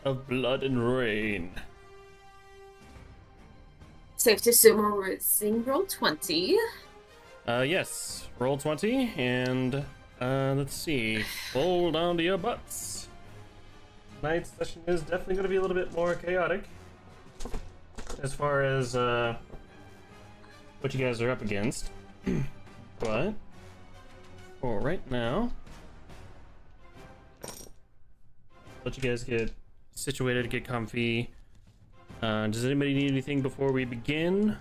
Of blood and rain. Safe to assume we're using roll 20. Yes. Roll 20 and let's see. Hold on to your butts. Tonight's session is definitely going to be a little bit more chaotic as far as what you guys are up against. But for right now, let you guys get situated, get comfy. Does anybody need anything before we begin?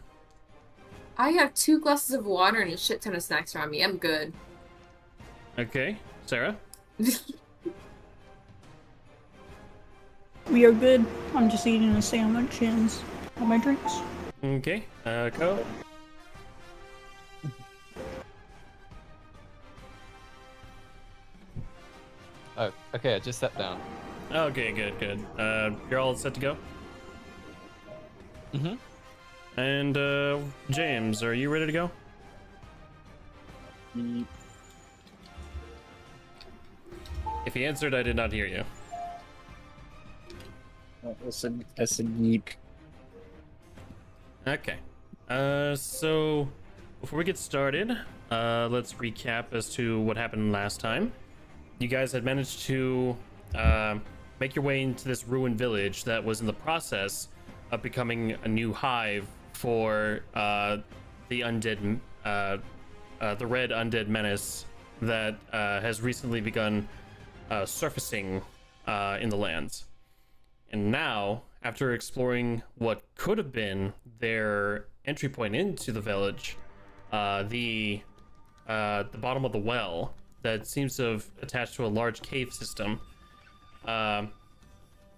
I have 2 glasses of water and a shit ton of snacks around me. I'm good. Okay, Sarah? We are good. I'm just eating a sandwich and all my drinks. Okay, Ko? Oh, okay, I just sat down. Okay, good. You're all set to go? Mm-hmm. And, James, are you ready to go? If he answered, I did not hear you. I said yeep. Okay. So, before we get started, let's recap as to what happened last time. You guys had managed to, make your way into this ruined village that was in the process of becoming a new hive for, the undead, the red undead menace that, has recently begun, surfacing, in the lands. And now, after exploring what could have been their entry point into the village, the bottom of the well that seems to have attached to a large cave system,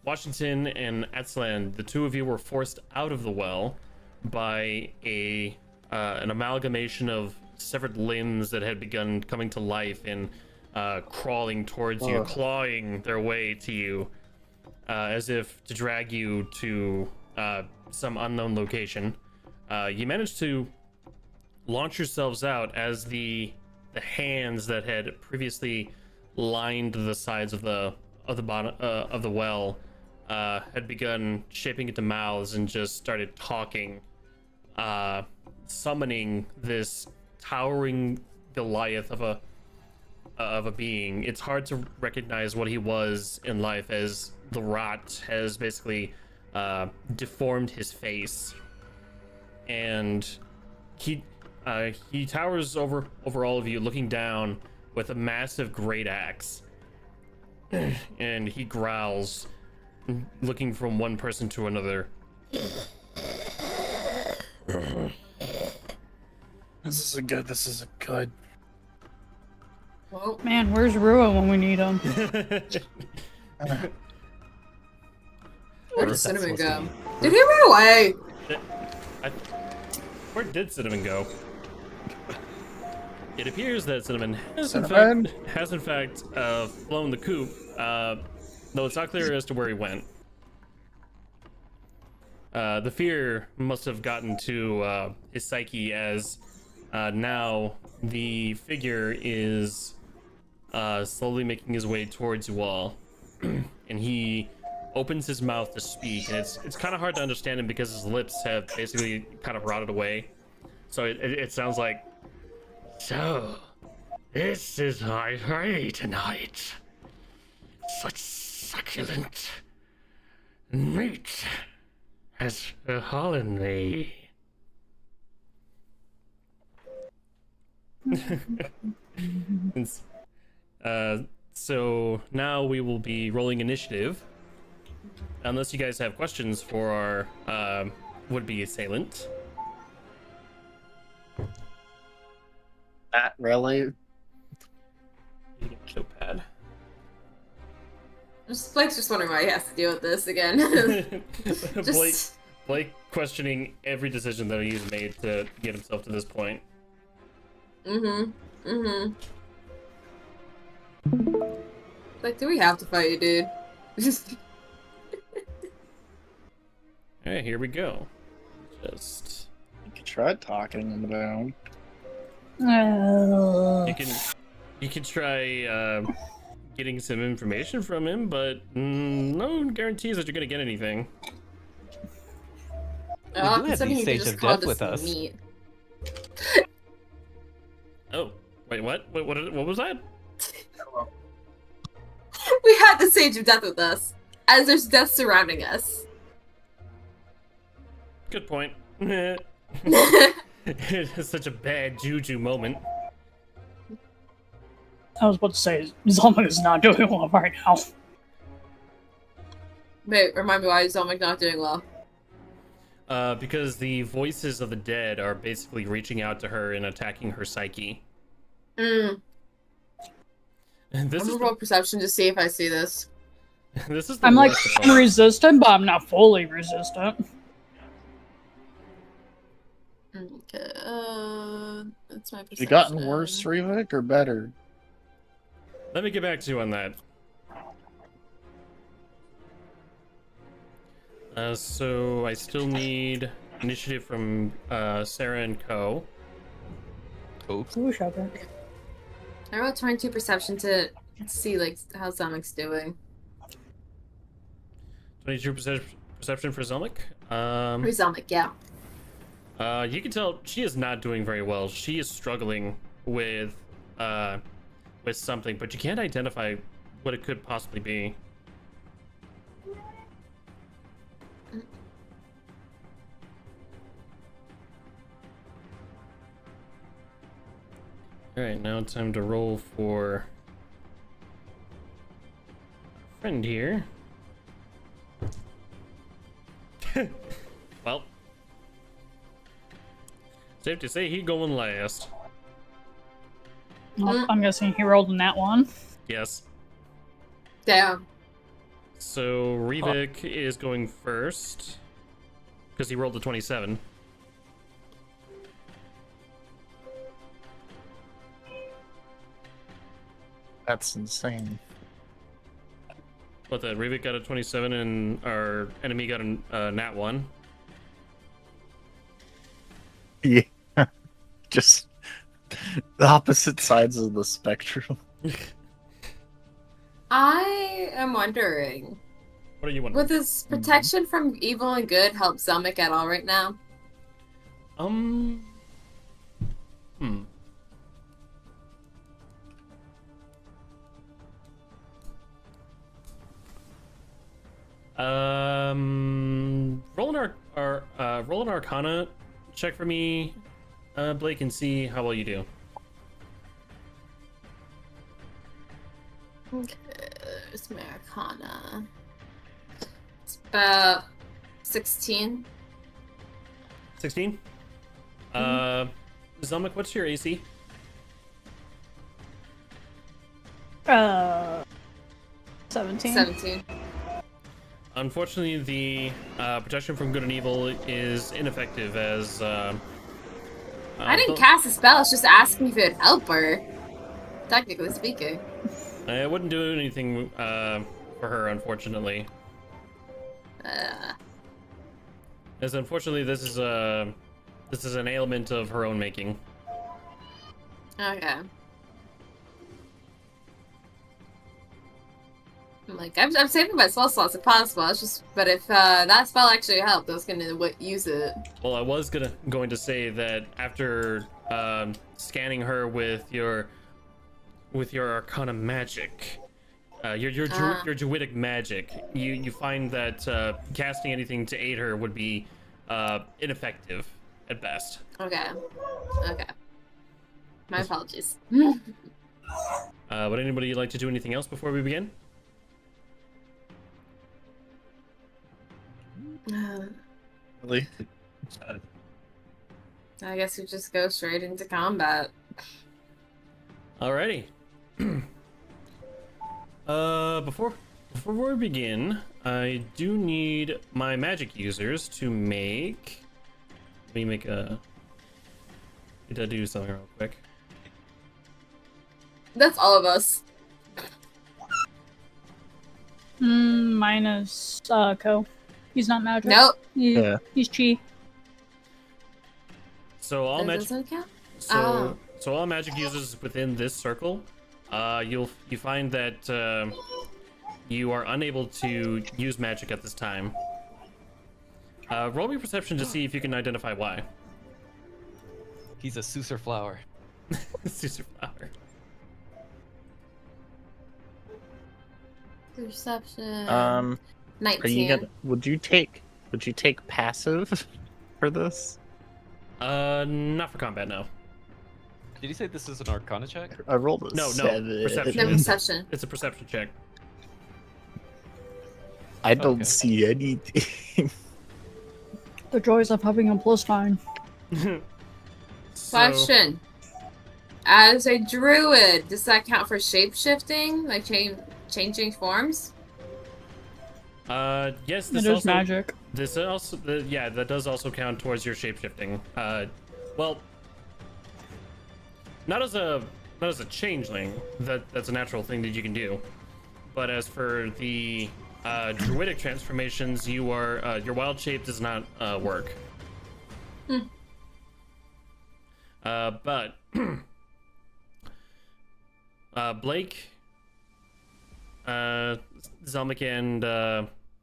Washington and Atslan, the two of you were forced out of the well by an amalgamation of severed limbs that had begun coming to life and crawling towards you, clawing their way to you. As if to drag you to some unknown location. You managed to launch yourselves out as the hands that had previously lined the sides of the bottom of the well had begun shaping into mouths and just started talking, summoning this towering Goliath of a being. It's hard to recognize what he was in life, as the rot has basically deformed his face, and he towers over all of you, looking down with a massive great axe, and he growls, looking from one person to another. This is good. Well, Man, where's Rua when we need him? where did Cinnamon go? Did he run away? Where did Cinnamon go? It appears that Cinnamon has in fact flown the coop, though it's not clear as to where he went. The fear must have gotten to his psyche, as now the figure is slowly making his way towards you all, and he opens his mouth to speak, and it's kind of hard to understand him because his lips have basically kind of rotted away. So it sounds like, "So, this is my prey tonight. Such succulent meat has befallen me." So now we will be rolling initiative, unless you guys have questions for our would-be assailant. Not really. You get a notepad. Blake's just wondering why he has to deal with this again. Blake questioning every decision that he's made to get himself to this point. Like, do we have to fight you, dude? Alright, here we go. Just You could try talking him down. Oh. you can try getting some information from him, but no guarantees that you're gonna get anything. We do have considering the you could Sage just of call Death with this us. meat. Oh, wait, what? What was that? We had the Sage of Death with us, as there's death surrounding us. Good point. It's such a bad juju moment. I was about to say, Zelma is not doing well right now. Wait, remind me why is Zelmic not doing well? Because the voices of the dead are basically reaching out to her and attacking her psyche. Mm. And this I'm is gonna roll perception to see if I see this. this is the I'm like worst of all. resistant, but I'm not fully resistant. Okay, that's my perception. Has it gotten worse, Revik, or better? Let me get back to you on that. So I still need initiative from Sarah and Co. Oops. Ooh, shocker. I rolled 22 perception to see like how Zelmic's doing. 22 perception for Zelmic. Or Zelmic, yeah. You can tell she is not doing very well. She is struggling with something, but you can't identify what it could possibly be. Alright, now it's time to roll for our friend here. Well, safe to say he going last. Oh, I'm guessing he rolled in that one. Yes. Damn. So Revik is going first because he rolled a 27. That's insane. What, the Revik got a 27 and our enemy got a nat 1? Yeah. Just the opposite sides of the spectrum. I am wondering, What are you wondering? would this protection from evil and good help Zelmic at all right now? Hmm. Roll an Arcana check for me, Blake, and see how well you do. Okay, there's my Arcana. It's about 16. 16. Zelmic, what's your AC? 17. 17. Unfortunately, the protection from good and evil is ineffective as I didn't cast a spell, it's just asking if it would help her. Technically speaking. I wouldn't do anything for her, unfortunately. As unfortunately, this is an ailment of her own making. Okay. I'm like, I'm saving my spell slots if possible. It's just, but if that spell actually helped, I was gonna use it. Well, I was going to say that after scanning her with your Arcana magic, your druidic magic, you find that casting anything to aid her would be ineffective at best. Okay. Okay. My apologies. Would anybody like to do anything else before we begin? Really? I guess we just go straight into combat. Alrighty. Before we begin, I do need my magic users to make. Let me make a. Need to do something real quick. That's all of us. Minus Co. He's not magic. Nope. Yeah. He's chi. So all That magic. doesn't count? So all magic users within this circle you find that you are unable to use magic at this time. Roll me perception to see if you can identify why. He's a Suser flower. Caesar flower. Perception. Are 19. you gonna? Would you take passive for this? Not for combat, no. Did you say this is an Arcana check? I rolled a No, 7. perception. No perception. It's a perception check. I don't Okay. see anything. The joys of having a +9. So, Question. As a druid, does that count for shape-shifting? Like changing forms? yes, It this is also magic. this also yeah, that does also count towards your shapeshifting. Well, not as a changeling. That's a natural thing that you can do. But as for the druidic transformations, you are your wild shape does not work. But Blake, Zelmic, and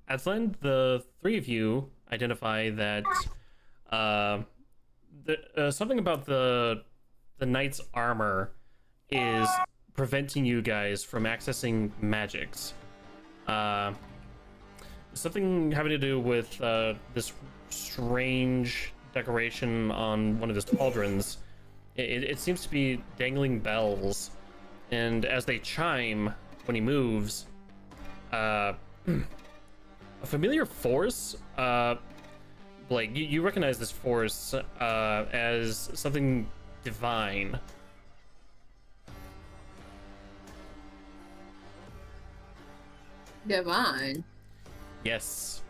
Aslan, the three of you identify that something about the knight's armor is preventing you guys from accessing magics. Something having to do with this strange decoration on one of his pauldrons. It seems to be dangling bells, and as they chime when he moves, a familiar force. Blake, you recognize this force as something divine. Divine. Yes,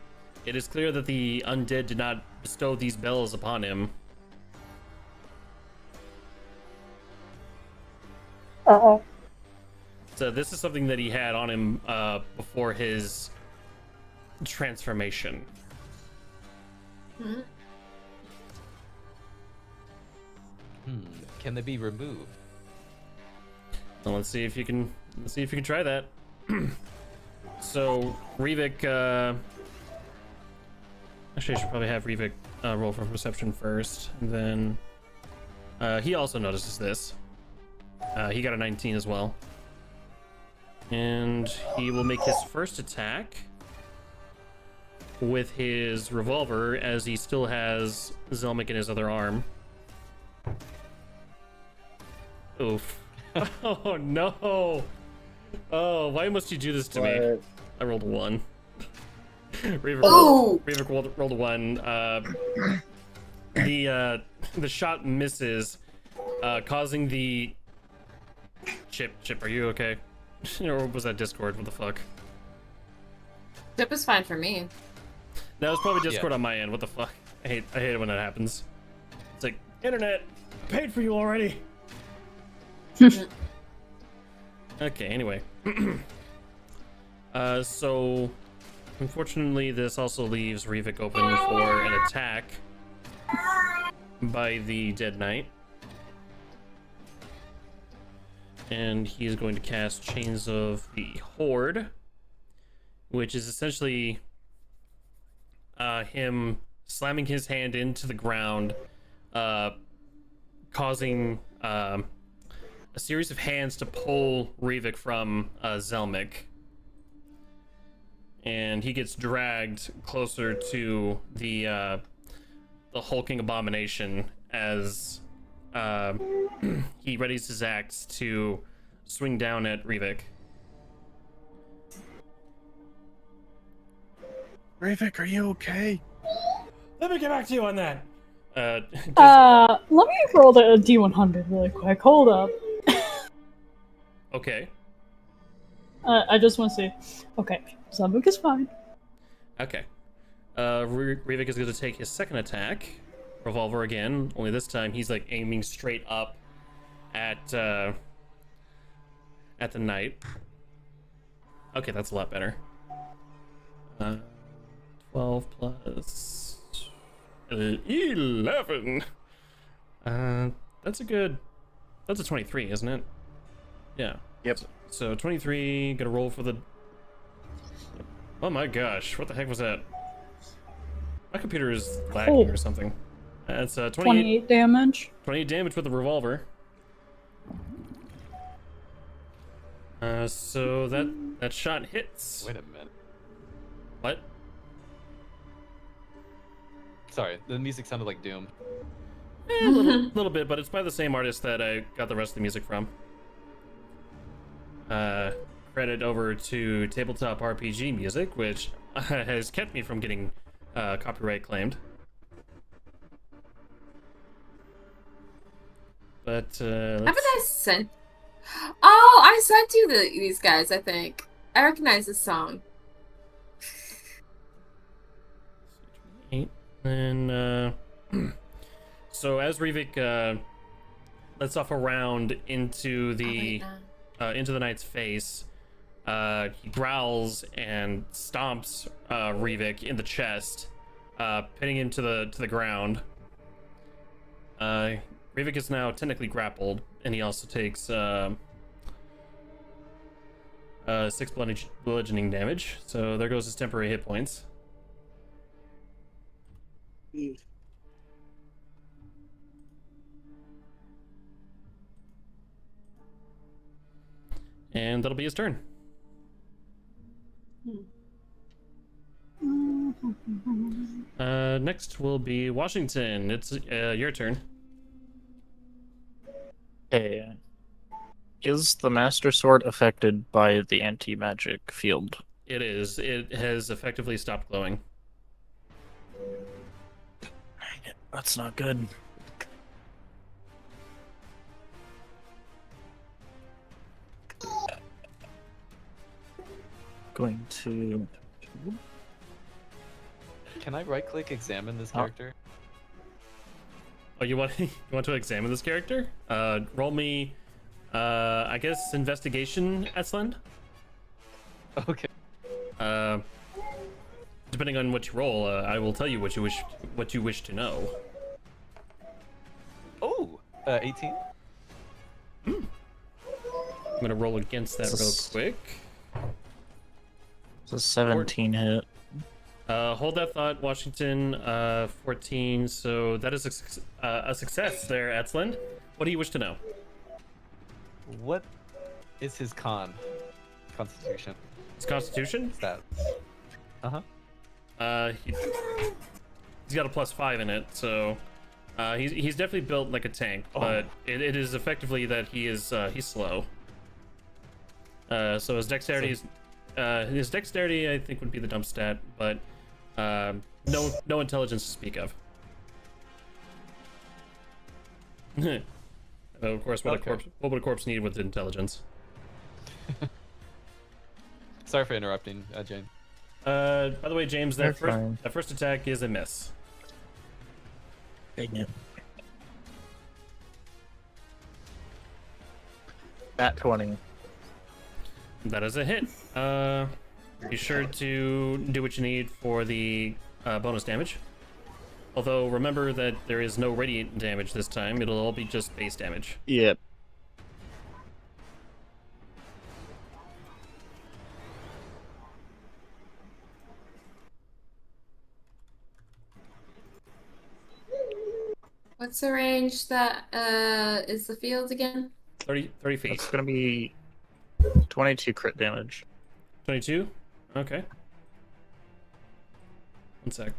it is clear that the undead did not bestow these bells upon him. Uh-oh. So this is something that he had on him before his transformation. Can they be removed? Well, let's see if you can try that. So Rivik, actually I should probably have Rivik roll for perception first, and then he also notices this. He got a 19 as well. And he will make his first attack with his revolver, as he still has Zelmic in his other arm. Oof. Oh no! Oh, why must you do this to me? I rolled a 1. Rivik rolled a 1. The shot misses, causing the... Chip, are you okay? Or was that Discord? What the fuck? Chip is fine for me. That was probably Discord on my end. What the fuck? I hate it when that happens. It's like, internet, I paid for you already. Okay, anyway. So unfortunately this also leaves Rivik open for an attack by the Dead Knight. And he is going to cast Chains of the Horde, which is essentially him slamming his hand into the ground, causing a series of hands to pull Rivik from Zelmic. And he gets dragged closer to the hulking abomination as he readies his axe to swing down at Rivik. Rivik, are you okay? Let me get back to you on that. Let me roll the D100 really quick. Hold up. Okay. I just want to see. Okay, Zabuk is fine. Okay. Rivik is going to take his second attack. Revolver again, only this time he's like aiming straight up at the knight. Okay, that's a lot better. 12 plus 11. That's a 23, isn't it? Yeah. Yep. So 23, gonna roll for the... Oh my gosh, what the heck was that? My computer is lagging or something. That's 28 damage. 28 damage with the revolver. So that shot hits. Wait a minute. What? Sorry, the music sounded like Doom. A little bit, but it's by the same artist that I got the rest of the music from. Credit over to Tabletop RPG Music, which has kept me from getting copyright claimed. But Haven't I sent? Oh, I sent you these guys. I think I recognize this song. And so as Rivik lets off a round into the knight's face, he growls and stomps Rivik in the chest, pinning him to the ground. Rivik is now technically grappled, and he also takes 6 bludgeoning damage. So there goes his temporary hit points. And that'll be his turn. Next will be Washington. It's your turn. Okay. Is the Master Sword affected by the anti-magic field? It is. It has effectively stopped glowing. That's not good. Going to... Can I right-click examine this character? Oh, you want to examine this character? Roll me, I guess investigation, Esland. Okay. Depending on what you roll, I will tell you what you wish to know. Oh, 18. I'm gonna roll against that real quick. It's a 17 hit. Hold that thought, Washington. 14. So that is a success there, Etzland. What do you wish to know? What is his constitution? His constitution? Stats. Uh-huh. He's got a +5 in it, so he's definitely built like a tank, but it is effectively that he's slow. So his dexterity I think would be the dump stat, but no intelligence to speak of. Of course, what would a corpse need with intelligence? Sorry for interrupting, Jane. By the way, James, that Fine. first attack is a miss. Dang it. At 20. That is a hit. Be sure to do what you need for the bonus damage. Although remember that there is no radiant damage this time. It'll all be just base damage. Yep. What's the range that is the field again? 30 feet. That's gonna be 22 crit damage. 22? Okay. One sec.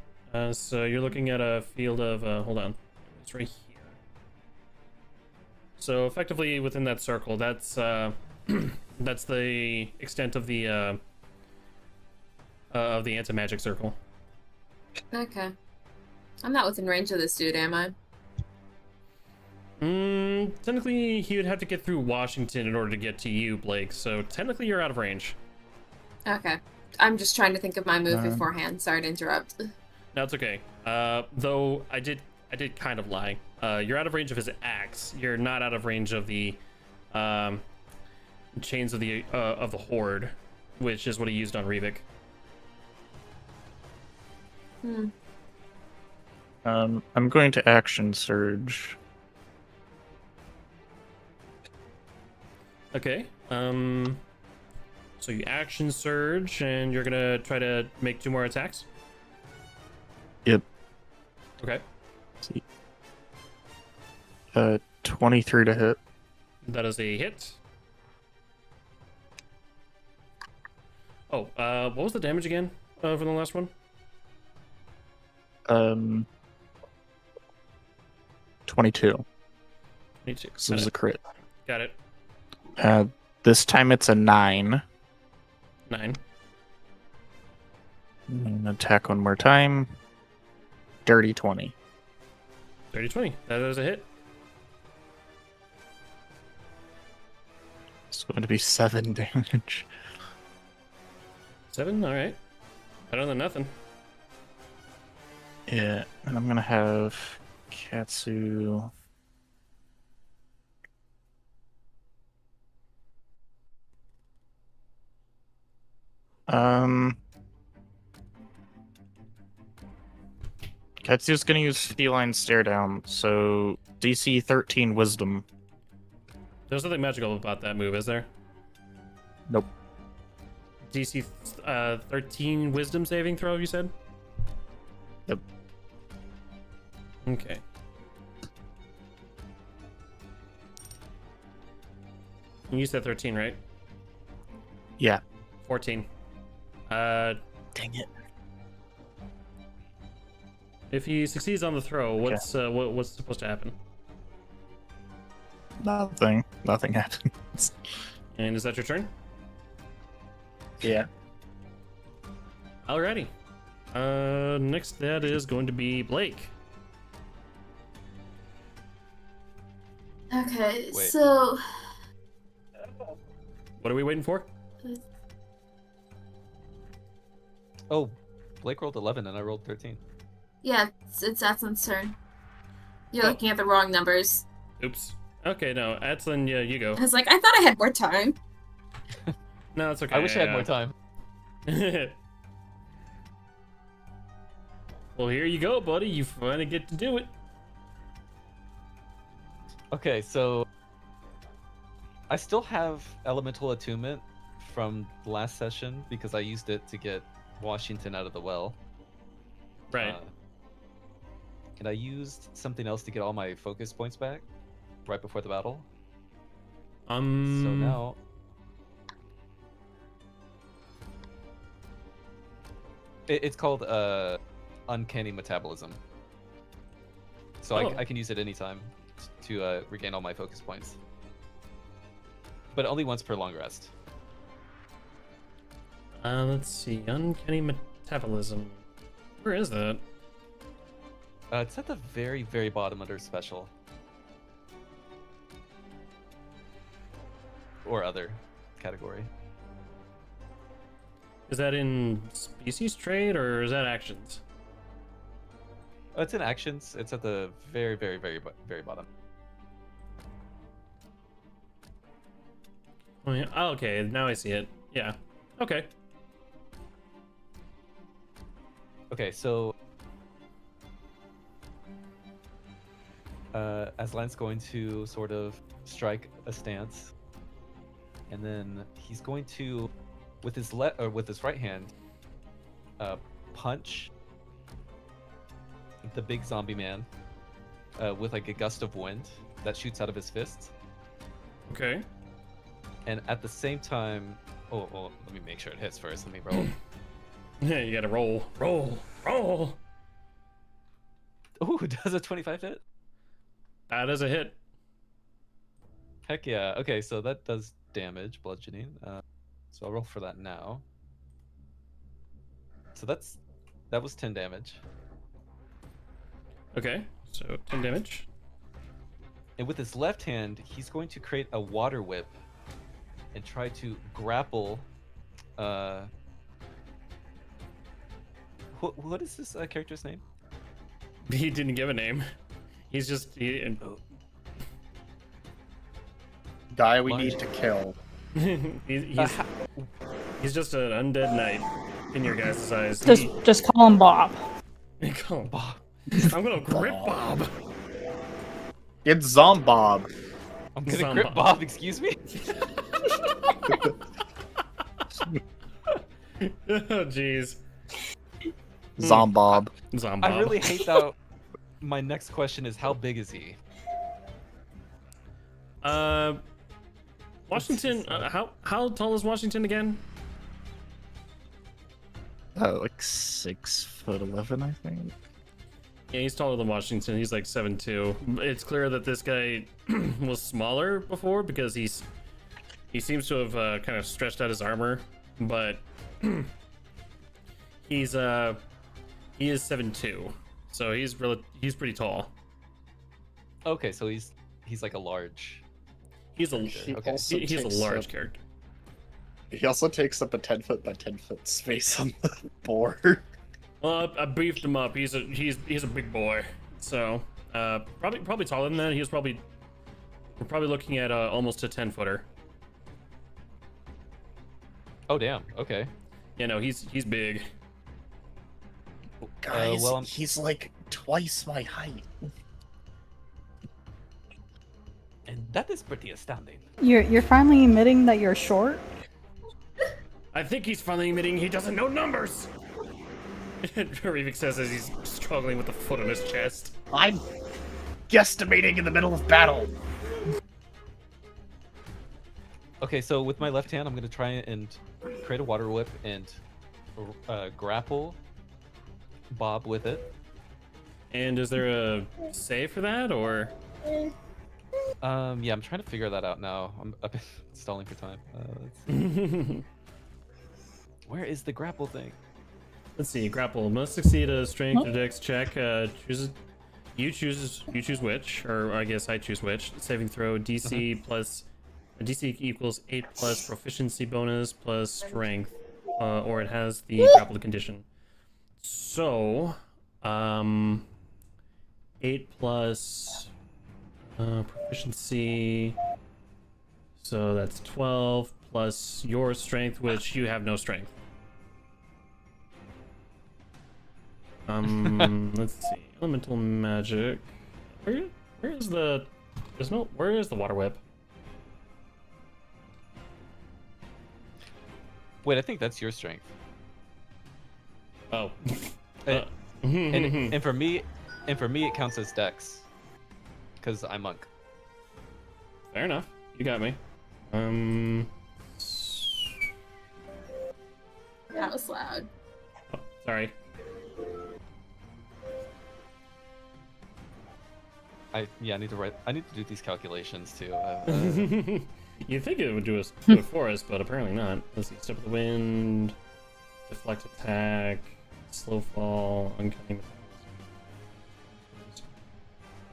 So you're looking at a field of, hold on. It's right here. So effectively within that circle, that's that's the extent of the anti-magic circle. Okay. I'm not within range of this dude, am I? Technically he would have to get through Washington in order to get to you, Blake, so technically you're out of range. Okay. I'm just trying to think of my move beforehand. Sorry to interrupt. No, it's okay. Though I did kind of lie. You're out of range of his axe. You're not out of range of the chains of the horde, which is what he used on Rivik. I'm going to action surge. Okay. So you action surge, and you're gonna try to make 2 more attacks. Yep. Okay. See. 23 to hit. That is a hit. Oh, what was the damage again for the last one? 22. 22. This is a crit. Got it. This time it's a 9. 9. And attack one more time. Dirty 20. 30, 20. That is a hit. It's going to be 7 damage. 7. All right. Better than nothing. Yeah, and I'm gonna have Katsu. Katsu's gonna use Feline Stare Down, so DC 13 Wisdom. There's nothing magical about that move, is there? Nope. DC 13 Wisdom saving throw, you said? Yep. Okay. You said 13, right? Yeah. 14. Dang it. If he succeeds on the throw, what's supposed to happen? Nothing. Nothing happens. And is that your turn? Yeah. Alrighty. Next that is going to be Blake. Okay, Wait. so What are we waiting for? Oh, Blake rolled 11 and I rolled 13. yeah, it's Atlan's turn. You're Oh. looking at the wrong numbers. Oops. Okay, no, Atlan, yeah, you go. I was like, I thought I had more time. No, it's okay. I wish I had more time. Well, here you go, buddy. You finally get to do it. Okay, so I still have Elemental Attunement from the last session because I used it to get Washington out of the well. Right. And I used something else to get all my focus points back right before the battle. So now it's called Uncanny Metabolism. So Oh. I can use it anytime to regain all my focus points. But only once per long rest. Let's see. Uncanny Metabolism. Where is that? It's at the very, very bottom under special. Or other category. Is that in species trait or is that actions? It's in actions. It's at the very, very, very, very bottom. Oh, yeah. Oh, okay, now I see it. Yeah. Okay. Okay, so Aslan's going to sort of strike a stance, and then he's going to, with his right hand, punch the big zombie man with like a gust of wind that shoots out of his fists. Okay. And at the same time, oh, let me make sure it hits first. Let me roll. Yeah, you gotta roll. Roll. Roll. Ooh, does a 25 hit? That is a hit. Heck yeah. Okay, so that does damage, bludgeoning. So I'll roll for that now. So that was 10 damage. Okay, so 10 damage. And with his left hand, he's going to create a water whip and try to grapple. What is this character's name? He didn't give a name. He's just Guy we Large. need to kill. he's just an undead knight in your guys' eyes. Just call him Bob. Call him Bob. I'm gonna grip Bob. It's Zombob. I'm gonna Zombob. grip Bob, excuse me? Oh, jeez. Zombob. Zombob. I really hate that. My next question is, how big is he? Washington. How tall is Washington again? Like 6'11", I think. Yeah, he's taller than Washington. He's like 7'2". It's clear that this guy was smaller before because he seems to have kind of stretched out his armor, but he is 7'2", so he's pretty tall. Okay, so he's like a large. He's a Okay. he's a large character. He also takes up a 10-foot by 10-foot space on the board. Well, I beefed him up. He's a big boy. So probably taller than that. We're probably looking at almost a 10-footer. Oh damn. Okay. Yeah, no, he's big. Guys, well, he's like twice my height. And that is pretty astounding. You're finally admitting that you're short? I think he's finally admitting he doesn't know numbers. Rivik says as he's struggling with the foot on his chest. I'm guesstimating in the middle of battle. Okay, so with my left hand, I'm gonna try and create a water whip and grapple Bob with it. And is there a save for that, or? Yeah, I'm trying to figure that out now. I've been stalling for time. Where is the grapple thing? Let's see. Grapple must succeed a strength or dex check. You choose which, or I guess I choose which. Saving throw DC plus DC equals 8 plus proficiency bonus plus strength, or it has the grapple condition. So, 8 plus proficiency. So that's 12 plus your strength, which you have no strength. Let's see. Elemental magic. Where is the water whip? Wait, I think that's your strength. Oh. And for me, it counts as dex, because I'm monk. Fair enough. You got me. That was loud. Oh, sorry. I need to do these calculations too. You'd think it would do it for us, but apparently not. Let's see. Step of the wind, deflect attack, slow fall, uncanny.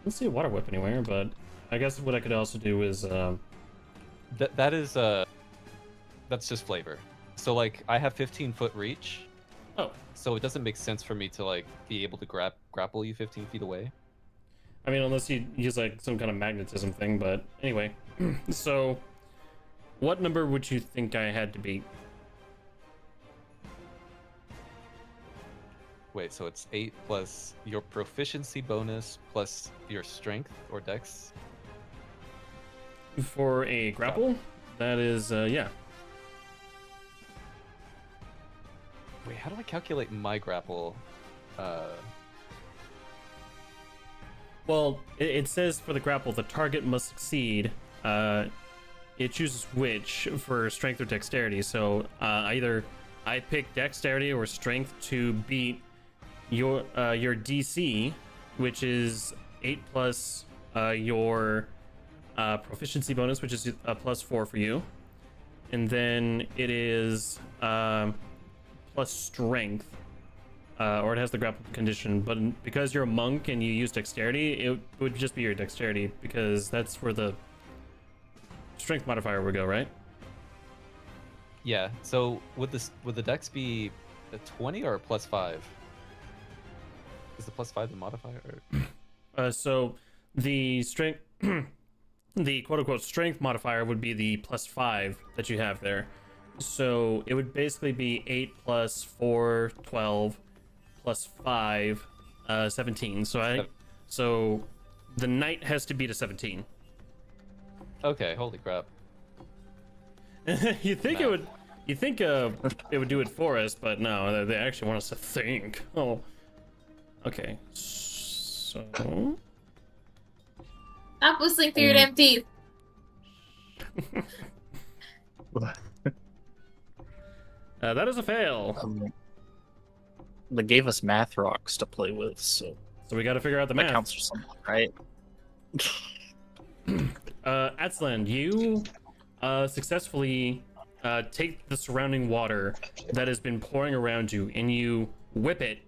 Let's see a water whip anywhere, but I guess what I could also do is that's just flavor. So like I have 15-foot reach. Oh. So it doesn't make sense for me to like be able to grapple you 15 feet away. I mean, unless you use like some kind of magnetism thing, but anyway. So, what number would you think I had to beat? Wait, so it's 8 plus your proficiency bonus plus your strength or dex? For a grapple? That is, yeah. Wait, how do I calculate my grapple? Well, it says for the grapple, the target must succeed. It chooses which for strength or dexterity. So either I pick dexterity or strength to beat your DC, which is 8 plus your proficiency bonus, which is a plus 4 for you, and then it is plus strength. Or it has the grapple condition, but because you're a monk and you use dexterity, it would just be your dexterity, because that's where the strength modifier would go, right? Yeah. So would the dex be a 20 or a plus 5? Is the plus 5 the modifier? So the strength, the quote-unquote strength modifier would be the plus 5 that you have there. So it would basically be 8 plus 4, 12. Plus 5, 17. So the knight has to beat a 17. Okay, holy crap. You think it Math. would? You think it would do it for us, but no, they actually want us to think. Oh, okay. So Stop whistling through your damn teeth. that is a fail. They gave us math rocks to play with, so So we got to figure out the that math. counts for something, right? Atslan, you successfully take the surrounding water that has been pouring around you, and you whip it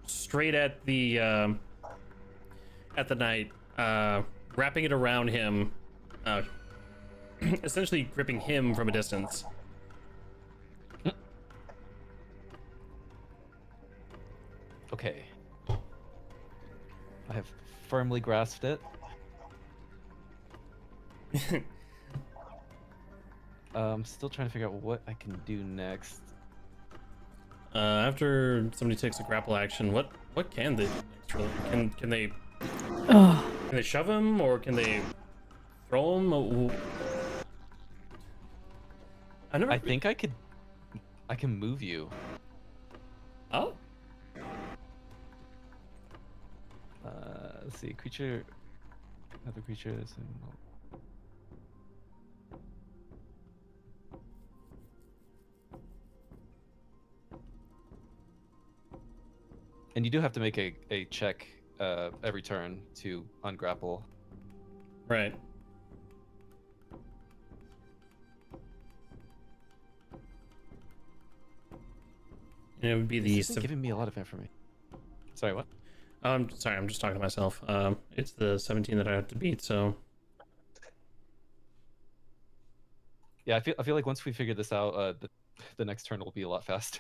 straight at the knight, wrapping it around him, essentially gripping him from a distance. Okay. I have firmly grasped it. I'm still trying to figure out what I can do next. After somebody takes a grapple action, what can they do next? Really? Can they Ugh. can they shove him, or can they throw him? I think I can move you. Oh. Let's see, creature, another creature is in. And you do have to make a check every turn to ungrapple. Right. And it would be the This isn't giving me a lot of information. Sorry, what? sorry, I'm just talking to myself. It's the 17 that I have to beat, so Yeah, I feel like once we figure this out, the next turn will be a lot faster.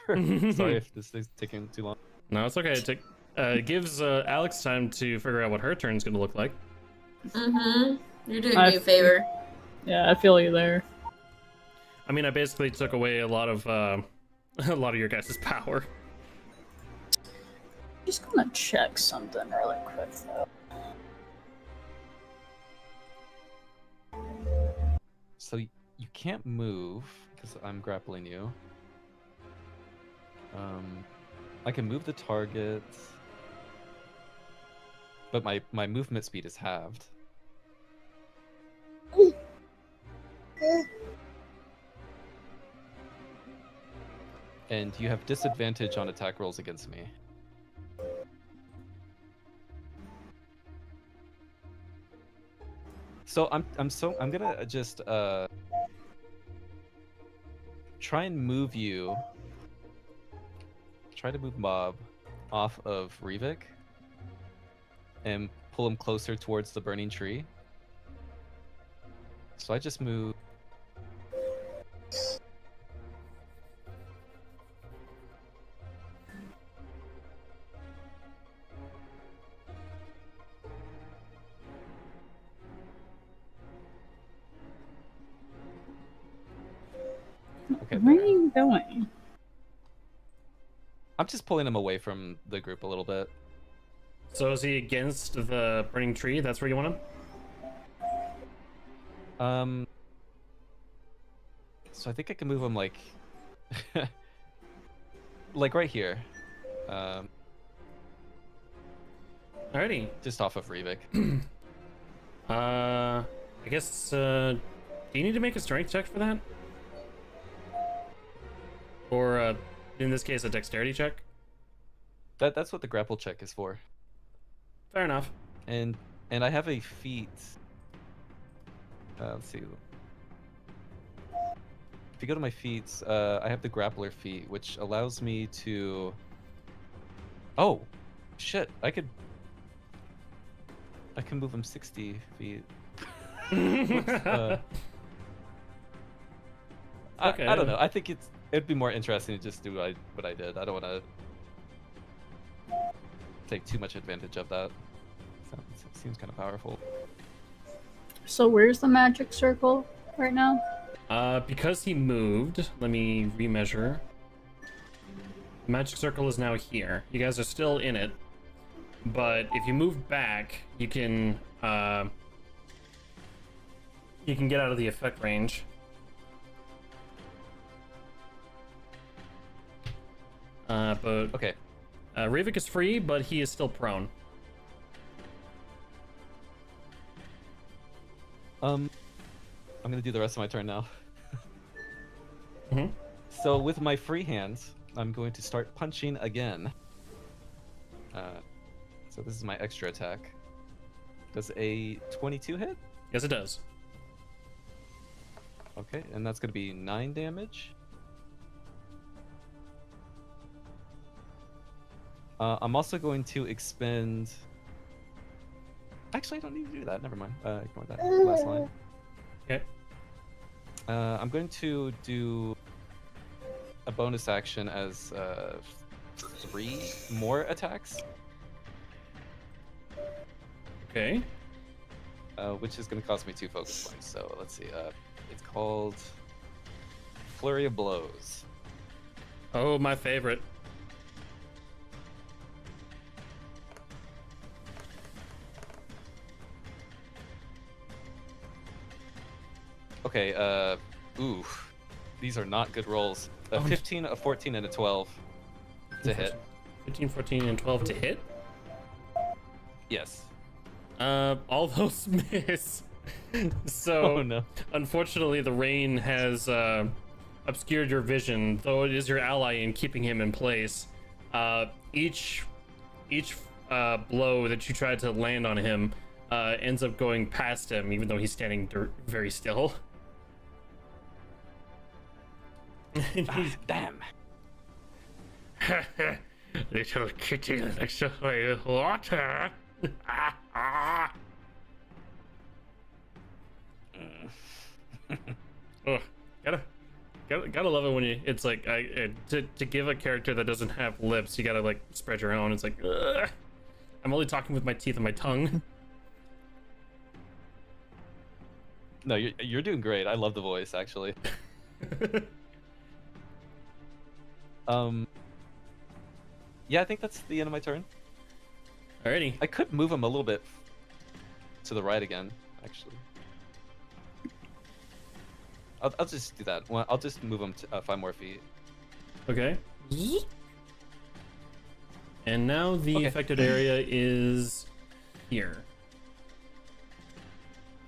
Sorry if this is taking too long. no, it's okay. It gives Alex time to figure out what her turn's gonna look like. Mm-hmm. You're doing me a favor. Yeah, I feel you there. I mean, I basically took away a lot of your guys' power. Just gonna check something really quick though. So you can't move because I'm grappling you. I can move the target, but my movement speed is halved. And you have disadvantage on attack rolls against me. So I'm gonna just try and move you. Try to move Mob off of Rivik and pull him closer towards the burning tree. So I just move. Okay, Where are there. you going? I'm just pulling him away from the group a little bit. So is he against the burning tree? That's where you want him? So I think I can move him like, like right here, Alrighty. just off of Rivik. I guess. Do you need to make a strength check for that? Or in this case, a dexterity check? That's what the grapple check is for. Fair enough. And I have a feat. Let's see. If you go to my feats, I have the grappler feat, which allows me to. Oh, shit! I can move him 60 feet. I don't know. I think it'd be more interesting to just do what I did. I don't want to take too much advantage of that. It seems kind of powerful. So where's the magic circle right now? Because he moved, let me remeasure. Magic circle is now here. You guys are still in it, but if you move back, you can get out of the effect range. But Okay. Ravik is free, but he is still prone. I'm gonna do the rest of my turn now. Mhm. So with my free hands, I'm going to start punching again. So this is my extra attack. Does a 22 hit? Yes, it does. Okay, and that's gonna be 9 damage. I'm also going to expend. Actually, I don't need to do that. Never mind. Ignore that last line. Okay. I'm going to do a bonus action as 3 more attacks, Okay. which is going to cost me 2 focus points. So let's see. It's called Flurry of Blows. Oh, my favorite. Okay. Ooh, these are not good rolls. A 15, a 14, and a 12 to hit. 15, 14, and 12 to hit. Yes. All those miss. So, Oh no. unfortunately, the rain has obscured your vision, though it is your ally in keeping him in place. Each blow that you tried to land on him ends up going past him, even though he's standing very still. Damn. Little kitty likes to play with water. Oh, gotta love it when it's like to give a character that doesn't have lips, you gotta like spread your own. It's like, ugh. I'm only talking with my teeth and my tongue. No, you're doing great. I love the voice, actually. Yeah, I think that's the end of my turn. Alrighty. I could move him a little bit to the right again, actually. I'll just do that. Well, I'll just move him to 5 more feet. Okay. And now the Okay. affected area is here.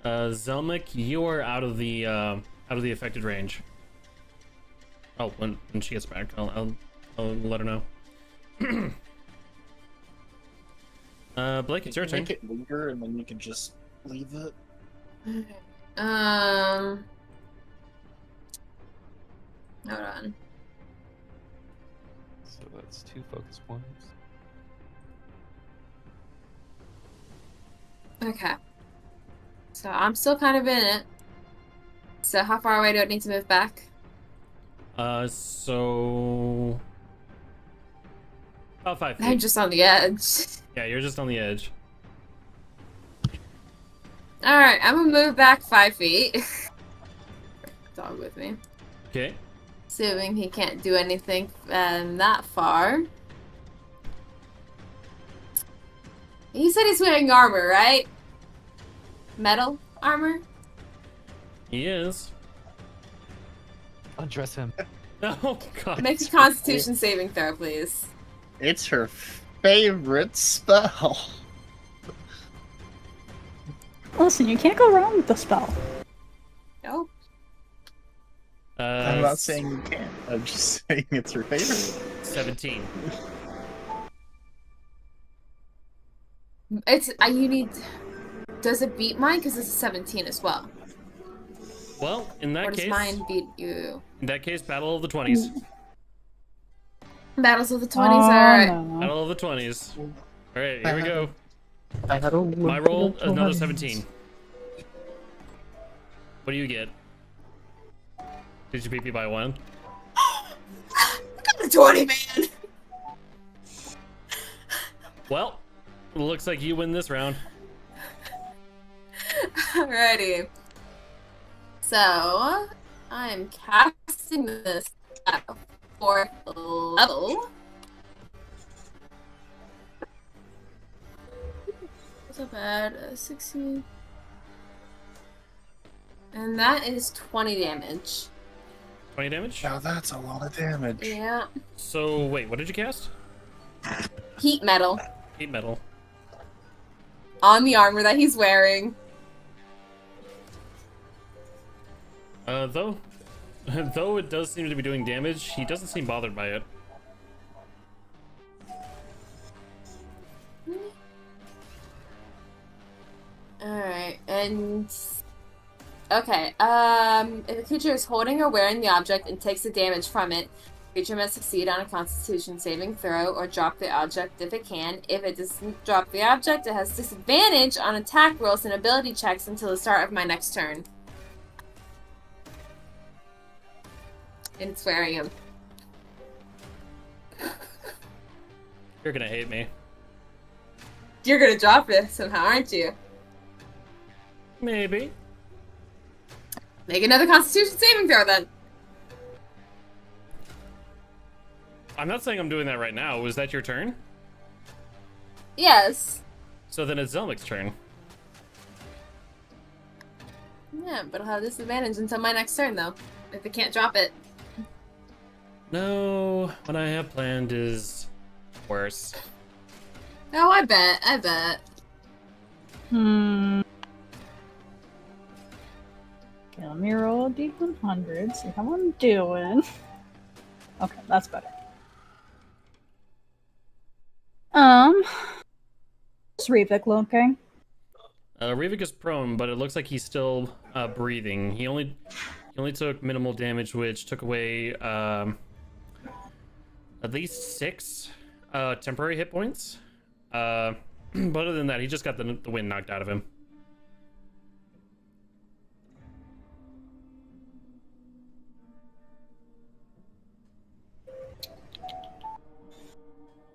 Zelmic, you are out of the affected range. Oh, when she gets back, I'll let her know. Blake, it's your turn. Make it linger, and then you can just leave it. Hold on. So that's 2 focus points. Okay. So I'm still kind of in it. So how far away do I need to move back? So about 5 feet. I'm just on the edge. Yeah, you're just on the edge. Alright, I'm gonna move back 5 feet. Dog with me. Okay. Assuming he can't do anything that far. You said he's wearing armor, right? Metal armor? He is. Undress him. Oh god. Make a constitution saving throw, please. It's her favorite spell. Listen, you can't go wrong with the spell. Nope. I'm not saying you can't. I'm just saying it's her favorite. 17. It's you need. Does it beat mine? Because it's a 17 as well. Well, in Or that does case, mine beat you? battle of the 20s. Battles of the 20s. Oh, Alright. no. Battle of the 20s. All right, here we go. I had a My roll, another 17. What do you get? Did you beat me by 1? Look at the 20, man! Well, looks like you win this round. Alrighty. So, I'm casting this at a 4th level. What's up at 16? And that is 20 damage. 20 damage? Now that's a lot of damage. Yeah. So, wait, what did you cast? Heat metal. Heat metal. On the armor that he's wearing. Though it does seem to be doing damage, he doesn't seem bothered by it. Alright, and... Okay, if a creature is holding or wearing the object and takes the damage from it, the creature must succeed on a Constitution saving throw or drop the object if it can. If it doesn't drop the object, it has disadvantage on attack rolls and ability checks until the start of my next turn. And it's wearing him. You're gonna hate me. You're gonna drop it somehow, aren't you? Maybe. Make another Constitution saving throw then. I'm not saying I'm doing that right now. Was that your turn? Yes. So then it's Zelmic's turn. Yeah, but I'll have disadvantage until my next turn though. If it can't drop it. No, what I have planned is worse. Oh, I bet. Okay, let me roll a d100, see how I'm doing. Okay, that's better. Is Revik looking? Rivik is prone, but it looks like he's still breathing. He only took minimal damage, which took away at least 6 temporary hit points. But other than that, he just got the wind knocked out of him.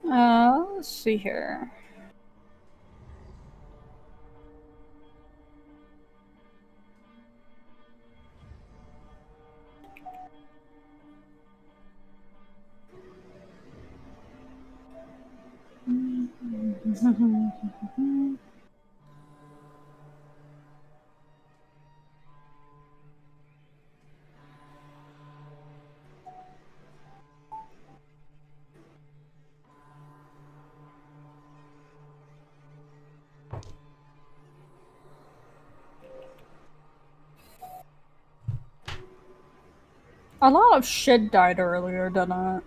Let's see here. A lot of shit died earlier, didn't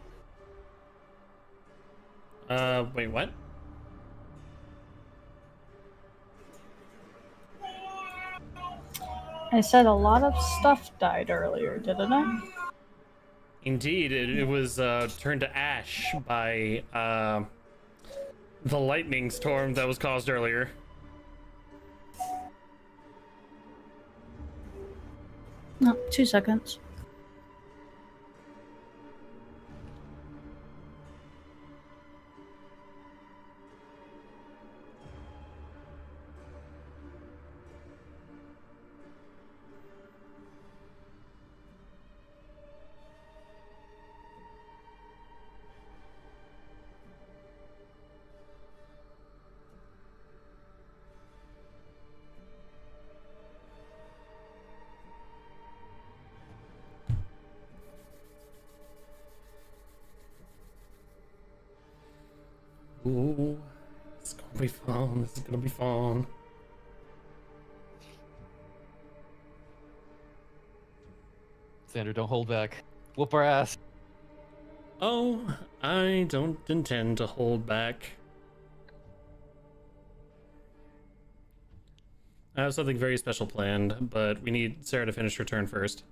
it? Wait, what? I said a lot of stuff died earlier, didn't it? Indeed, it was turned to ash by the lightning storm that was caused earlier. No, 2 seconds. Ooh, it's gonna be fun. This is gonna be fun. Xander, don't hold back. Whoop our ass. Oh, I don't intend to hold back. I have something very special planned, but we need Sarah to finish her turn first.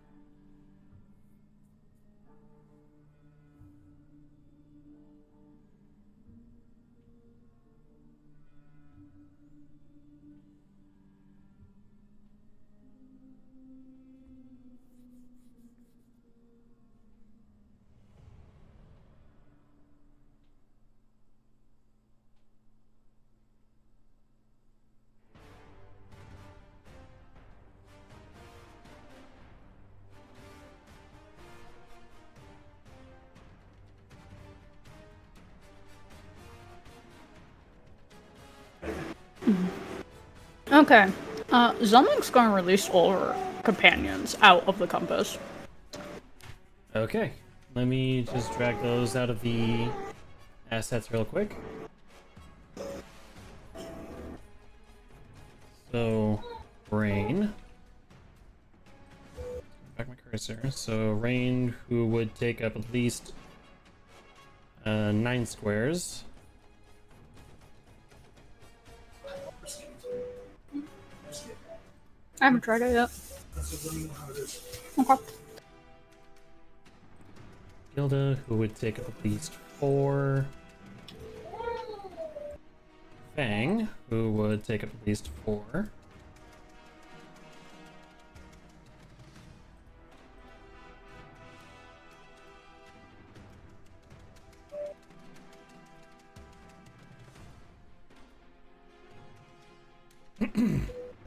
Okay. Zelmik's gonna release all her companions out of the compass. Okay, let me just drag those out of the assets real quick. So, rain. Back my cursor. So, rain, who would take up at least 9 squares. I haven't tried it yet. Okay. Gilda, who would take up at least 4. Fang, who would take up at least 4.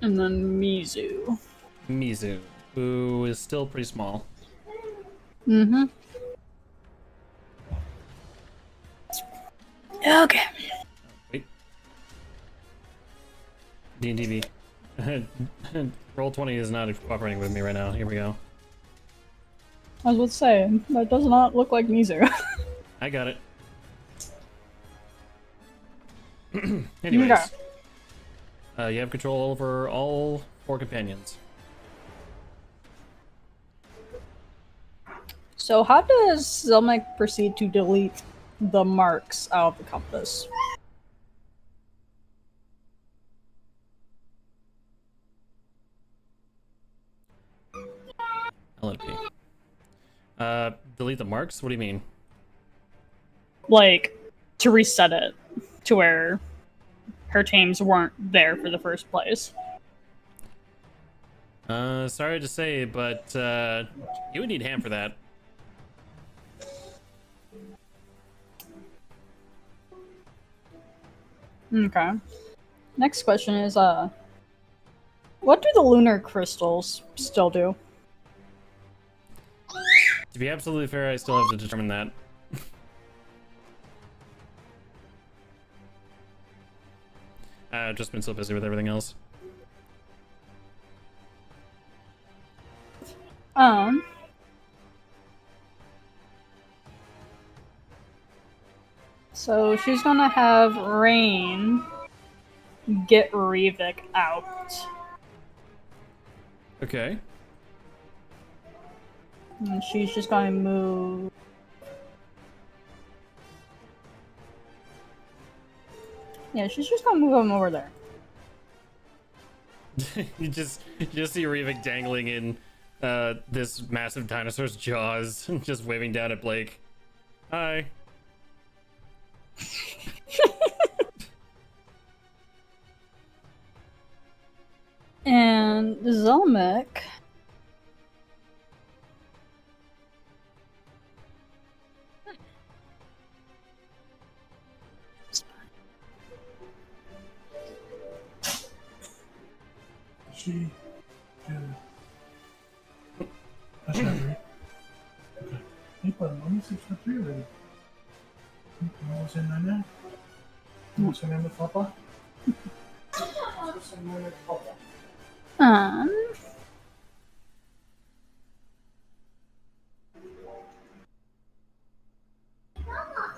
And then Mizu. Mizu, who is still pretty small. Mm-hmm. Okay. Wait. D&DB. Roll 20 is not cooperating with me right now. Here we go. I was about to say, that does not look like Mizu. I got it. Anyways. You have control over all 4 companions. So how does Zelmek proceed to delete the marks out of the compass? LNP. Delete the marks? What do you mean? Like, to reset it to where her tames weren't there for the first place. Sorry to say, but you would need Ham for that. Okay. Next question is, what do the lunar crystals still do? To be absolutely fair, I still have to determine that. I've just been so busy with everything else. So she's gonna have Rain get Rivik out. Okay. And she's just gonna move. Yeah, she's just gonna move him over there. you just see Rivik dangling in this massive dinosaur's jaws, just waving down at Blake. Hi. And Zelmek. She. Yeah. That's not right. Okay. Hey, but I'm only 6'3" already. Vamos en nana. Vamos en nana, papa. Vamos en nana, papa.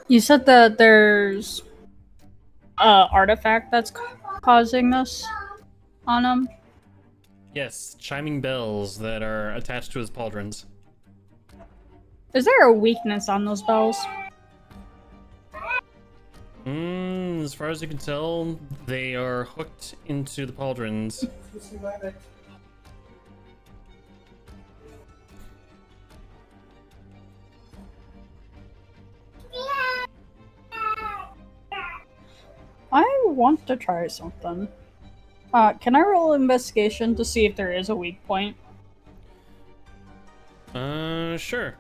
You said that there's a artifact that's causing this on him. Yes, chiming bells that are attached to his pauldrons. Is there a weakness on those bells? As far as you can tell, they are hooked into the pauldrons. I want to try something. Can I roll investigation to see if there is a weak point? Sure.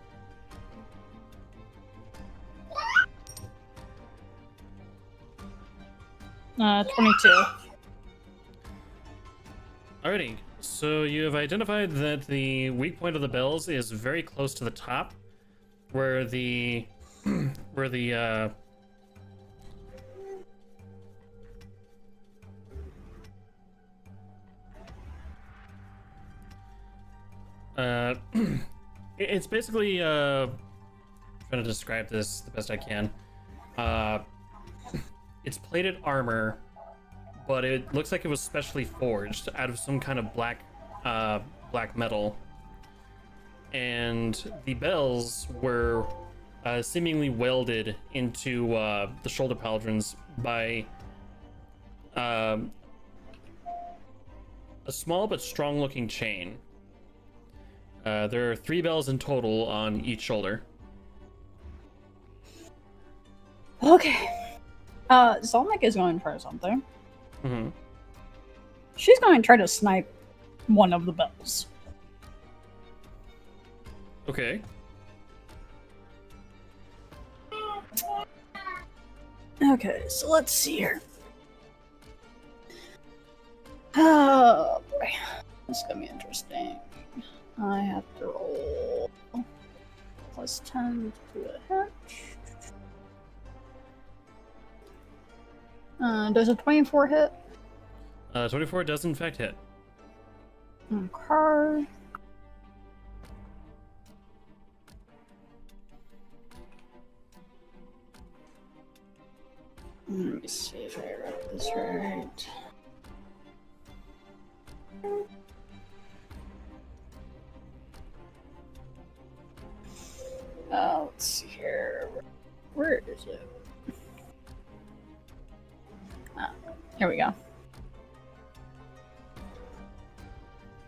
Uh, 22. Alrighty, so you have identified that the weak point of the bells is very close to the top, where the It's basically trying to describe this the best I can. It's plated armor, but it looks like it was specially forged out of some kind of black metal. And the bells were seemingly welded into the shoulder pauldrons by a small but strong-looking chain. There are 3 bells in total on each shoulder. Okay. Zolnik is going to try something. Mm-hmm. She's going to try to snipe one of the bells. Okay. Okay, so let's see here. Oh boy. This is gonna be interesting. I have to roll plus 10 to do a hit. Does a 24 hit? 24 does in fact hit. Okay. Let me see if I wrote this right. Let's see here. Where is it? Here we go.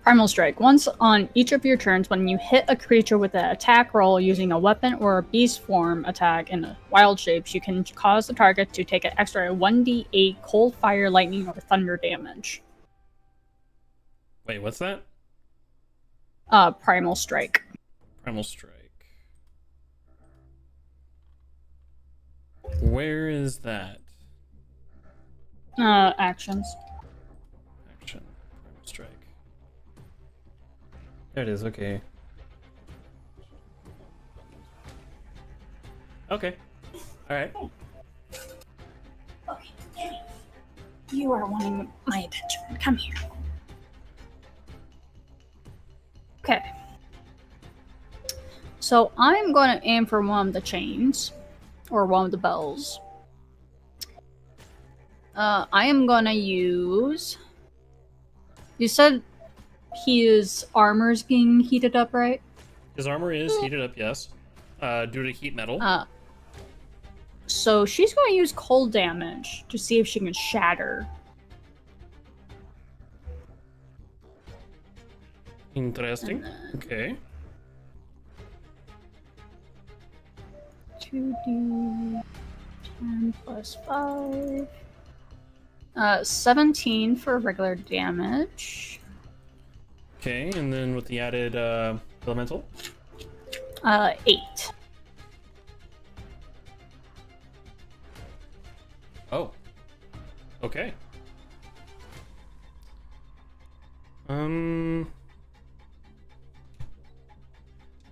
Primal Strike. Once on each of your turns, when you hit a creature with an attack roll using a weapon or a beast form attack in wild shapes, you can cause the target to take an extra 1d8 cold, fire, lightning, or thunder damage. Wait, what's that? Primal Strike. Primal Strike. Where is that? Actions. Action. Primal Strike. There it is, okay. Okay. Alright. Okay. You are wanting my attention. Come here. Okay. So I'm going to aim for one of the chains, or one of the bells. I am going to use... You said his armor's getting heated up, right? His armor is heated up, yes. Due to heat metal. So she's going to use cold damage to see if she can shatter. Interesting. Okay. 2d10 plus 5. 17 for regular damage. Okay, and then with the added elemental? 8. Oh. Okay.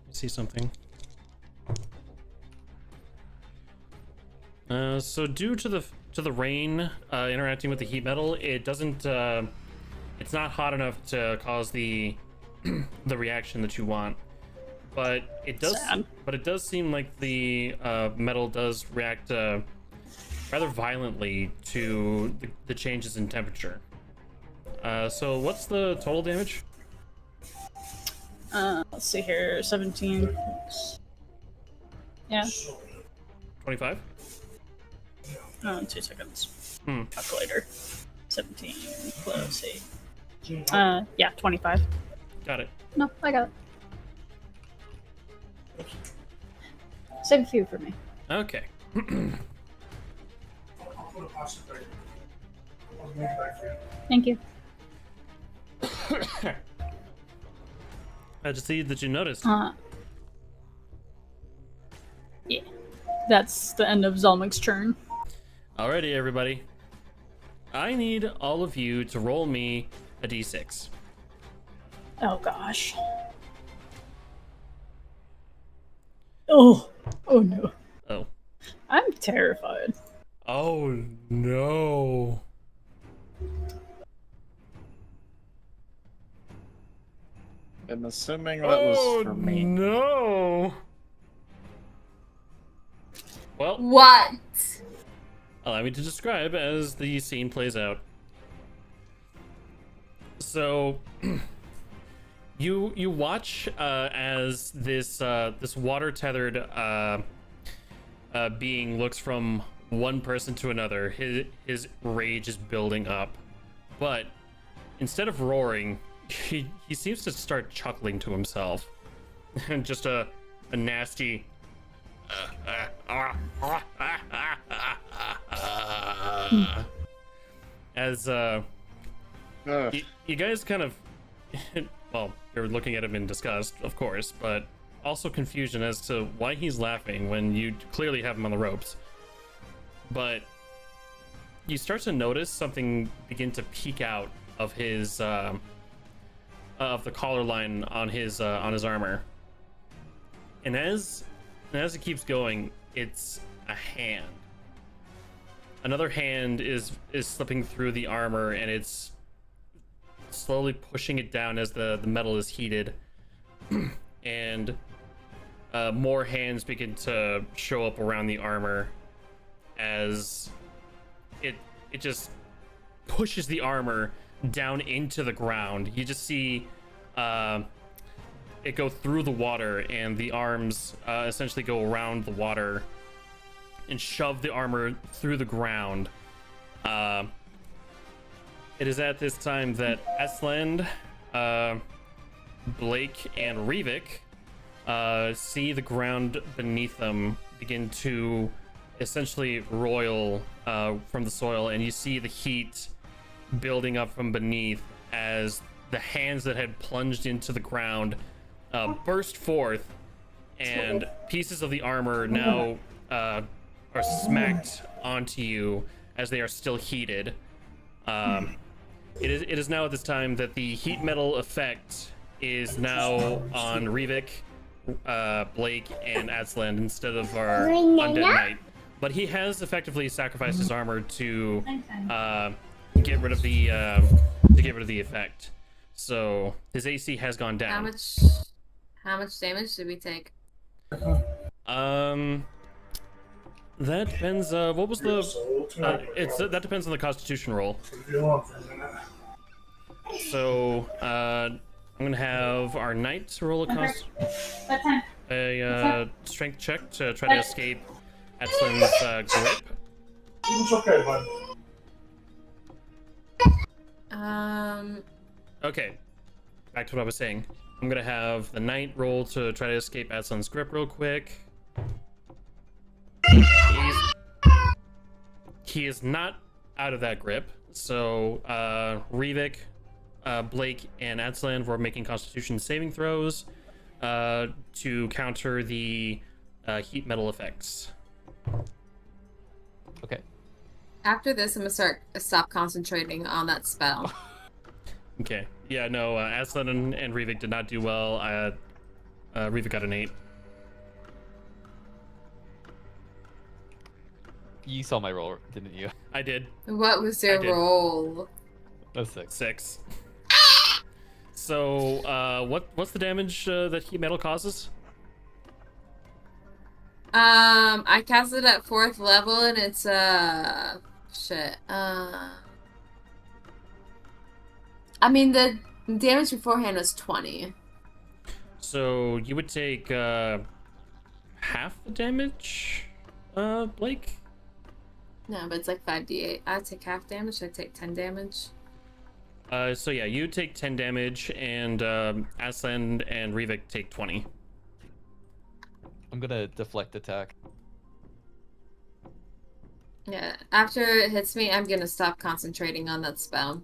Let's see something. So due to the rain interacting with the heat metal, it doesn't it's not hot enough to cause the the reaction that you want. But it does Sad. But it does seem like the metal does react rather violently to the changes in temperature. So what's the total damage? Let's see here. 17. Yeah. 25? 2 seconds. Hmm. Calculator. 17 plus 8. Yeah, 25. Got it. No, I got it. Save a few for me. Okay. I'll put a pasta there. I'll make it back for you. Thank you. I just see that you noticed. Yeah. That's the end of Zolmik's turn. Alrighty, everybody. I need all of you to roll me a d6. Oh gosh. Oh. Oh no. Oh. I'm terrified. Oh no. I'm assuming that was for me. No. Well, What? allow me to describe as the scene plays out. So, you watch as this water tethered being looks from one person to another. His rage is building up, but instead of roaring, he seems to start chuckling to himself, and just a nasty. As you guys kind of, well, you're looking at him in disgust, of course, but also confusion as to why he's laughing when you clearly have him on the ropes. But you start to notice something begin to peek out of his of the collar line on his armor, and as it keeps going, it's a hand. Another hand is slipping through the armor, and it's slowly pushing it down as the metal is heated, and more hands begin to show up around the armor as it just pushes the armor down into the ground. You just see it go through the water, and the arms essentially go around the water and shove the armor through the ground. It is at this time that Esland, Blake, and Rivik see the ground beneath them begin to essentially roil from the soil, and you see the heat building up from beneath as the hands that had plunged into the ground burst forth, and pieces of the armor now are smacked onto you as they are still heated. It is now at this time that the heat metal effect is now on Rivik, Blake, and Aslan instead of our undead knight. But he has effectively sacrificed his armor to get rid of the effect. So his AC has gone down. How much damage did we take? That depends. What was the? That depends on the Constitution roll. So I'm gonna have our knight roll a strength check to try to escape Edsland's grip. It's okay, bud. Okay, back to what I was saying. I'm gonna have the knight roll to try to escape Edsland's grip real quick. He is not out of that grip. So Rivik, Blake, and Edsland were making Constitution saving throws to counter the heat metal effects. Okay. After this, I'm gonna stop concentrating on that spell. Okay. Yeah, no, Aslan and Rivik did not do well. Rivik got an 8. You saw my roll, didn't you? I did. What was your roll? That's 6. 6. So, what's the damage that heat metal causes? I cast it at 4th level, and it's shit. I mean, the damage beforehand was 20. So you would take half the damage, Blake? No, but it's like 5d8. I take half damage. I take 10 damage. So yeah, you take 10 damage, and Aslan and Rivik take 20. I'm gonna deflect attack. Yeah, after it hits me, I'm gonna stop concentrating on that spell.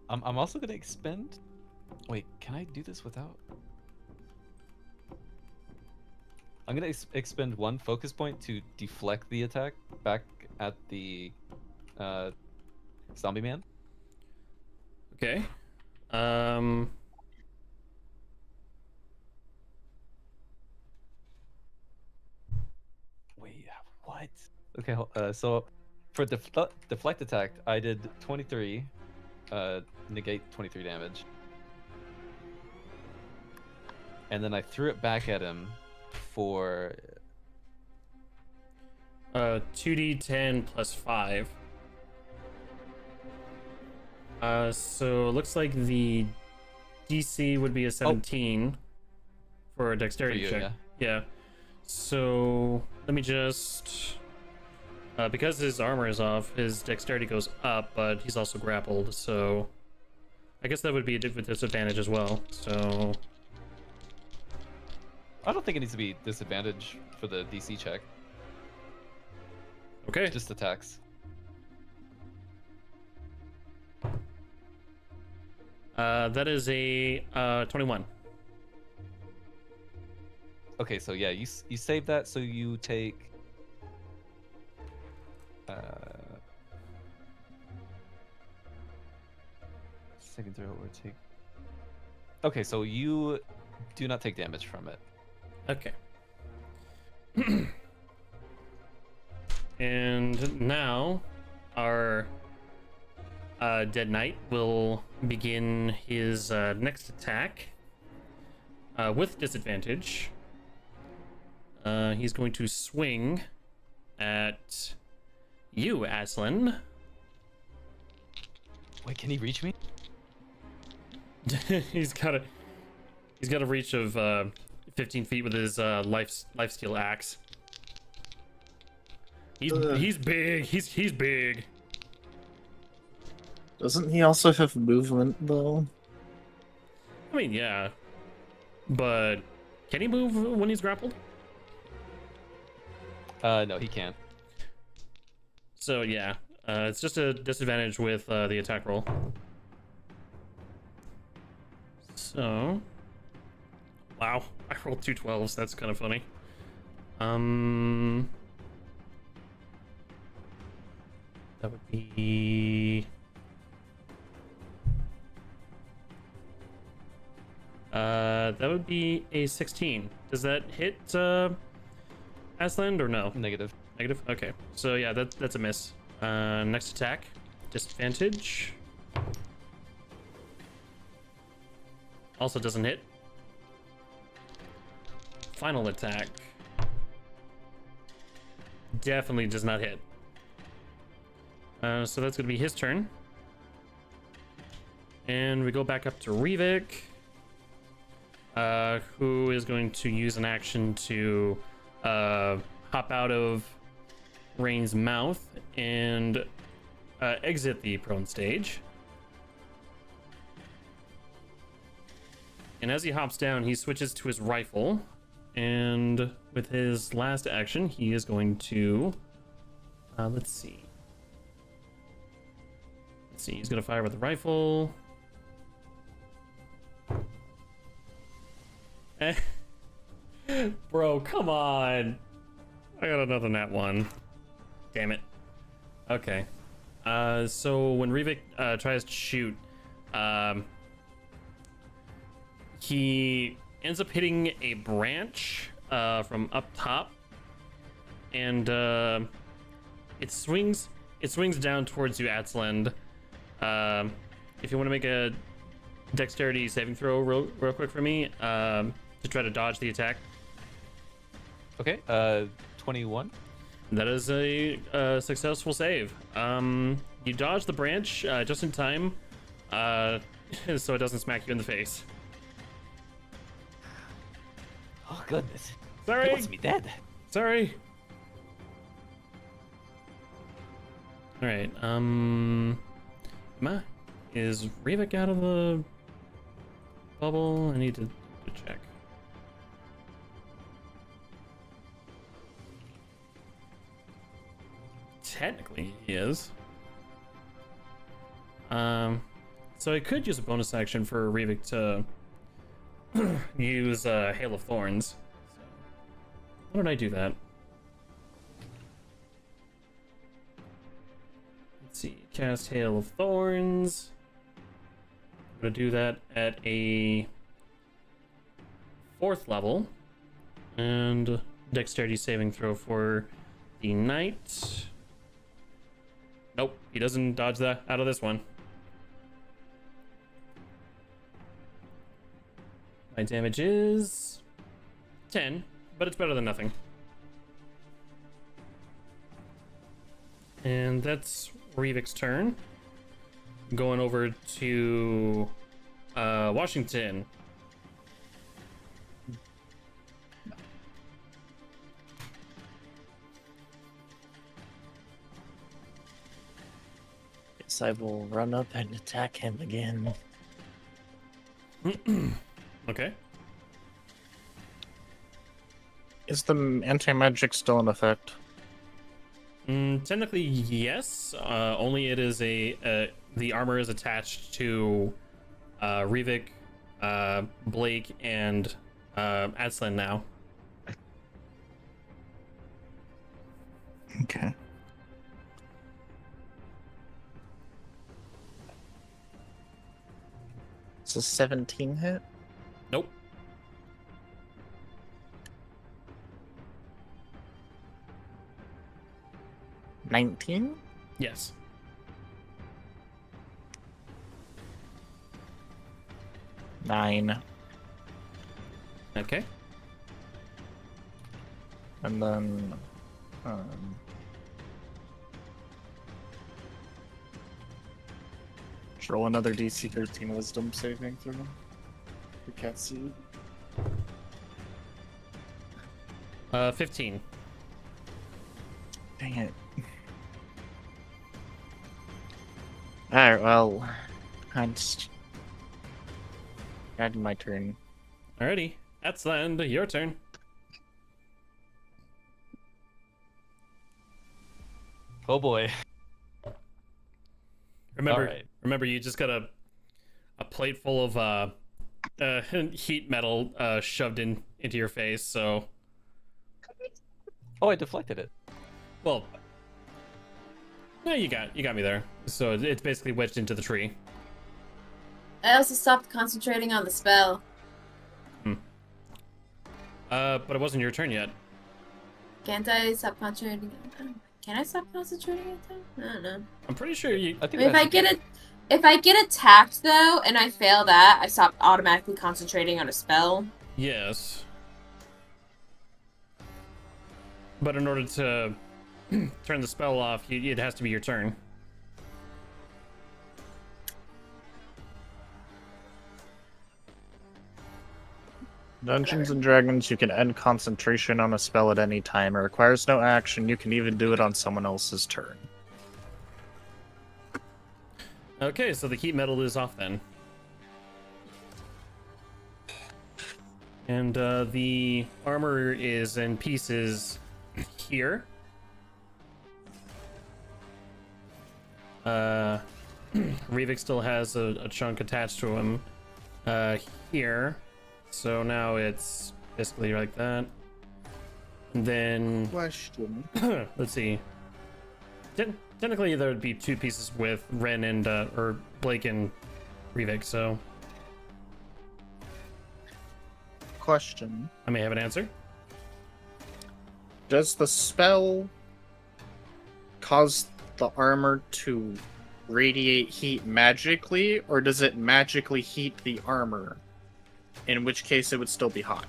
I'm also gonna expend. Wait, can I do this without? I'm gonna expend 1 focus point to deflect the attack back at the zombie man. Okay. Wait, what? Okay, so for deflect attack, I did 23 negate 23 damage. And then I threw it back at him for 2d10 plus 5. So it looks like the DC would be a 17 for a dexterity you, check. Yeah. So let me just because his armor is off, his dexterity goes up, but he's also grappled, so I guess that would be a disadvantage as well. So I don't think it needs to be disadvantage for the DC check. okay. Just attacks. That is a 21. Okay, so yeah, you save that, so you take second throw or take. Okay, so you do not take damage from it. Okay. And now our Dead Knight will begin his next attack with disadvantage. He's going to swing at you, Aslan. Wait, can he reach me? he's got a reach of 15 feet with his lifesteal axe. He's big. He's big. Doesn't he also have movement though? I mean, yeah, but can he move when he's grappled? No, he can't. So yeah, it's just a disadvantage with the attack roll. So, wow, I rolled 2 12s. That's kind of funny. That would be a 16. Does that hit Aslan or no? Negative. Negative? Okay. So yeah, that's a miss. Next attack. Disadvantage. Also doesn't hit. Final attack. Definitely does not hit. So that's going to be his turn. And we go back up to Rivik, who is going to use an action to hop out of Rain's mouth and exit the prone stage. And as he hops down, he switches to his rifle. And with his last action, he is going to... let's see. He's going to fire with the rifle. Bro, come on. I got another nat 1. Damn it. Okay. So when Rivik tries to shoot, he ends up hitting a branch from up top, and it swings down towards you, Atzland. If you want to make a dexterity saving throw real quick for me, to try to dodge the attack. Okay, 21. That is a successful save. You dodge the branch just in time, so it doesn't smack you in the face. Oh goodness. Sorry. He wants me dead. Sorry. All right. Is Rivik out of the bubble? I need to check. Technically, he is. So I could use a bonus action for Rivik to use Hail of Thorns. Why don't I do that? Let's see. Cast Hail of Thorns. I'm gonna do that at a 4th level. And dexterity saving throw for the knight. Nope, he doesn't dodge that out of this one. My damage is 10, but it's better than nothing. And that's Revik's turn. Going over to Washington. Guess I will run up and attack him again. Okay. Is the anti-magic still in effect? Technically, yes. Only it is the armor is attached to Rivik, Blake, and Aslan now. Okay. It's a 17 hit? Nope. $19? Yes. $9. Okay. And then just roll another DC 13 wisdom saving throw. We can't see it. 15. Dang it. Alright, well, I just had my turn. Alrighty. Aslan, your turn. Oh boy. Remember, Alright. remember, you just got a plate full of heat metal shoved into your face. So, Oh, I deflected it. well, no, you got me there. So it's basically wedged into the tree. I also stopped concentrating on the spell. But it wasn't your turn yet. Can't I stop concentrating? Can I stop concentrating at that? I don't know. I'm pretty sure you. I think If that's I get it, if I get attacked though, and I fail that, I stop automatically concentrating on a spell. Yes. But in order to turn the spell off, it has to be your turn. Dungeons and Dragons, you can end concentration on a spell at any time. It requires no action. You can even do it on someone else's turn. Okay, so the heat metal is off then. And the armor is in pieces here. Rivik still has a chunk attached to him here. So now it's basically like that. And then, Question. let's see. Technically, there would be two pieces with Ren and, or Blake and Rivik, so Question. I may have an answer. Does the spell cause the armor to radiate heat magically, or does it magically heat the armor? In which case it would still be hot.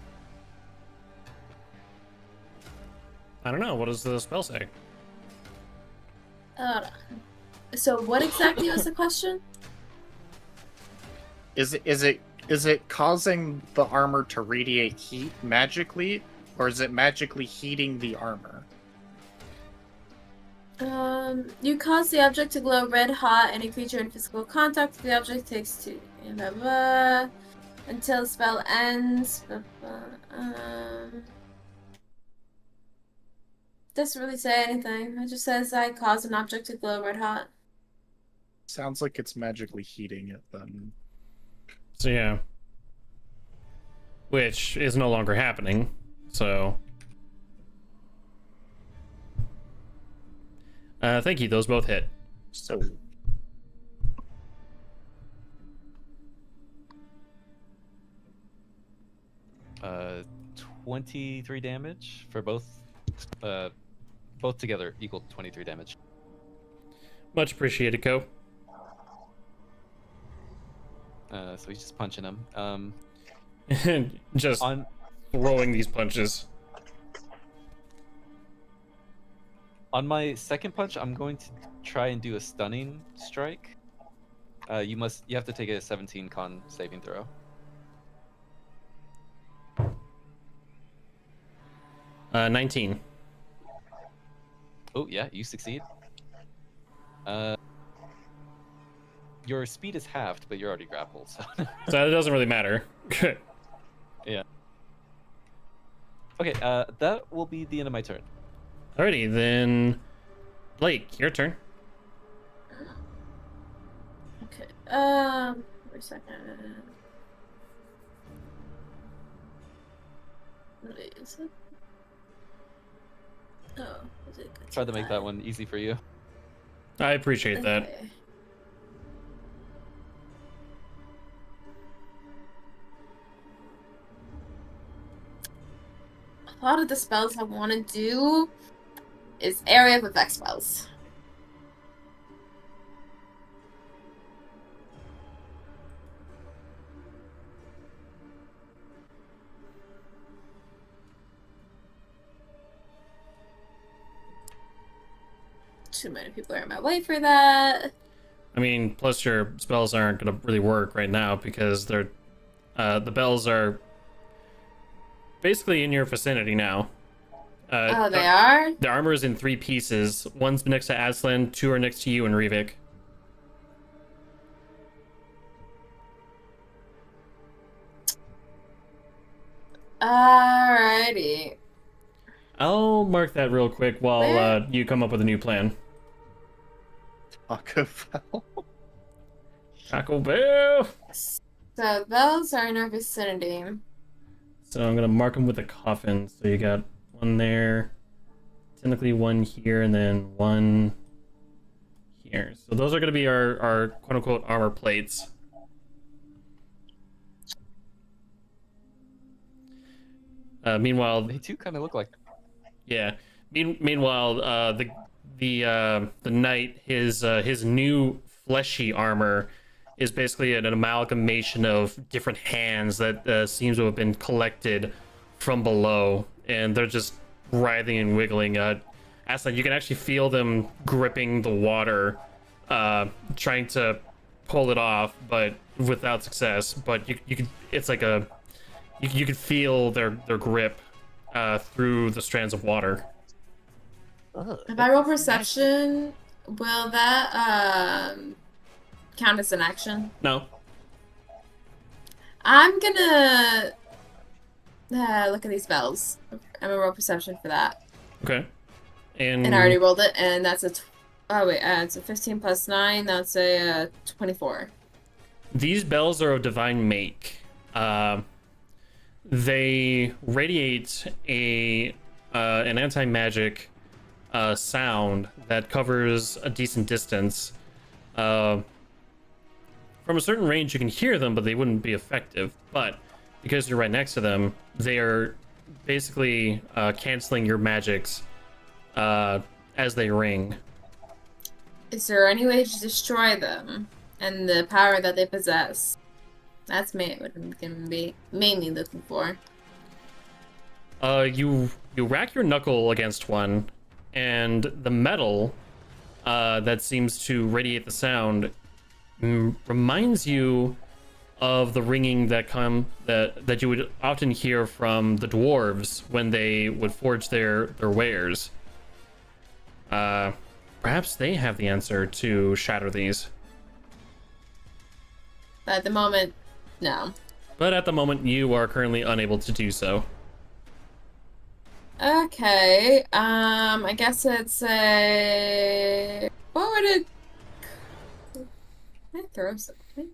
I don't know. What does the spell say? So what exactly was the question? Is it causing the armor to radiate heat magically, or is it magically heating the armor? You cause the object to glow red hot. Any creature in physical contact with the object takes 2. Blah, blah, until the spell ends. Blah, blah, doesn't really say anything. It just says I cause an object to glow red hot. Sounds like it's magically heating it then. So yeah, which is no longer happening. So, thank you. Those both hit. So 23 damage for both together equal 23 damage. Much appreciated, Ko. So he's just punching him. Just On throwing these punches. on my second punch, I'm going to try and do a stunning strike. You have to take a 17 con saving throw. 19. Oh yeah, you succeed. Your speed is halved, but you're already grappled, so. So it doesn't really matter. Yeah. Okay, that will be the end of my turn. Alrighty, then Blake, your turn. Okay. Wait a second. What is it? Oh, is it? Tried to make that one easy for you. I appreciate that. Okay. A lot of the spells I want to do is area of effect spells. Too many people are in my way for that. I mean, plus your spells aren't gonna really work right now because they're the bells are basically in your vicinity now. Oh, they are? The armor is in 3 pieces. One's next to Aslan, 2 are next to you and Rivik. Alrighty. I'll mark that real quick while Where? you come up with a new plan. Taco Bell. Taco Bell. So those are in our vicinity. So I'm gonna mark them with a coffin. So you got one there, technically one here, and then one here. So those are gonna be our quote unquote armor plates. Meanwhile, They do kind of look like. yeah. Meanwhile, the knight, his new fleshy armor is basically an amalgamation of different hands that seems to have been collected from below, and they're just writhing and wiggling. Aslan, you can actually feel them gripping the water, trying to pull it off, but without success. But you can, it's like you can feel their grip through the strands of water. If I roll perception, will that count as an action? No. I'm gonna look at these spells. I'm gonna roll perception for that. Okay. And And I already rolled it, and that's it's a 15 plus 9. That's a 24. these bells are of divine make. They radiate an anti-magic sound that covers a decent distance. From a certain range, you can hear them, but they wouldn't be effective. But because you're right next to them, they are basically canceling your magics as they ring. Is there any way to destroy them and the power that they possess? That's what I'm gonna be mainly looking for. You rack your knuckle against one, and the metal that seems to radiate the sound reminds you of the ringing that you would often hear from the dwarves when they would forge their wares. Perhaps they have the answer to shatter these. But at the moment, no. But at the moment, you are currently unable to do so. Okay, I guess it's a... What would it... Can I throw something?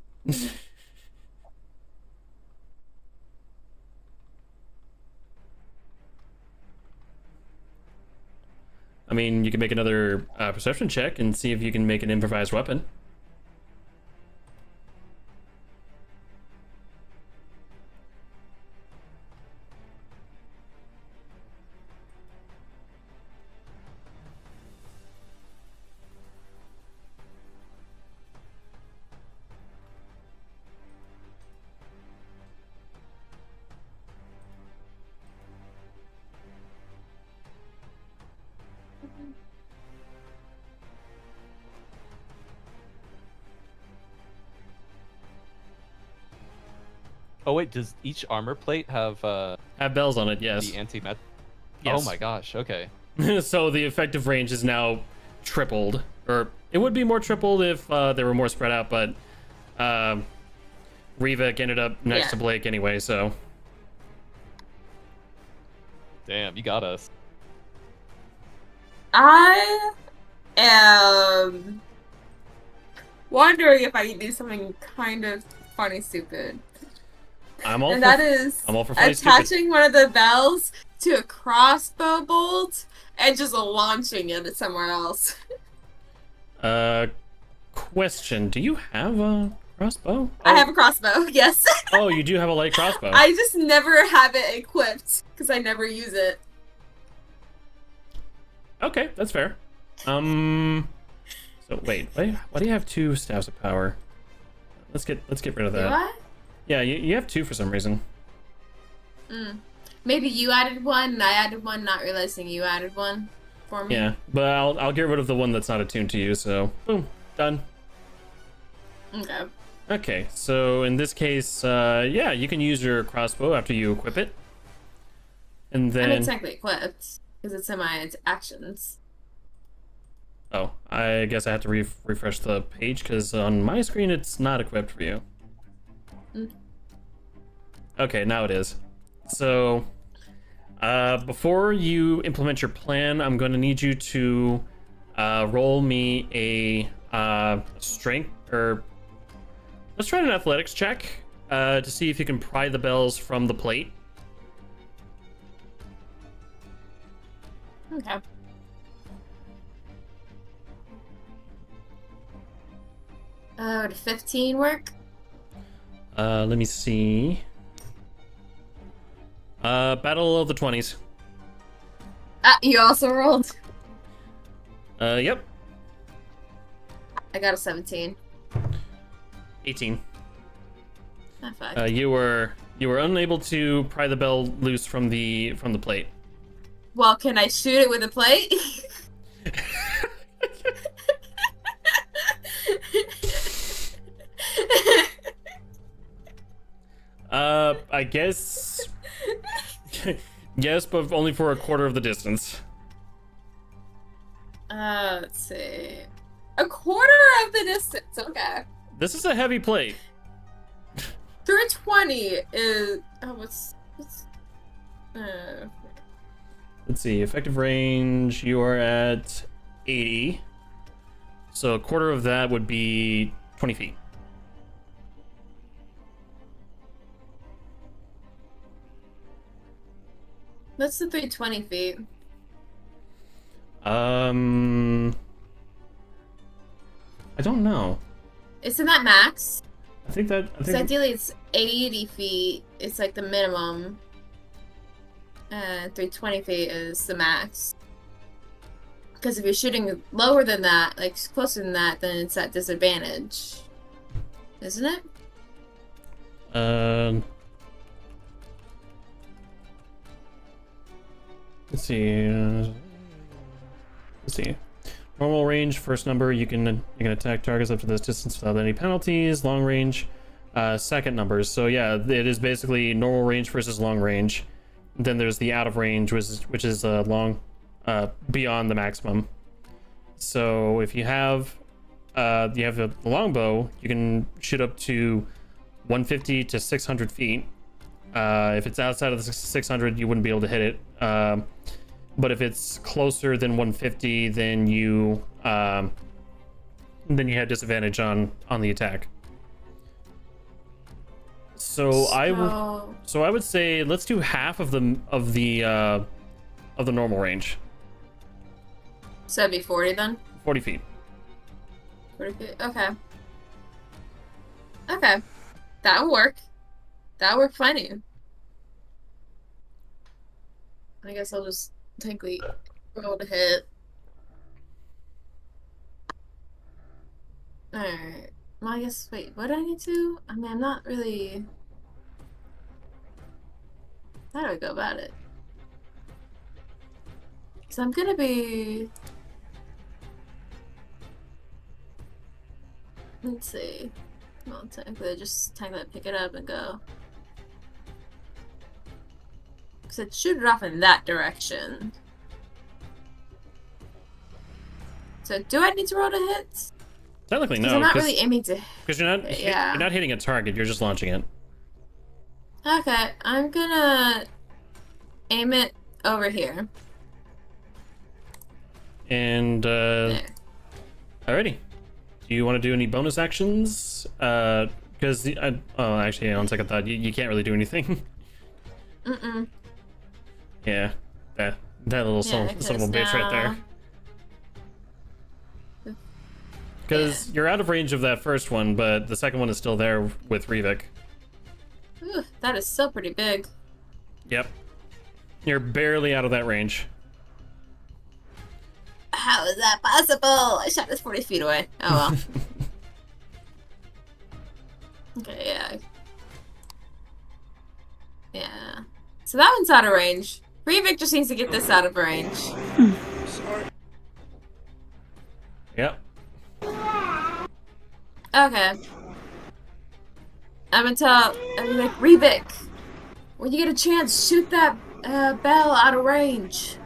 I mean, you can make another perception check and see if you can make an improvised weapon. Oh wait, does each armor plate have Have bells on it, yes. the anti-met? Yes. Oh my gosh. Okay. So the effective range is now tripled, or it would be more tripled if they were more spread out, but Rivik ended up next Yeah. to Blake anyway, so. Damn, you got us. I am wondering if I can do something kind of funny, stupid. I'm all And for, that is I'm all for funny stupid. attaching one of the bells to a crossbow bolt and just launching it somewhere else. Question, do you have a crossbow? I have a crossbow, yes. Oh, you do have a light crossbow. I just never have it equipped because I never use it. Okay, that's fair. So wait, why do you have 2 staves of power? Let's get rid of Do that. I? Yeah, you have 2 for some reason. Maybe you added one and I added one, not realizing you added one for me. Yeah, but I'll get rid of the one that's not attuned to you. So boom, done. Okay. Okay, so in this case, yeah, you can use your crossbow after you equip it, and I mean, then technically equipped because it's in my actions. oh, I guess I have to refresh the page because on my screen it's not equipped for you. Okay, now it is. So, before you implement your plan, I'm going to need you to roll me a strength, or let's try an athletics check to see if you can pry the bells from the plate. Okay. Would 15 work? Let me see. Battle of the 20s. Ah, you also rolled. Yep. I got a 17. 18. Not 5. You were unable to pry the bell loose from the plate. Well, can I shoot it with a plate? I guess. Yes, but only for a quarter of the distance. Let's see. A quarter of the distance. Okay. This is a heavy plate. Through 20 is. Oh, what's. Let's see. Effective range, you are at 80. So a quarter of that would be 20 feet. What's the 320 feet? I don't know. Isn't that max? I think So ideally it's 80 feet. It's like the minimum. 320 feet is the max. Because if you're shooting lower than that, like closer than that, then it's at disadvantage. Isn't it? Let's see. Let's see. Normal range, first number, you can attack targets up to this distance without any penalties. Long range, second numbers. So yeah, it is basically normal range versus long range. Then there's the out of range, which is long, beyond the maximum. So if you have a longbow, you can shoot up to 150 to 600 feet. If it's outside of the 600, you wouldn't be able to hit it. But if it's closer than 150, then you have disadvantage on the attack. So I would say let's do half of the normal range. So it'd be 40 then? 40 feet. 40 feet. Okay. Okay. That'll work. That'll work plenty. I guess I'll just technically roll to hit. Alright. Well, I guess, wait, what do I need to? I mean, I'm not really... How do I go about it? Because I'm gonna be... Let's see. Well, technically, just pick it up and go. Because it shoot it off in that direction. So, do I need to roll to hit? Technically, Because no. I'm not really aiming to. Because you're not hitting a target. You're just launching it. Okay, I'm gonna aim it over here. And There. alrighty. Do you want to do any bonus actions? Because actually, on second thought, you can't really do anything. Mm-mm. Yeah, that little son of a bitch right there. Because you're out of range of that first one, but the second one is still there with Rivik. Ooh, that is still pretty big. Yep. You're barely out of that range. How is that possible? I shot this 40 feet away. Oh well. Okay, yeah. Yeah. So that one's out of range. Rivik just needs to get this out of range. Yep. Okay. I'm like, Rivik, when you get a chance, shoot that bell out of range.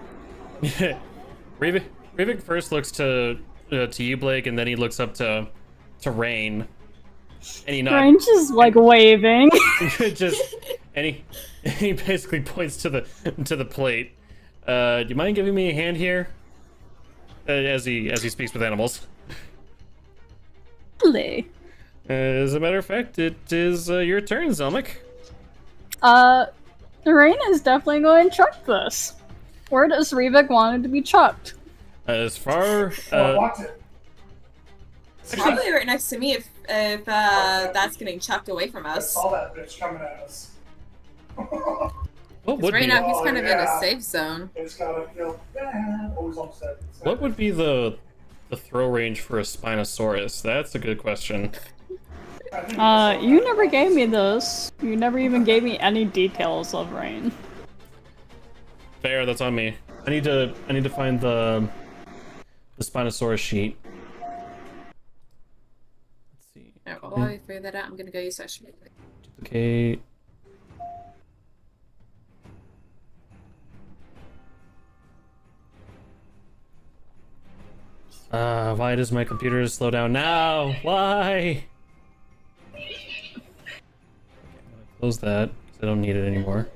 Rivik first looks to you, Blake, and then he looks up to Rain. And he nods. Range is like waving. And he basically points to the plate. Do you mind giving me a hand here? As he speaks with animals. Play. As a matter of fact, it is your turn, Zelmic. The rain is definitely going to chuck this. Where does Rivik want it to be chucked? As far Watch it. It's probably right next to me if that's getting chucked away from I us. saw that bitch coming at us. what would Right be now he's kind of in yeah. a safe zone. It's gotta, always on set. what would be the throw range for a Spinosaurus? That's a good question. You never gave me this. You never even gave me any details of rain. Fair, that's on me. I need to find the Spinosaurus sheet. Let's see. Alright, well, while we figure that out, I'm gonna go use session. Duplicate. Why does my computer slow down now? Why? Okay, I'm gonna close that because I don't need it anymore.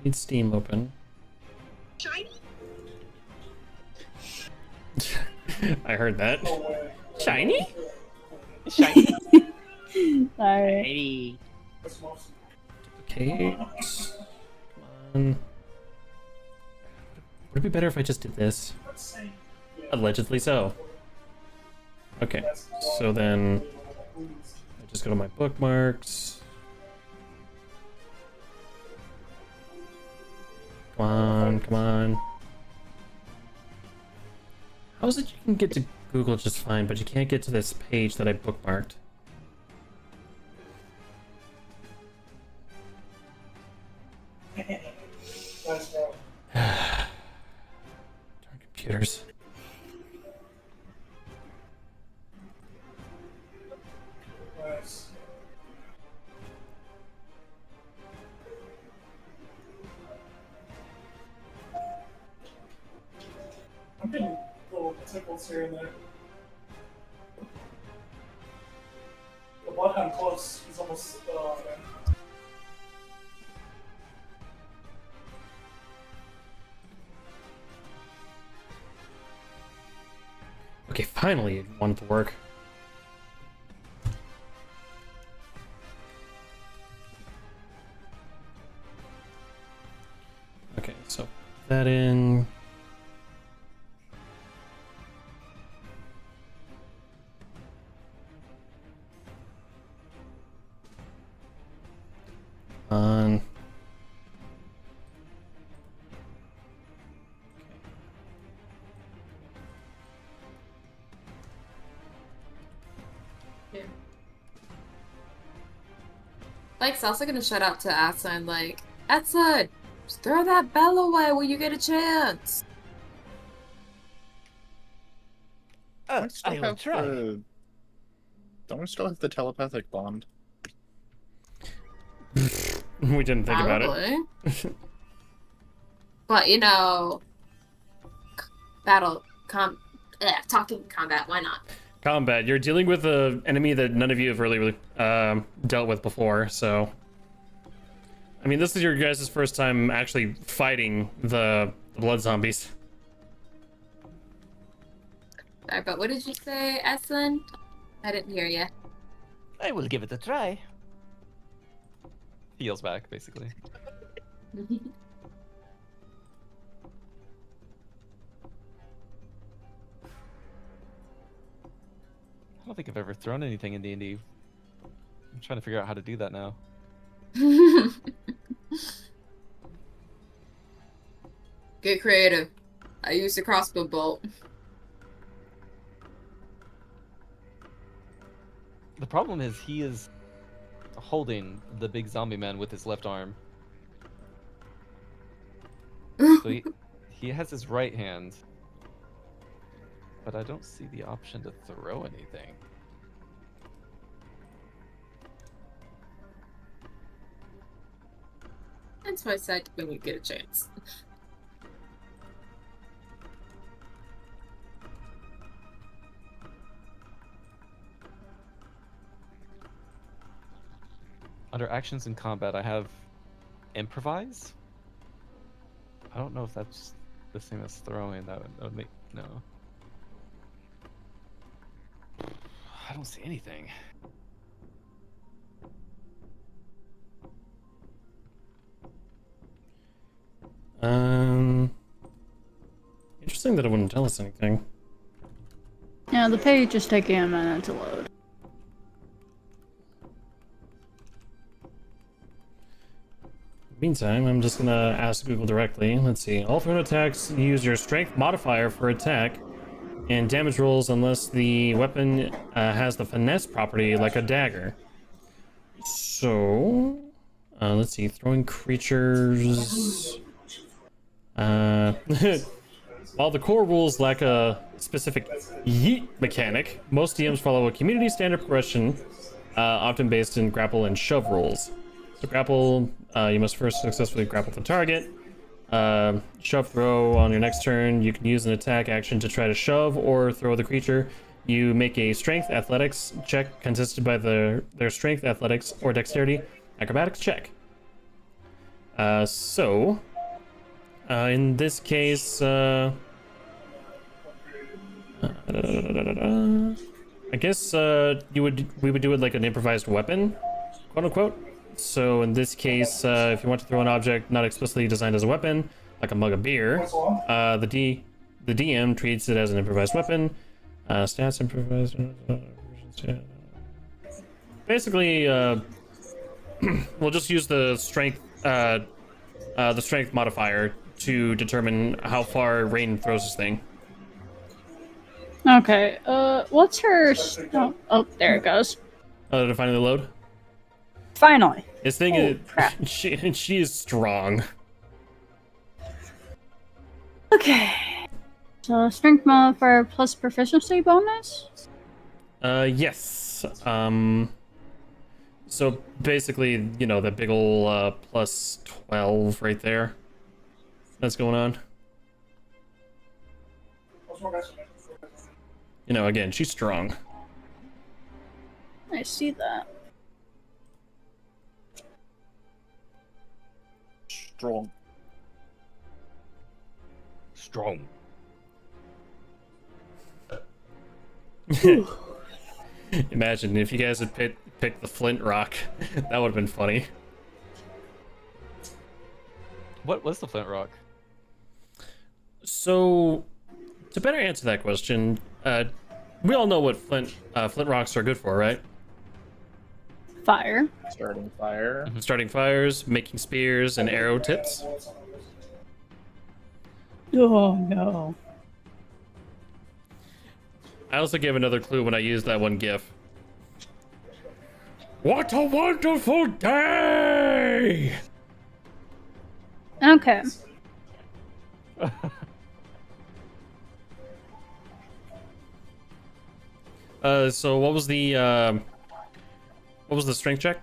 Need Steam open. Shiny? I heard that. Shiny? Shiny. Alright. Okay. Come on. Would it be better if I just did this? Allegedly so. Okay, so then I just go to my bookmarks. Come on, come on. How is it you can get to Google just fine, but you can't get to this page that I bookmarked? Nice, bro. Darn computers. Nice. I'm getting little tickles here and there. The bloodhound close. He's almost there. Okay, finally it wanted to work. Okay, so put that in. On. Mike's also gonna shout out to Asa and like, Edson, just throw that bell away when you get a chance. Don't we still I will have try. Don't we still have the telepathic bond? We didn't think about it. Probably. But you know, talking combat. Why not? Combat. You're dealing with an enemy that none of you have really dealt with before, so. I mean, this is your guys' first time actually fighting the blood zombies. Sorry, but what did you say, Eslin? I didn't hear you. I will give it a try. Heals back, basically. I don't think I've ever thrown anything in D&D. I'm trying to figure out how to do that now. Get creative. I used a crossbow bolt. The problem is he is holding the big zombie man with his left arm. So he has his right hand. But I don't see the option to throw anything. That's why I said when you get a chance. Under actions in combat, I have improvise. I don't know if that's the same as throwing. That would make no. I don't see anything. Interesting that it wouldn't tell us anything. Yeah, the page is taking a minute to load. Meantime, I'm just gonna ask Google directly. Let's see. All thrown attacks use your strength modifier for attack and damage rolls unless the weapon has the finesse property like a dagger. So, let's see. Throwing creatures. While the core rules lack a specific yeet mechanic, most DMs follow a community standard progression, often based in grapple and shove rules. So grapple, you must first successfully grapple the target. Shove throw on your next turn. You can use an attack action to try to shove or throw the creature. You make a strength athletics check contested by their strength athletics or dexterity acrobatics check. In this case, I guess we would do it like an improvised weapon, quote unquote. So in this case, if you want to throw an object not explicitly designed as a weapon, like a mug of beer, the DM treats it as an improvised weapon. Stats improvised. Basically, we'll just use the strength modifier to determine how far Rain throws this thing. Okay, what's her... Oh, there it goes. To finally load? Finally. This thing Oh, is... crap. She is strong. Okay. So, strength modifier plus proficiency bonus? Yes. So basically, you know, that big ol' plus 12 right there. That's going on. You know, again, she's strong. I see that. Strong. Strong. Imagine if you guys had picked the flint rock. That would have been funny. What was the flint rock? So, to better answer that question, we all know what flint rocks are good for, right? Fire. Starting fire. Starting fires, making spears, and arrow tips. Oh, no. I also gave another clue when I used that one GIF. What a wonderful day! Okay. So what was the strength check?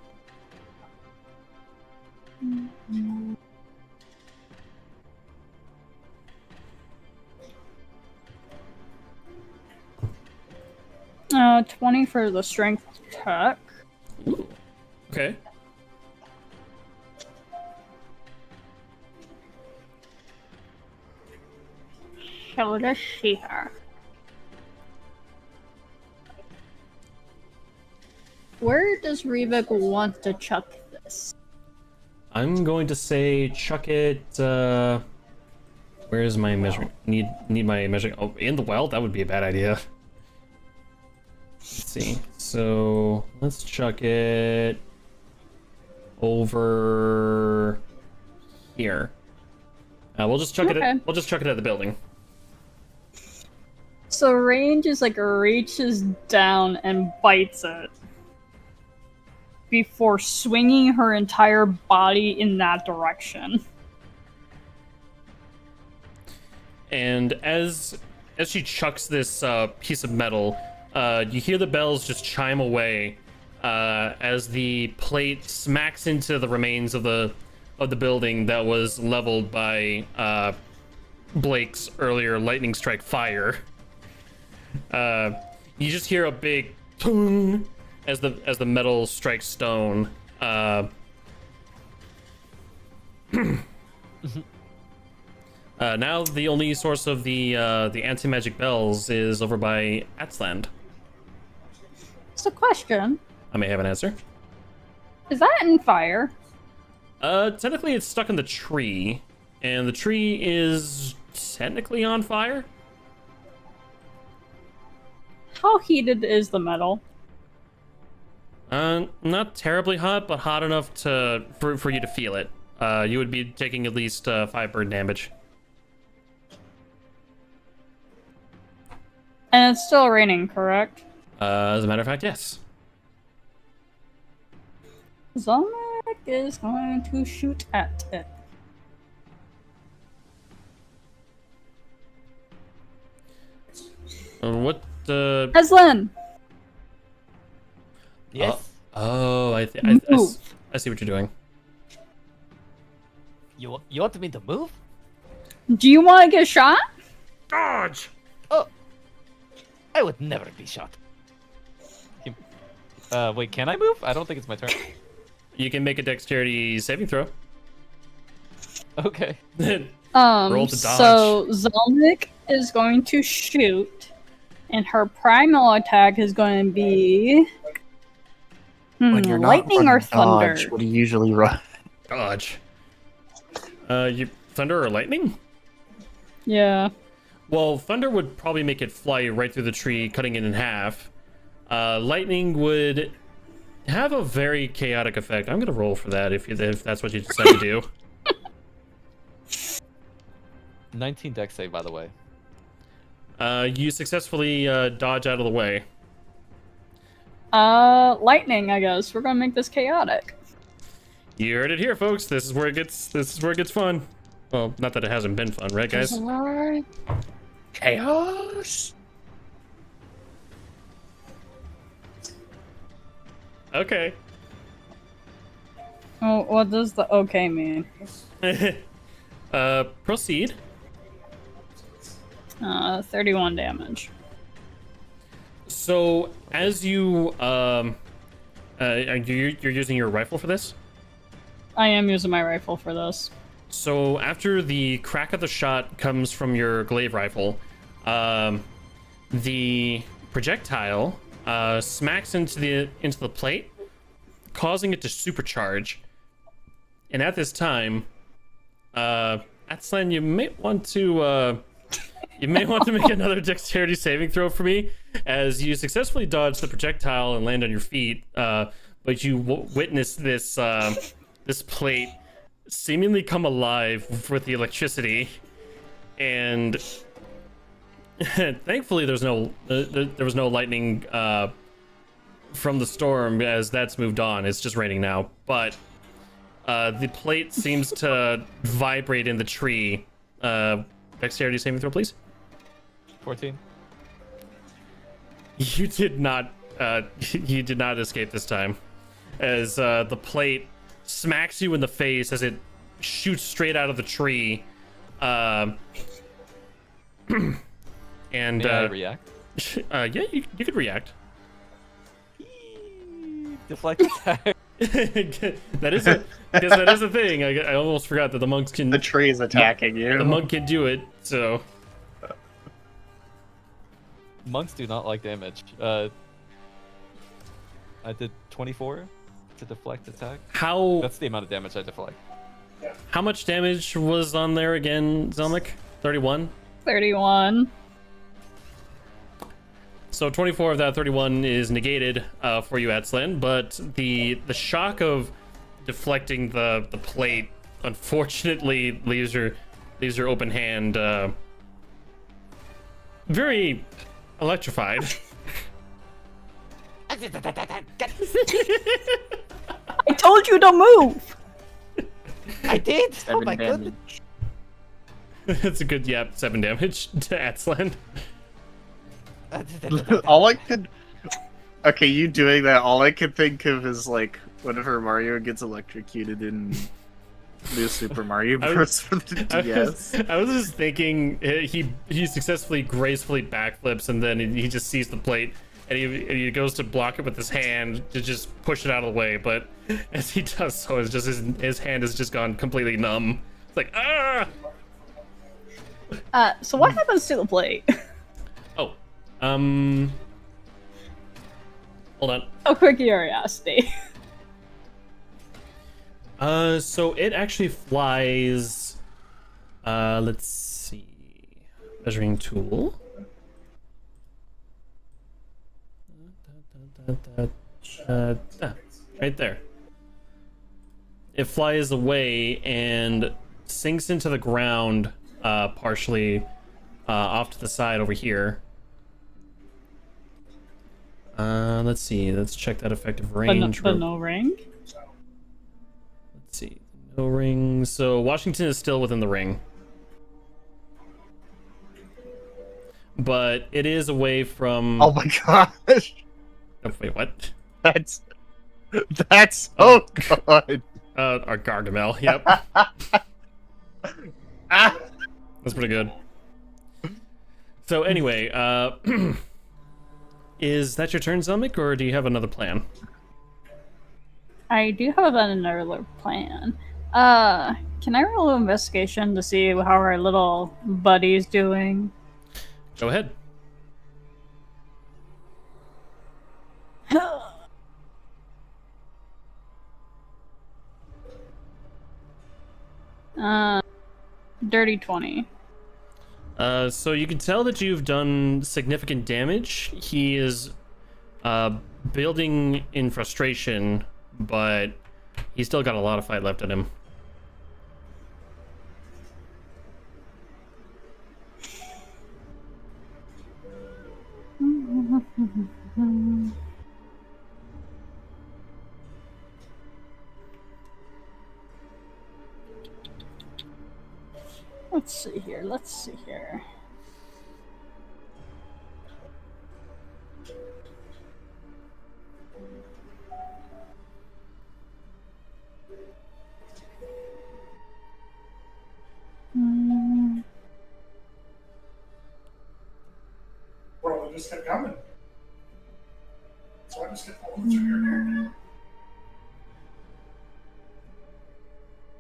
Uh, 20 for the strength check. Ooh. Okay. So let's see her. Where does Revik want to chuck this? I'm going to say chuck it. Where is my measuring? Need my measuring. Oh, in the well? That would be a bad idea. Let's see. So let's chuck it over here. We'll just chuck it. We'll just chuck it at the building. So Range is like reaches down and bites it before swinging her entire body in that direction. And as she chucks this piece of metal, you hear the bells just chime away as the plate smacks into the remains of the building that was leveled by Blake's earlier lightning strike fire. You just hear a big tung as the metal strikes stone. Now the only source of the anti-magic bells is over by Atzland. It's a question. I may have an answer. Is that in fire? Technically it's stuck in the tree, and the tree is technically on fire. How heated is the metal? Not terribly hot, but hot enough for you to feel it. You would be taking at least 5 burn damage. And it's still raining, correct? As a matter of fact, yes. Zolnik is going to shoot at it. What? Heslin! Yes. I see what you're doing. You want me to move? Do you want to get shot? Dodge! Oh, I would never be shot. Wait, can I move? I don't think it's my turn. You can make a dexterity saving throw. Okay. Roll to dodge. So Zolnik is going to shoot, and her primal attack is going to be When you're not lightning or running thunder. dodge, what do you usually run? Dodge. You thunder or lightning? Yeah. Well, thunder would probably make it fly right through the tree, cutting it in half. Lightning would have a very chaotic effect. I'm gonna roll for that if that's what you decide to do. 19 dex save, by the way. You successfully dodge out of the way. Lightning, I guess. We're gonna make this chaotic. You heard it here, folks. This is where it gets fun. Well, not that it hasn't been fun, right, guys? Chaos. Okay. Oh, what does the okay mean? Proceed. 31 damage. So, as you're using your rifle for this? I am using my rifle for this. So, after the crack of the shot comes from your glaive rifle, the projectile smacks into the plate, causing it to supercharge. And at this time, Atslan, you may want to make another dexterity saving throw for me, as you successfully dodge the projectile and land on your feet. But you witness this this plate seemingly come alive with the electricity, and thankfully there was no lightning from the storm, as that's moved on. It's just raining now. But The plate seems to vibrate in the tree. Dexterity saving throw, please. 14. You did not. You did not escape this time, as the plate smacks you in the face as it shoots straight out of the tree. And May I react? yeah, you could react. Deflect attack. That is a because that is a thing. I almost forgot that the monks can. The tree is attacking you. The monk can do it. So Monks do not like damage. I did 24 to deflect attack. how That's the amount of damage I deflect. how much damage was on there again, Zelmic? 31. 31. So 24 of that 31 is negated for you, Atslan, but the shock of deflecting the plate unfortunately leaves your open hand very electrified. I told you to move! I did. Oh 7 my damage. goodness. That's a good 7 damage to Atslan. All I could. Okay, you doing that, all I could think of is like whenever Mario gets electrocuted in New Super Mario Bros. For the DS. I was just thinking he successfully gracefully backflips and then he just sees the plate and he goes to block it with his hand to just push it out of the way, but as he does so, it's just his hand has just gone completely numb. It's like ah. So what happens to the plate? Oh, hold on. Oh, quick curiosity. So it actually flies. Let's see, measuring tool. Right there. It flies away and sinks into the ground, partially off to the side over here. Let's see. Let's check that effective range. The no ring? Let's see. No ring. So Washington is still within the ring. But it is away from. Oh my gosh! Oh, wait, what? That's so good. Our Gargamel. Yep. Ah. That's pretty good. So anyway, is that your turn, Zelmic, or do you have another plan? I do have another plan. Can I roll an investigation to see how our little buddy's doing? Go ahead. Dirty 20. So you can tell that you've done significant damage. He is building in frustration, but he's still got a lot of fight left in him. Let's see here. Let's see here. Bro, they just kept coming. So I just kept pulling through your hair.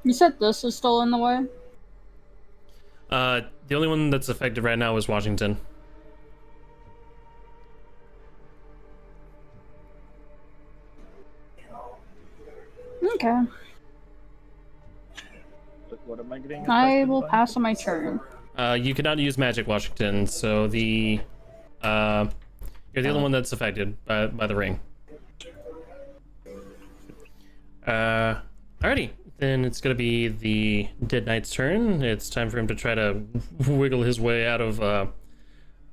You said this is still in the way? The only one that's affected right now is Washington. Okay. What am I getting? I affected will by? pass on my turn. You cannot use magic, Washington, so you're the only one that's affected by the ring. Alrighty, then it's gonna be the Dead Knight's turn. It's time for him to try to wiggle his way out of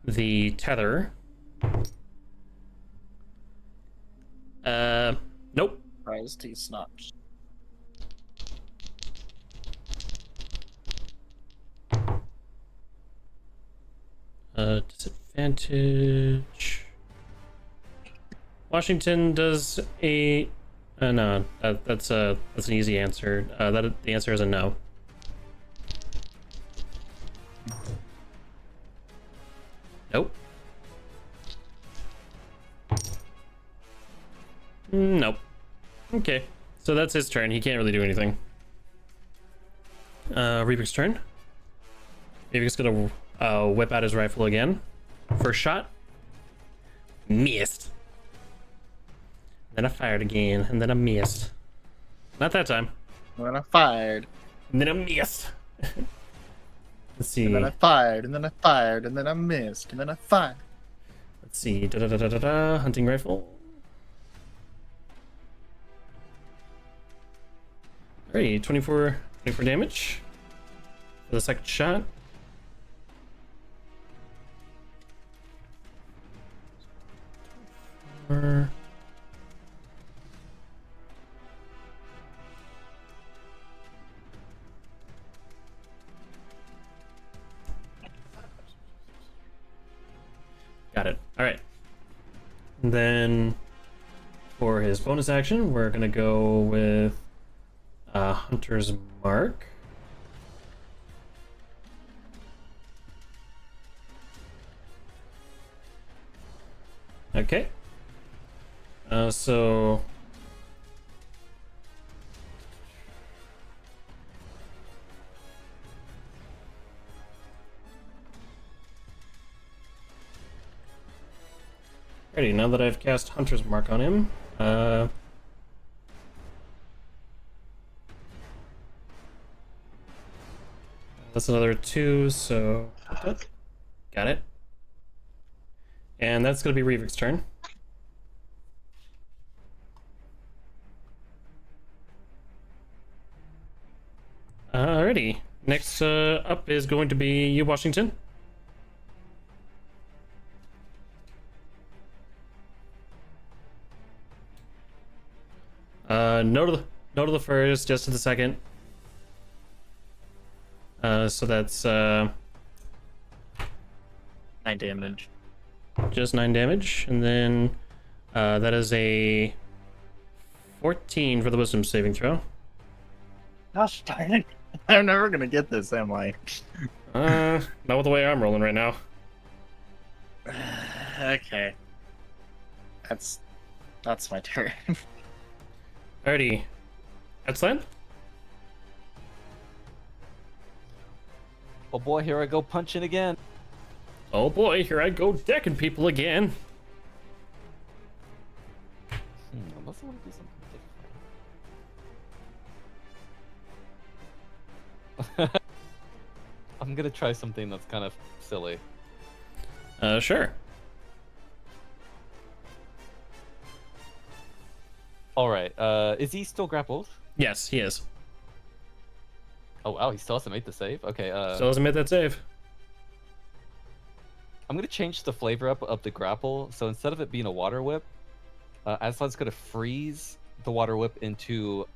the tether. Nope. Surprised he's not Disadvantage. Washington does a. No, that's an easy answer. The answer is a no. Nope. Nope. Okay, so that's his turn. He can't really do anything. Revik's turn. Revik's gonna whip out his rifle again. First shot. Missed. Then I fired again, and then I missed. Not that time. When I fired. And then I missed. Let's see. And then I fired, and then I fired, and then I missed, and then I fired. Let's see. Hunting rifle. Alright, 24 damage for the second shot. Got it. All right. And then for his bonus action, we're gonna go with Hunter's Mark. Okay. So alrighty, now that I've cast Hunter's Mark on him, that's another 2, so got it. And that's gonna be Revik's turn. Alrighty. Next up is going to be you, Washington. No to the first, just to the second. So that's 9 damage. just 9 damage, and then that is a 14 for the wisdom saving throw. Gosh darn it. I'm never gonna get this, am I? Not with the way I'm rolling right now. Okay. That's my turn. Alrighty. Edsland? Oh boy, here I go punching again. Oh boy, here I go decking people again. Unless I want to do something different. I'm gonna try something that's kind of silly. Sure. Alright, is he still grappled? Yes, he is. Oh wow, he still hasn't made the save? Okay, Still hasn't made that save. I'm gonna change the flavor up of the grapple, so instead of it being a water whip, Aslan's gonna freeze the water whip into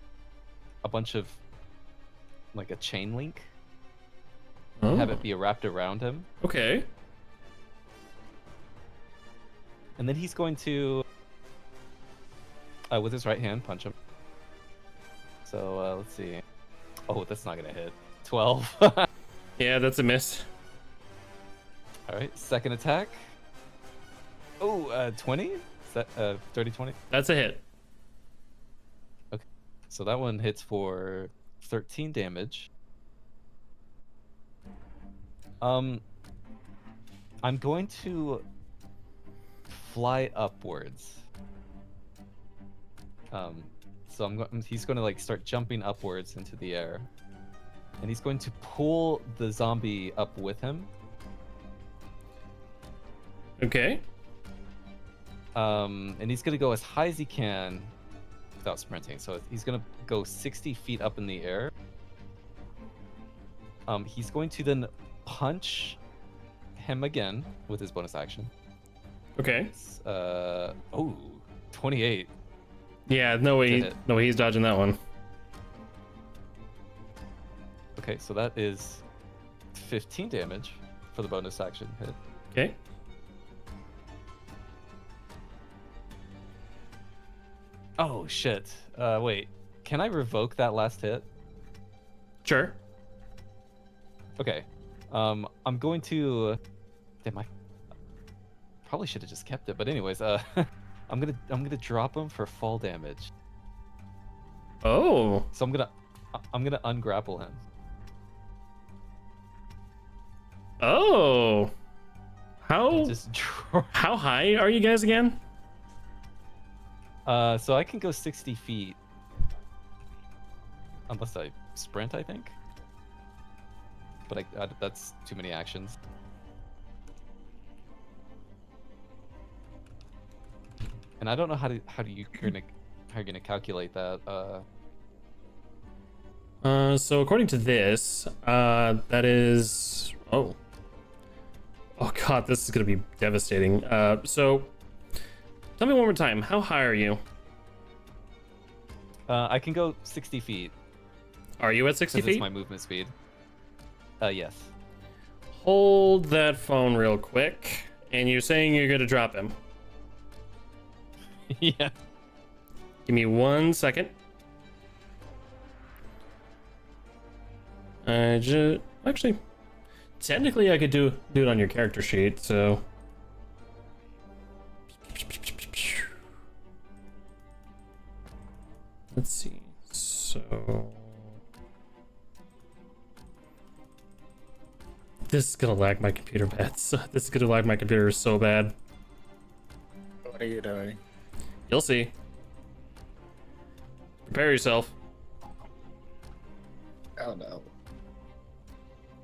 a bunch of, like a chain link. Oh. Have it be wrapped around him. Okay. And then he's going to, with his right hand, punch him. So, let's see. Oh, that's not gonna hit. 12. Yeah, that's a miss. Alright, second attack. Oh, 20? Is that, 30-20? That's a hit. Okay. So that one hits for 13 damage. I'm going to fly upwards. So he's going to like start jumping upwards into the air. And he's going to pull the zombie up with him. Okay. And he's going to go as high as he can without sprinting. So he's going to go 60 feet up in the air. He's going to then punch him again with his bonus action. Okay. 28. Yeah, no way, he's dodging that one. Okay, so that is 15 damage for the bonus action hit. Okay. Oh shit. Wait. Can I revoke that last hit? Sure. Okay. I'm going to. Damn, I probably should have just kept it. But anyways, I'm gonna drop him for fall damage. Oh. So I'm gonna ungrapple him. Oh. How Just drop. how high are you guys again? So I can go 60 feet. Unless I sprint, I think. But that's too many actions. And I don't know how you're gonna calculate that. So according to this, that is oh god, this is gonna be devastating. So tell me one more time, how high are you? I can go 60 feet. Are you at 60 Because it's feet? my movement speed. Yes. Hold that phone real quick, and you're saying you're gonna drop him. Yeah. Give me 1 second. Actually, technically I could do it on your character sheet, so let's see. So this is gonna lag my computer bad. This is gonna lag my computer so bad. What are you doing? You'll see. Prepare yourself. Oh no.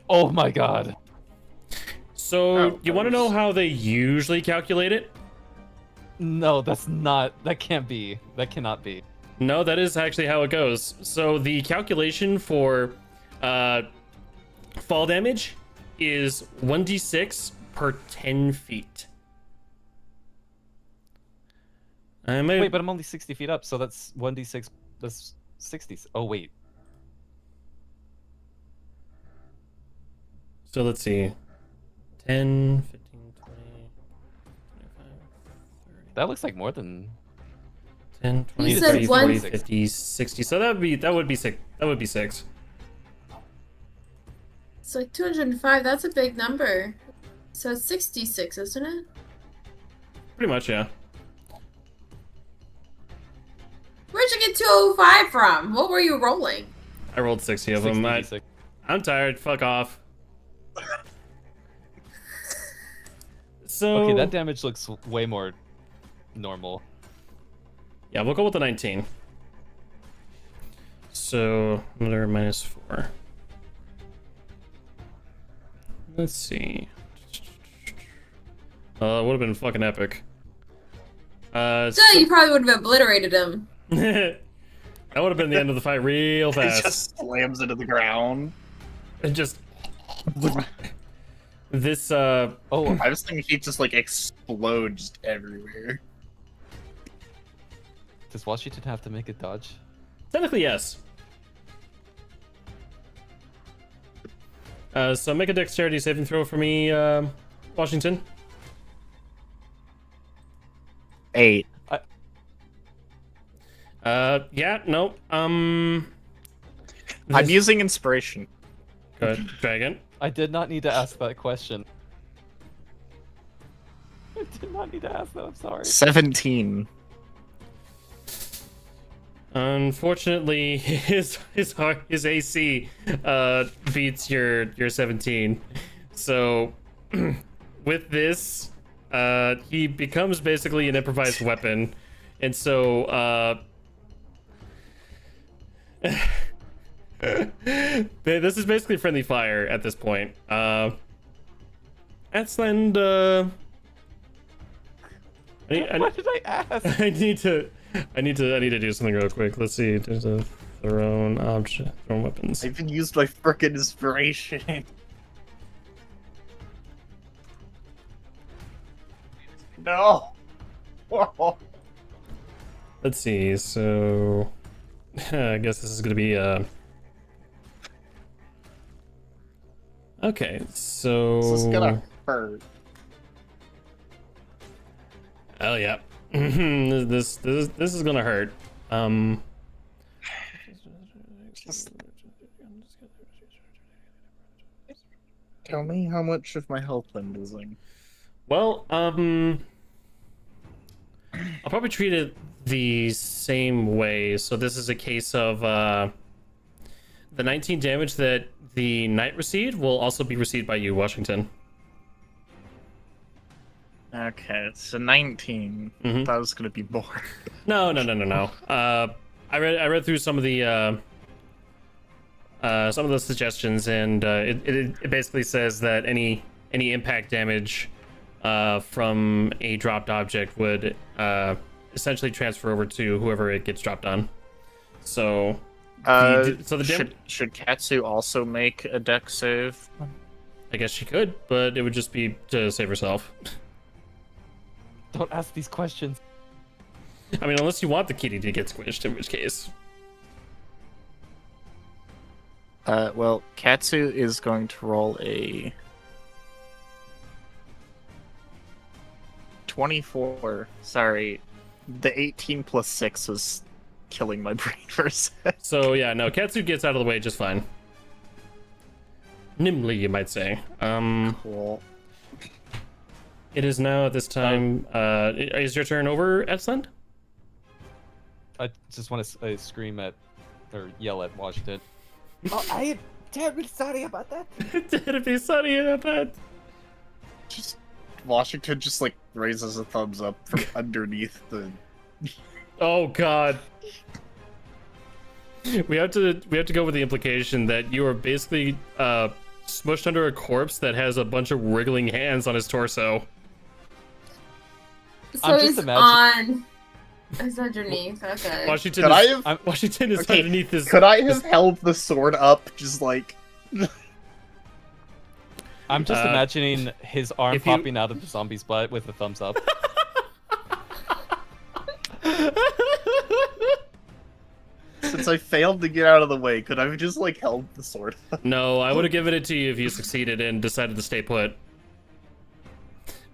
Oh my god. So, Oh, you want to know how they usually calculate it? No, that's not. That can't be. That cannot be. No, that is actually how it goes. So, the calculation for fall damage is 1d6 per 10 feet. Wait, but I'm only 60 feet up, so that's 1d6. That's 60. Oh wait. So let's see. 10, 15, 20, 25, 30. That looks like more than. 10, 20, You said 30, one- 40, 50, 60. So that would be 6. That would be 6. It's like 205. That's a big number. So it's 66, isn't it? Pretty much, yeah. Where'd you get 205 from? What were you rolling? I rolled 60 of them. 66. I'm tired. Fuck off. So Okay, that damage looks way more normal. yeah, we'll go with the 19. So another -4. Let's see. It would have been fucking epic. Still, you probably would have obliterated him. That would have been the end of the fight real It fast. just slams into the ground. And just this Oh, I was thinking he just like explodes everywhere. does Washington have to make a dodge? technically yes. So make a dexterity saving throw for me, Washington. 8. Yeah, no. I'm This- using inspiration. Go ahead, dragon. I did not need to ask that question. I did not need to ask that. I'm sorry. 17. Unfortunately, his AC beats your 17. So with this, he becomes basically an improvised weapon, and so this is basically friendly fire at this point. Atsland, What did I ask? I need to do something real quick. Let's see. There's a thrown object, thrown weapons. I even used my frickin' inspiration. No. Let's see. So I guess this is gonna be okay. So This is gonna hurt. Oh yeah. this is gonna hurt. Tell me how much of my health I'm losing. Well, I'll probably treat it the same way. So this is a case of the 19 damage that the knight received will also be received by you, Washington. Okay, so 19. Mhm. That was gonna be more. No. I read through some of the suggestions, and it basically says that any impact damage from a dropped object would essentially transfer over to whoever it gets dropped on. So, Should Katsu also make a deck save? I guess she could, but it would just be to save herself. Don't ask these questions. I mean, unless you want the kitty to get squished, in which case. Well, Katsu is going to roll a 24. Sorry, the 18 plus 6 was killing my brain for a sec. So yeah, no, Katsu gets out of the way just fine. Nimbly, you might say. Cool. It is now at this time. Is your turn over, Edsland? I just want to scream at or yell at Washington. Oh, I am terribly sorry about that. It'd be sunny about that. Just Washington just like raises a thumbs up from underneath the. Oh God. We have to go with the implication that you are basically smushed under a corpse that has a bunch of wriggling hands on his torso. So I'm just he's imagining- on. He's underneath. Okay. Washington Could is, I have? Washington is Okay, underneath this. Could I have held the sword up, just like? I'm just imagining his arm if you- popping out of the zombie's butt with a thumbs up. Since I failed to get out of the way, could I have just like held the sword up? No, I would have given it to you if you succeeded and decided to stay put.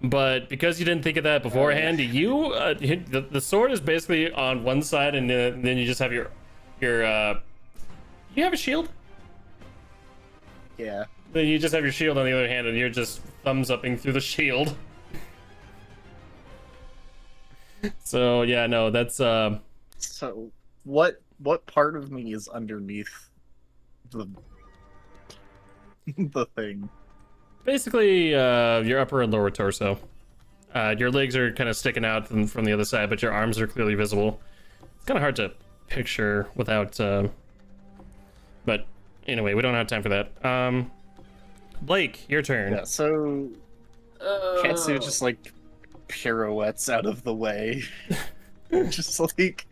But because you didn't think of that beforehand, the sword is basically on one side, and then you just have your you have a shield. Yeah. Then you just have your shield on the other hand, and you're just thumbs upping through the shield. So yeah, no, that's So what part of me is underneath the the thing? basically your upper and lower torso. Your legs are kind of sticking out from the other side, but your arms are clearly visible. It's kind of hard to picture without. But anyway, we don't have time for that. Blake, your turn. Yeah. So Katsu just like pirouettes out of the way, just like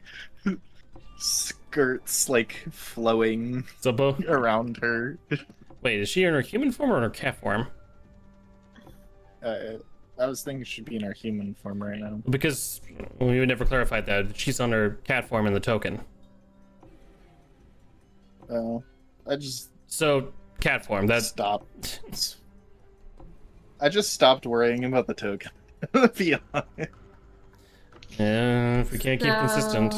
skirts like flowing So around her. wait, is she in her human form or in her cat form? I was thinking she'd be in her human form right now. Because we never clarified that. She's on her cat form in the token. So cat form. That's Stopped. I just stopped worrying about the token. To be honest. if we can't keep consistent.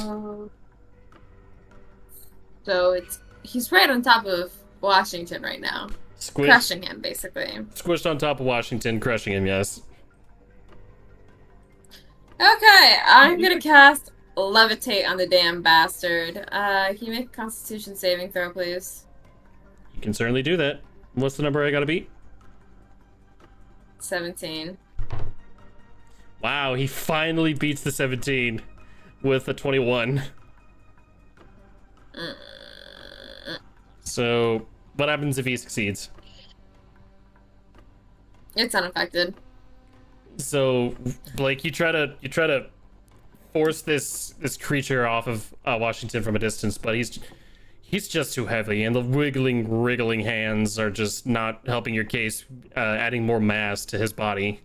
So he's right on top of Washington right now, crushing him basically. Squished on top of Washington, crushing him. Yes. Okay, I'm gonna cast Levitate on the damn bastard. Can you make a Constitution saving throw, please? You can certainly do that. What's the number I gotta beat? 17. Wow, he finally beats the 17 with a 21. So, what happens if he succeeds? It's unaffected. So, Blake, you try to force this creature off of Washington from a distance, but he's just too heavy, and the wriggling hands are just not helping your case, adding more mass to his body.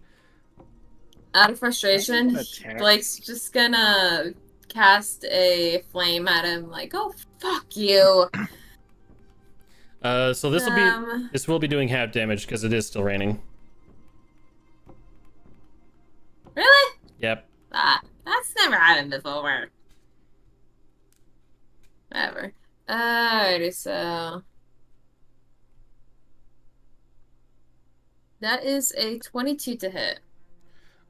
Out of frustration, Blake's just gonna cast a flame at him, like, "Oh, fuck you." So this will be doing half damage because it is still raining. Really? Yep. That's never happened before. Whatever. Alrighty, so that is a 22 to hit.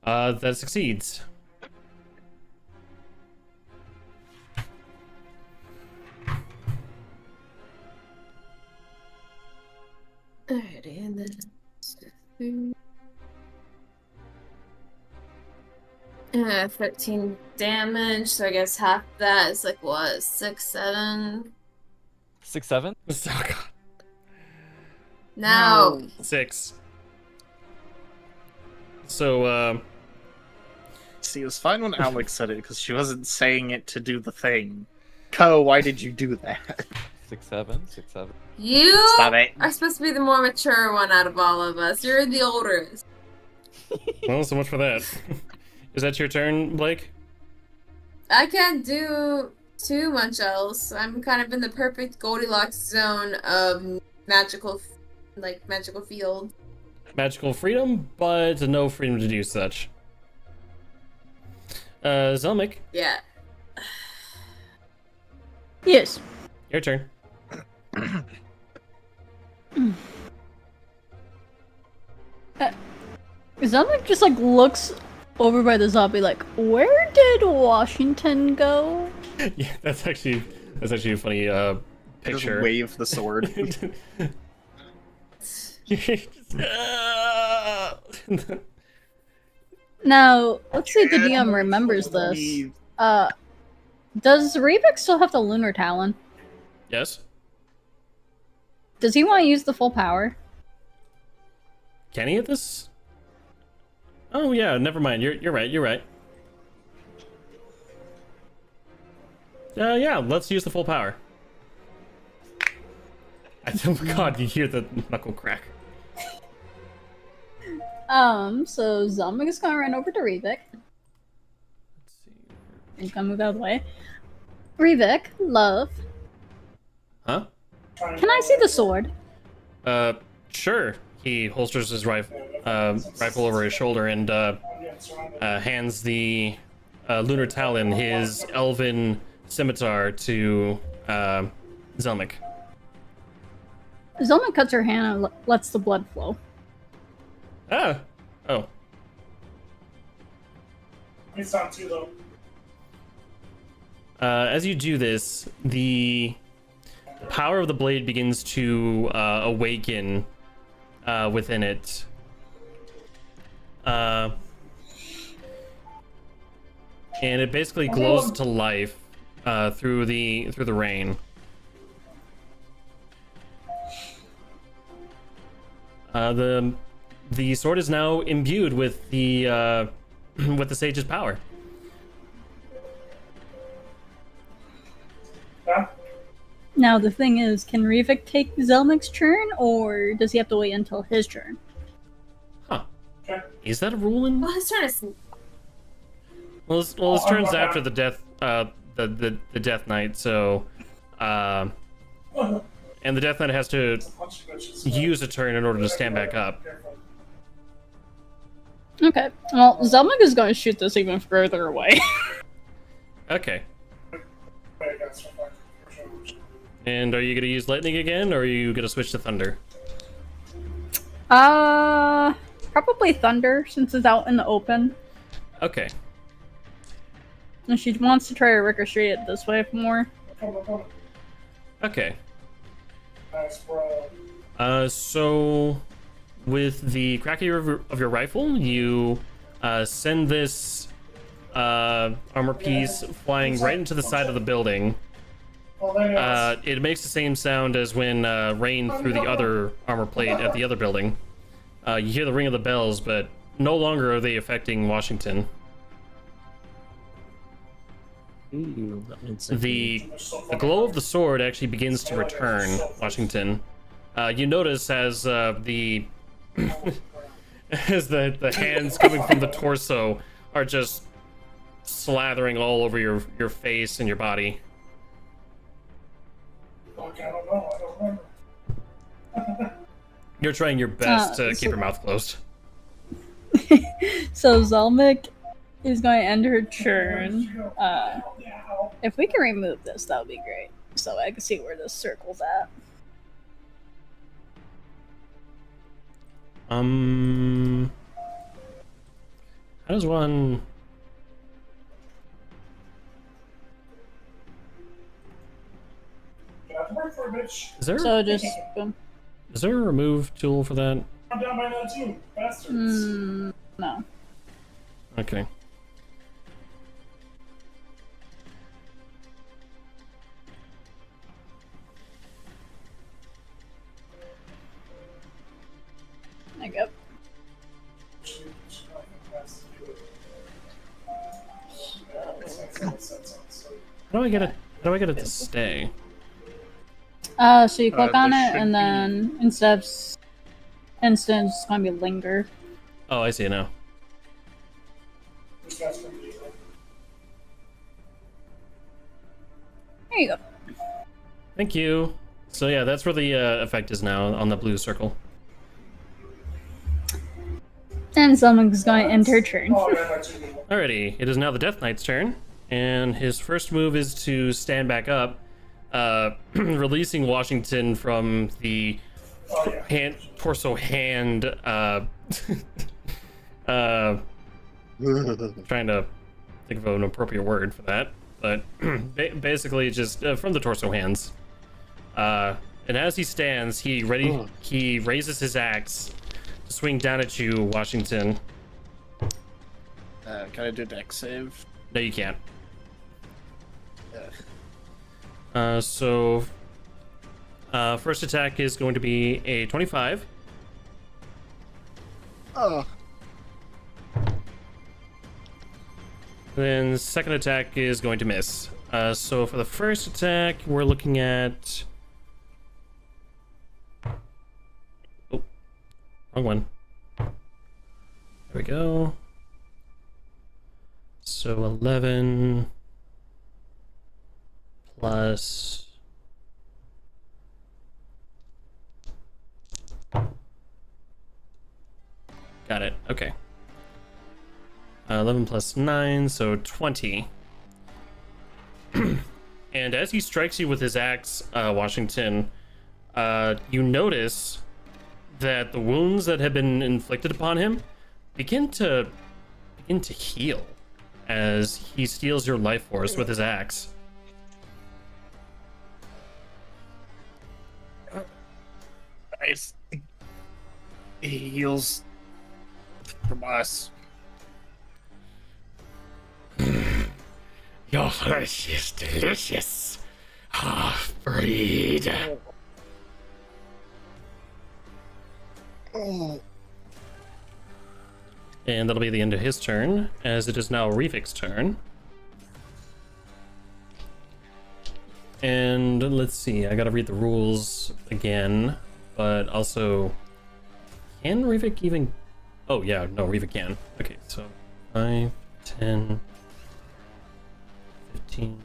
That succeeds. Alrighty, and then 13 damage, so I guess half that is like what, 6, 7? 6, 7. Oh, God. No. 6. So, See, it was fine when Alex said it because she wasn't saying it to do the thing. Ko, why did you do that? 6, 7. 6, 7. You Stop it. are supposed to be the more mature one out of all of us. You're the oldest. well, so much for that. Is that your turn, Blake? I can't do too much else. I'm kind of in the perfect Goldilocks zone of magical field. Magical freedom, but no freedom to do such. Zelmic, Yeah. Yes. your turn. Zelmic just like looks over by the zombie like, where did Washington go? Yeah, that's actually a funny Just picture. wave the sword. Now, let's see if the DM remembers this. Does Reevik still have the Lunar Talon? Yes. Does he want to use the full power? Can he hit this? Oh yeah, never mind. You're right. You're right. Yeah, let's use the full power. Oh my God, you hear the knuckle crack. So Zelmic is gonna run over to Reevik. Let's see. And gonna move out of the way. Reevik, love. Huh? Can I see the sword? Sure. He holsters his rifle over his shoulder and hands the Lunar Talon, his elven scimitar, to Zelmic. Zelmic cuts her hand and lets the blood flow. Ah. Oh. It's not too low. As you do this, the power of the blade begins to awaken within it. And it basically glows to life through the rain. The sword is now imbued with the sage's power. Yeah? Now the thing is, can Reevik take Zelmic's turn, or does he have to wait until his turn? Huh. Okay. Is that a rule in? Well, his turn is. Well, his turn's after the death, the Death Knight. So, and the Death Knight has to use a turn in order to stand back up. Okay. Well, Zelmic is going to shoot this even further away. Okay. And are you gonna use lightning again, or are you gonna switch to thunder? Probably thunder, since it's out in the open. Okay. And she wants to try to ricochet it this way more. Okay. So with the cracking of your rifle, you send this armor piece flying right into the side of the building. It makes the same sound as when rain through the other armor plate at the other building. You hear the ring of the bells, but no longer are they affecting Washington. Ooh, that means The glow of the sword actually begins to return, Washington. You notice as the as the hands coming from the torso are just slathering all over your face and your body. I don't know. I don't remember. You're trying your best to so- keep your mouth closed. So Zelmic is going to end her turn. If we can remove this, that would be great. So I can see where this circle's at. How does one? Is there? So just boom. Is there a remove tool for that? I'm down by that too, bastards. No. Okay. There you go. How do I get it? How do I get it to stay? So you click on there it, should and then instead of instant, it's going to be linger. Oh, I see it now. There you go. Thank you. So yeah, that's where the effect is now on the blue circle. And someone's going to end her turn. Alrighty, it is now the Death Knight's turn, and his first move is to stand back up, releasing Washington from the torso hand. Trying to think of an appropriate word for that, but basically just from the torso hands. And as he stands, he raises his axe to swing down at you, Washington. Can I do dex save? No, you can't. Ugh. So first attack is going to be a 25. Oh. Then second attack is going to miss. So for the first attack, we're looking at... Oh, wrong one. There we go. So 11 plus... Got it. Okay. 11 plus 9, so 20. And as he strikes you with his axe, Washington, you notice that the wounds that have been inflicted upon him begin to heal as he steals your life force with his axe. Nice. He heals from us. Your flesh is delicious, half-breed. Oh. And that'll be the end of his turn, as it is now Revik's turn. And let's see, I gotta read the rules again, but also, can Revik even... Oh yeah, no, Revik can. Okay, so 5, 10, 15,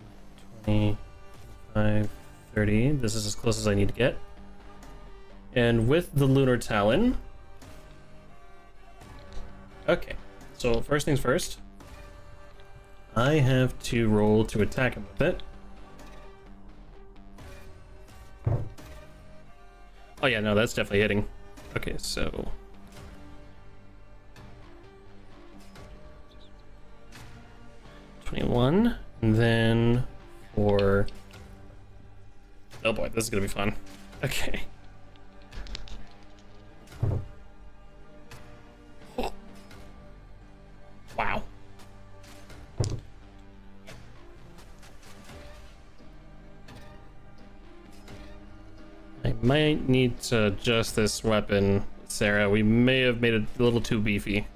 20, 25, 30. This is as close as I need to get. And with the Lunar Talon... Okay, so first things first. I have to roll to attack him with it. Oh yeah, no, that's definitely hitting. Okay, so... $21, and then for... Oh boy, this is gonna be fun. Okay. Wow. I might need to adjust this weapon, Sarah. We may have made it a little too beefy.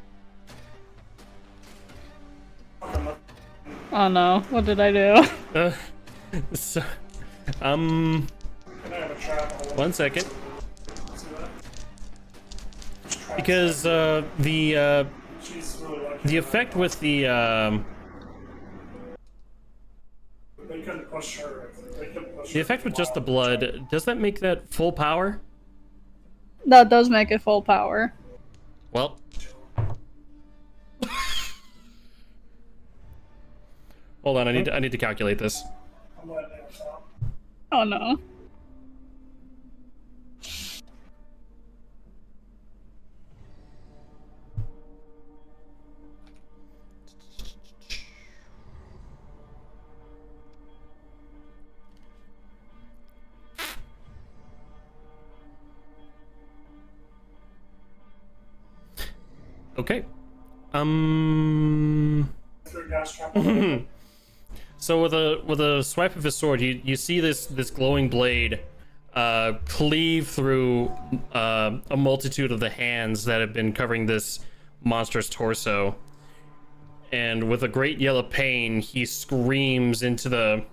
Oh no, what did I do? So, 1 second. Because the effect with the They couldn't push her. the effect with just the blood, does that make that full power? That does make it full power. Well, Hold on, I need to calculate this. I'm letting it stop. Oh no. Okay. Through gas trap. So with a swipe of his sword, you see this glowing blade cleave through a multitude of the hands that have been covering this monster's torso. And with a great yell of pain, he screams into the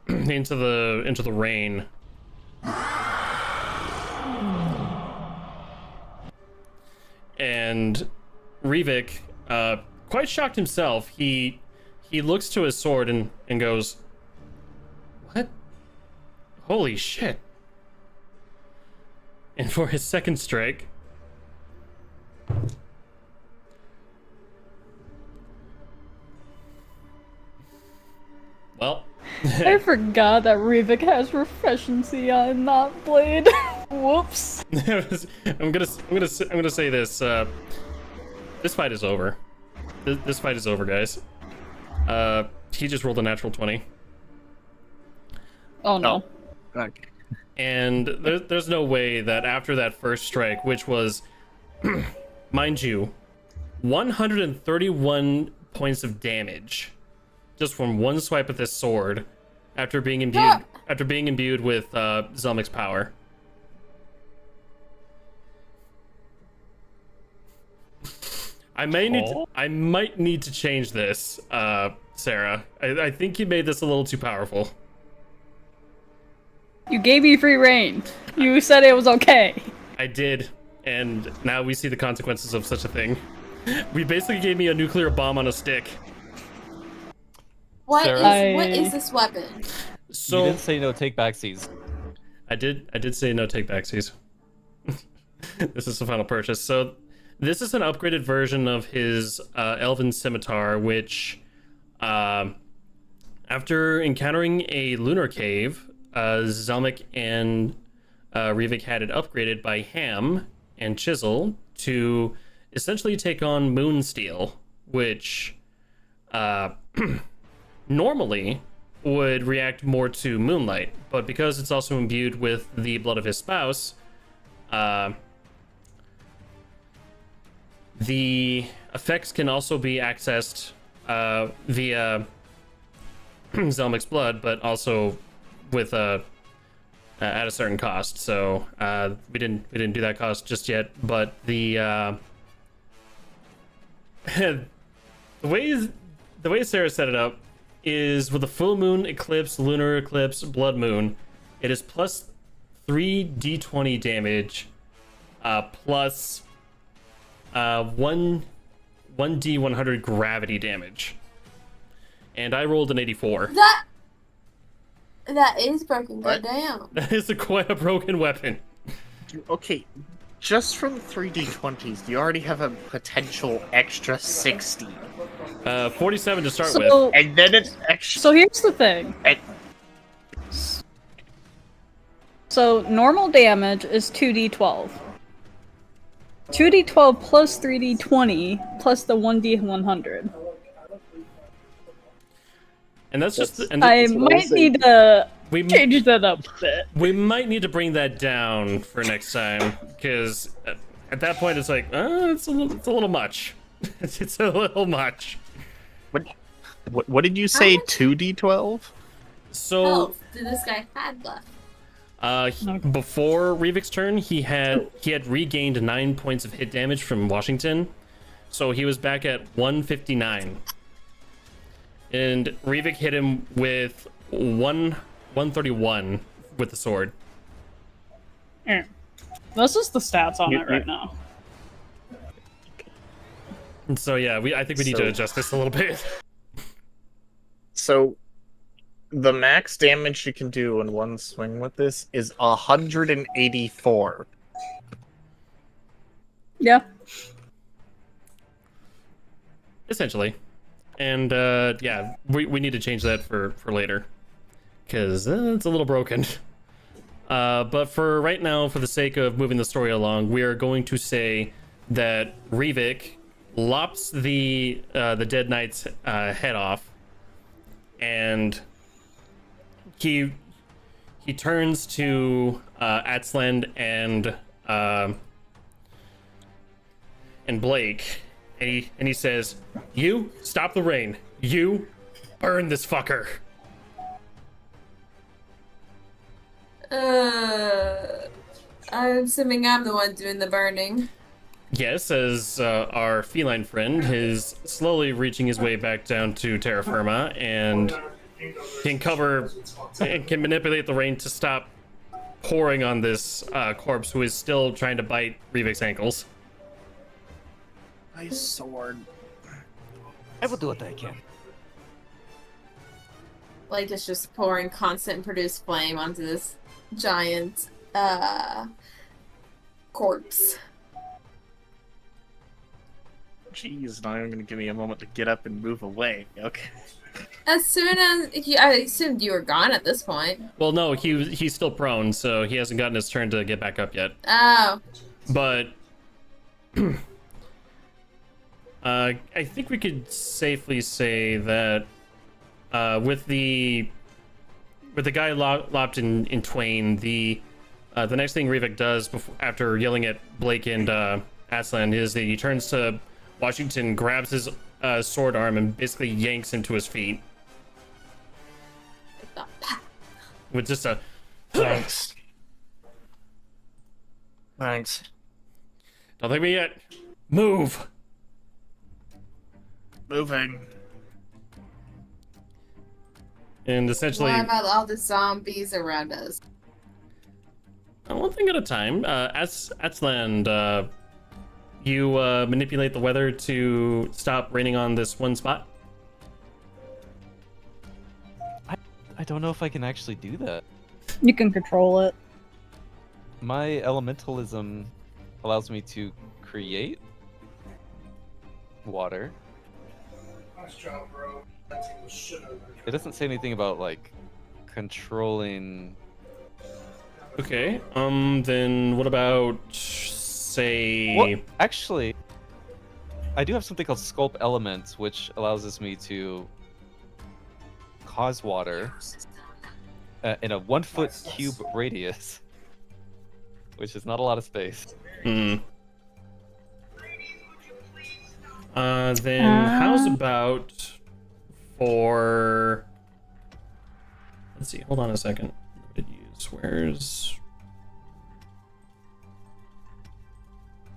into the rain. And Rivik, quite shocked himself, he looks to his sword and goes, "What? Holy shit!" And for his second strike, well, I forgot that Rivik has proficiency on that blade. Whoops. I'm gonna say this. This fight is over. This fight is over, guys. He just rolled a natural 20. Oh no. Okay. And there's no way that after that first strike, which was, mind you, 131 points of damage, just from one swipe of this sword, after being imbued with Zelmic's power. I might need to change this, Sarah. I think you made this a little too powerful. You gave me free reign. You said it was okay. I did, and now we see the consequences of such a thing. We basically gave me a nuclear bomb on a stick. What Sarah? is this weapon? So You didn't say no take backsies. I did say no take backsies. This is the final purchase. So this is an upgraded version of his Elven Scimitar, which, after encountering a lunar cave, Zelmic and Rivik had it upgraded by Ham and Chisel to essentially take on Moonsteel, which normally would react more to Moonlight, but because it's also imbued with the blood of his spouse, the effects can also be accessed via Zelmic's blood, but also with at a certain cost. So we didn't do that cost just yet. But the the way Sarah set it up is with a full moon, eclipse, lunar eclipse, blood moon, it is plus 3d20 damage, plus 1d100 gravity damage. And I rolled an 84. That is broken. What? Goddamn. That is quite a broken weapon. Okay, just from 3d20s, you already have a potential extra 60. 47 to start with. So, And then it's extra. so here's the thing. And, So normal damage is 2d12. 2d12 plus 3d20 plus the 1d100. And that's just I might need to we change that up a bit. we might need to bring that down for next time, because at that point it's like it's a little much. It's a little much. what did you say? much? 2d12? So Health did this guy have left? before Rivik's turn, he had regained 9 points of hit damage from Washington, so he was back at 159. And Rivik hit him with 131 with the sword. Here. This is the stats on it right now. And so yeah, I think we need to adjust this a little bit. So, the max damage you can do in one swing with this is 184. Yeah. Essentially. And yeah, we need to change that for later, because it's a little broken. But for right now, for the sake of moving the story along, we are going to say that Rivik lops the dead knight's head off, and he turns to Atzland and Blake, and he says, "You stop the rain. You burn this fucker." I'm assuming I'm the one doing the burning. Yes, as our feline friend is slowly reaching his way back down to terra firma and can manipulate the rain to stop pouring on this corpse who is still trying to bite Rivik's ankles. My sword. I will do what I can. Like, it's just pouring constant produced flame onto this giant corpse. Jeez, now you're gonna give me a moment to get up and move away. Okay. As soon as I assumed you were gone at this point. Well, no, he's still prone, so he hasn't gotten his turn to get back up yet. Oh. But I think we could safely say that with the guy lopped in twain, the next thing Rivik does after yelling at Blake and Aslan is that he turns to Washington, grabs his sword arm, and basically yanks him to his feet. With just a Thanks. Thanks. "Don't think me yet. Move." Moving. And essentially, What about all the zombies around us? one thing at a time. Atsland, you manipulate the weather to stop raining on this one spot. I don't know if I can actually do that. You can control it. My elementalism allows me to create water. Nice job, bro. That team was shit over It doesn't say anything about like controlling. Okay. Then what about say? Well, actually, I do have something called Sculpt Elements, which allows me to cause water in a 1 foot cube radius, which is not a lot of space. Hmm. Then how's about for? Let's see. Hold on a second. What did you use?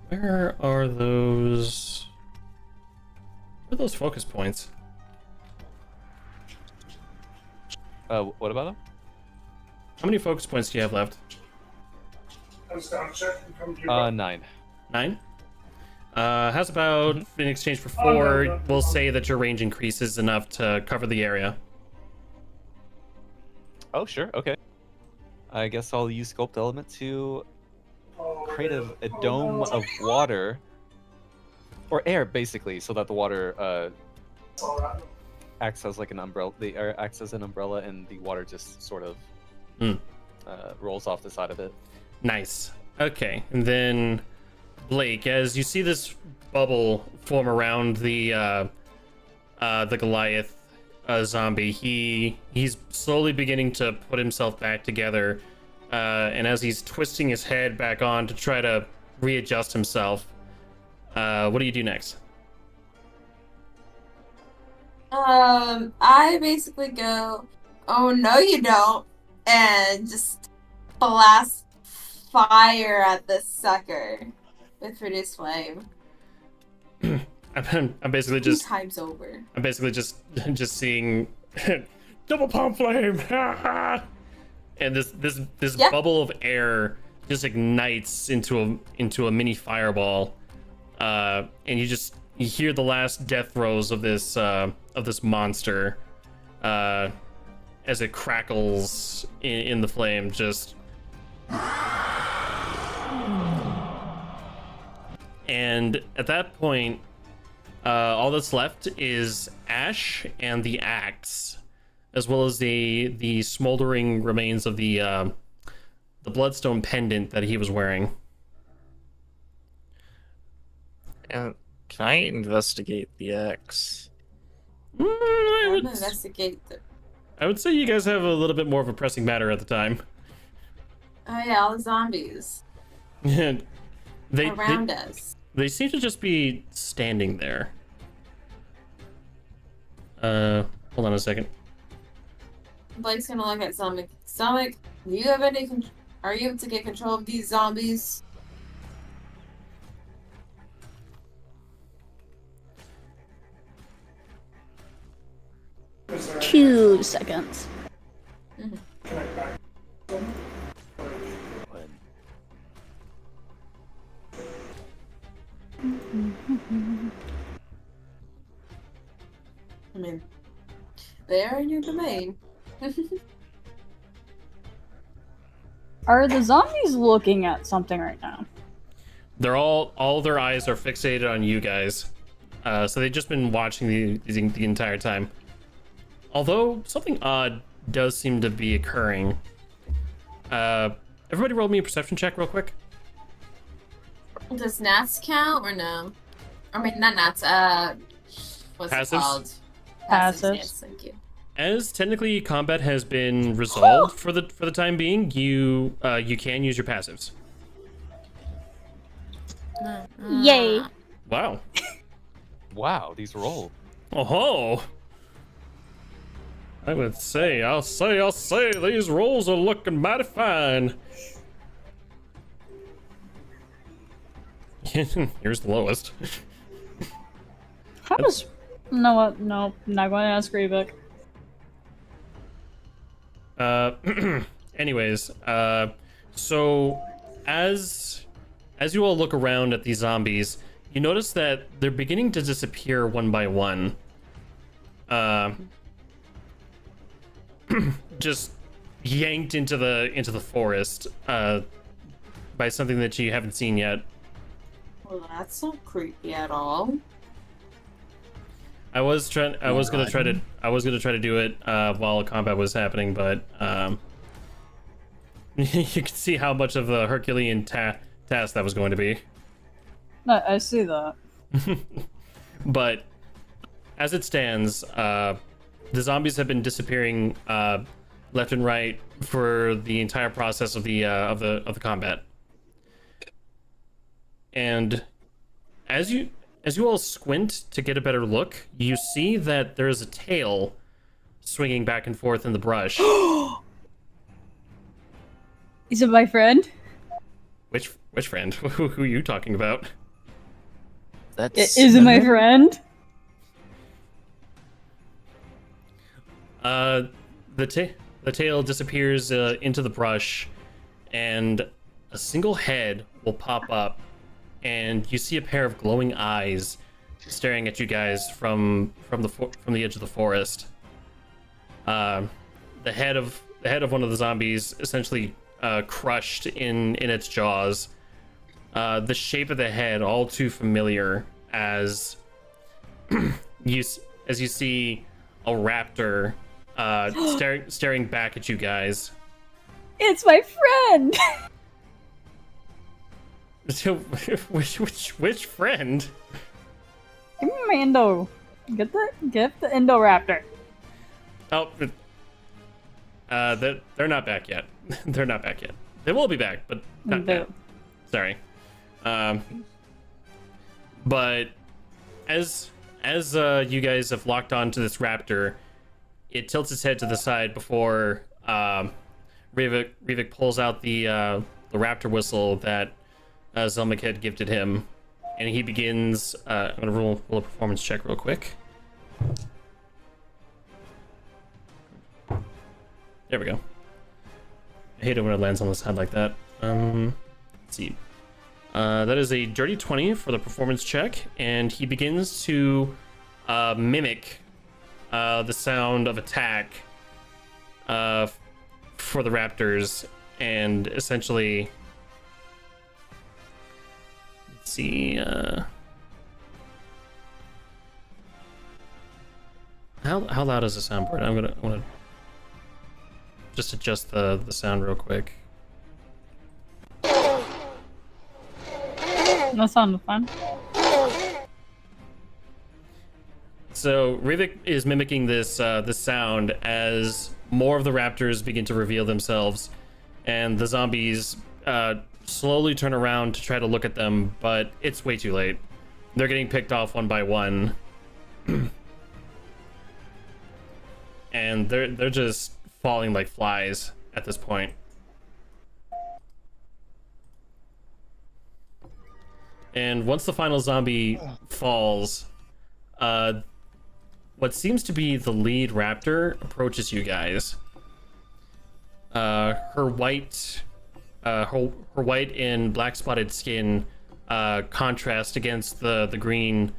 Where are those? Where are those focus points? What about them? How many focus points do you have left? Comes down, check, and come to your 9. 9. How's about in exchange for 4? We'll say that your range increases enough to cover the area. Oh, sure. Okay. I guess I'll use Sculpt Element to create a dome of water or air, basically, so that the water acts as like an umbrella. The air acts as an umbrella, and the water just sort of rolls off the side of it. Nice. Okay, and then Blake, as you see this bubble form around the Goliath zombie, he's slowly beginning to put himself back together, and as he's twisting his head back on to try to readjust himself, what do you do next? I basically go, "Oh no, you don't," and just blast fire at this sucker with reduced flame. I'm basically just 2 times over. I'm basically just seeing double palm flame, and this bubble of air just ignites into a mini fireball, and you hear the last death throes of this monster as it crackles in the flame. And at that point, all that's left is ash and the axe, as well as the smoldering remains of the bloodstone pendant that he was wearing. Can I investigate the X? I I'm gonna investigate the. would say you guys have a little bit more of a pressing matter at the time. Oh yeah, all the zombies they around us. They seem to just be standing there. Hold on a second. Blake's gonna look at Stomach. Stomach, do you have any? Are you able to get control of these zombies? Is there 2 seconds. can I back? I mean, they are in your domain. Are the zombies looking at something right now? They're all their eyes are fixated on you guys. So they've just been watching the entire time. Although something odd does seem to be occurring. Everybody roll me a perception check real quick. Does Nats count or no? I mean, not Nats. What's Passives? it called? Passives. Yes, thank you. As technically combat has been resolved for the time being, you can use your passives. Yay. Wow. Wow, these roll. Oh. I would say, I'll say, these rolls are looking mighty fine. Here's the lowest. How does... No, what? No, I'm not going to ask Revik. Anyways, so as you all look around at these zombies, you notice that they're beginning to disappear one by one. Just yanked into the forest by something that you haven't seen yet. Well, that's not creepy at all. I was gonna try to do it while combat was happening, but you can see how much of a Herculean task that was going to be. No, I see that. But as it stands, the zombies have been disappearing left and right for the entire process of the combat. And as you all squint to get a better look, you see that there is a tail swinging back and forth in the brush. Is it my friend? Which friend? Who are you talking about? That's Is it my friend? The tail disappears into the brush, and a single head will pop up, and you see a pair of glowing eyes staring at you guys from the edge of the forest. The head of one of the zombies essentially crushed in its jaws. The shape of the head all too familiar as you see a raptor staring back at you guys. It's my friend! So, which friend? Give me my Indo. Get the Indoraptor. Oh, they're not back yet. They're not back yet. They will be back, but not yet. Sorry. But as you guys have locked onto this raptor, it tilts its head to the side before Rivik pulls out the raptor whistle that Zelmik had gifted him, and he begins. I'm gonna roll a performance check real quick. There we go. I hate it when it lands on the side like that. Let's see. That is a dirty 20 for the performance check, and he begins to mimic the sound of attack for the raptors, and essentially, let's see. How loud is the soundboard? I'm gonna just adjust the sound real quick. That sounded fun. So Rivik is mimicking this this sound as more of the raptors begin to reveal themselves, and the zombies slowly turn around to try to look at them, but it's way too late. They're getting picked off one by one, and they're just falling like flies at this point. And once the final zombie falls, what seems to be the lead raptor approaches you guys. Her white and black spotted skin contrast against the green,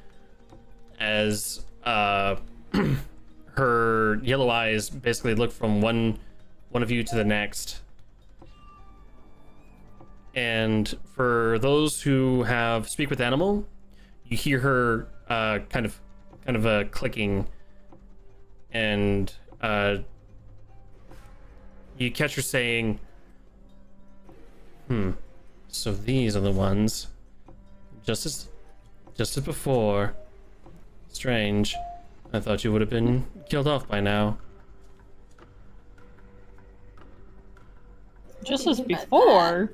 as her yellow eyes basically look from one of you to the next. And for those who have speak with animal, you hear her kind of clicking, and you catch her saying, so these are the ones, just as before. Strange. I thought you would have been killed off by now. Just as before.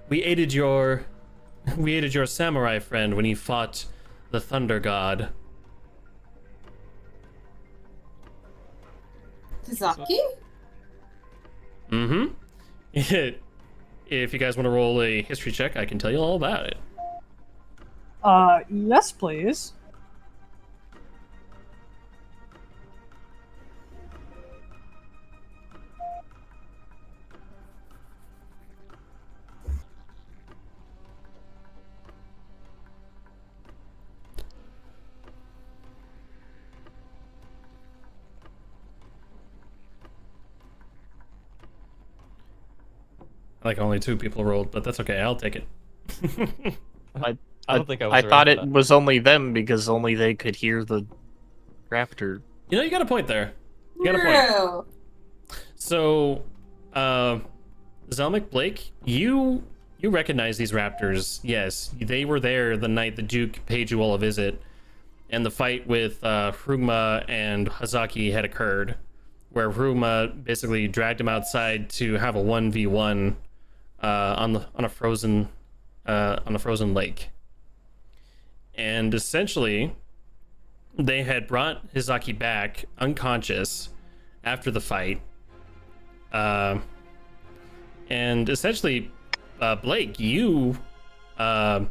We aided your samurai friend when he fought the Thunder God. Tazaki? Mm-hmm. If you guys want to roll a history check, I can tell you all about it. Yes, please. Like only 2 people rolled, but that's okay. I'll take it. I don't think I was. I around thought for it that. was only them because only they could hear the raptor. You know, you got a point there. You got a point. True. So, Zelmic Blake, you recognize these raptors. Yes, they were there the night the Duke paid you all a visit, and the fight with Hrugma and Hazaki had occurred, where Hrugma basically dragged him outside to have a 1v1 on a frozen lake. And essentially, they had brought Hazaki back unconscious after the fight. And essentially, Blake, you were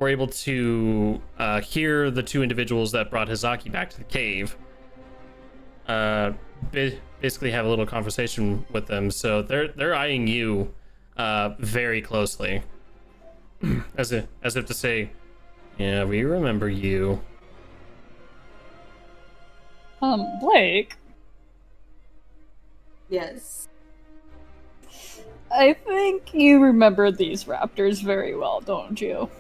able to hear the 2 individuals that brought Hazaki back to the cave basically have a little conversation with them. So they're eyeing you very closely, as if to say, yeah, we remember you. Blake, Yes. I think you remember these raptors very well, don't you?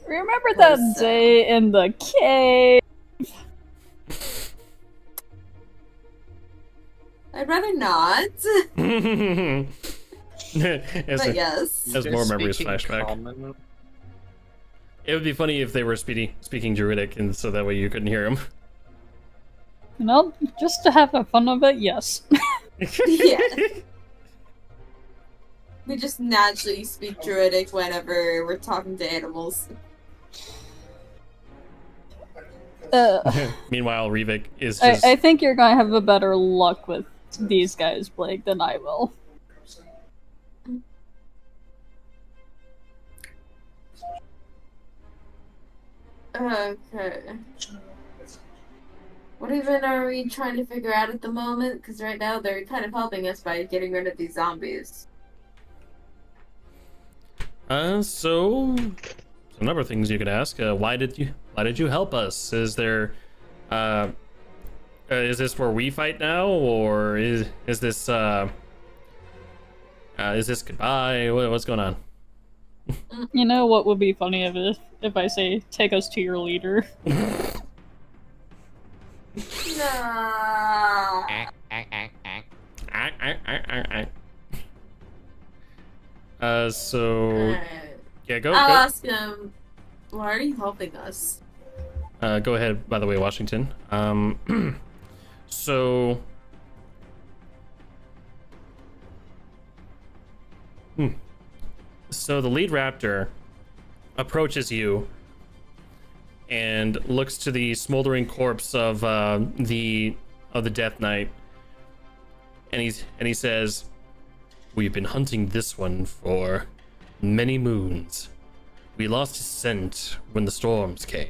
Remember that Was, day in the cave? I'd rather not. as, But yes. as more memories Speaking flashback. common- It would be funny if they were speaking Druidic, and so that way you couldn't hear them. You know, just to have the fun of it, yes. Yeah. We just naturally speak Druidic whenever we're talking to animals. Meanwhile, Rivik is I, just... I think you're gonna have a better luck with these guys, Blake, than I will. Okay. What even are we trying to figure out at the moment? Because right now they're kind of helping us by getting rid of these zombies. So a number of things you could ask. Why did you help us? Is there is this where we fight now, or is this goodbye? What's going on? You know what would be funny if I say, take us to your leader? No. So Alright. yeah, go I'll go. ask him, why are you helping us? Go ahead. By the way, Washington. So. So the lead raptor approaches you and looks to the smoldering corpse of the Death Knight, and he says, "We've been hunting this one for many moons. We lost his scent when the storms came.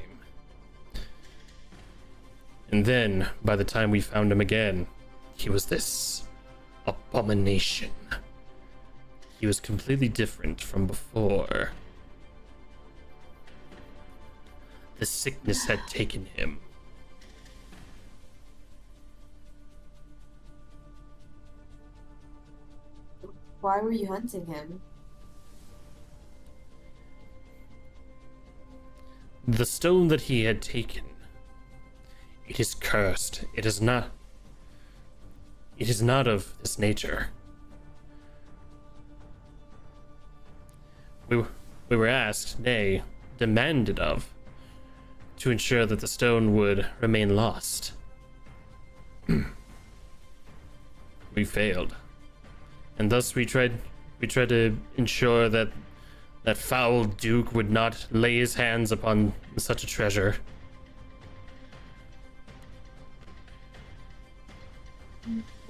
And then, by the time we found him again, he was this abomination. He was completely different from before. The sickness had taken him." Why were you hunting him? The stone that he had taken, it is cursed. It is not of this nature. We were asked, nay, demanded of, to ensure that the stone would remain lost. We failed. And thus we tried to ensure that that foul duke would not lay his hands upon such a treasure.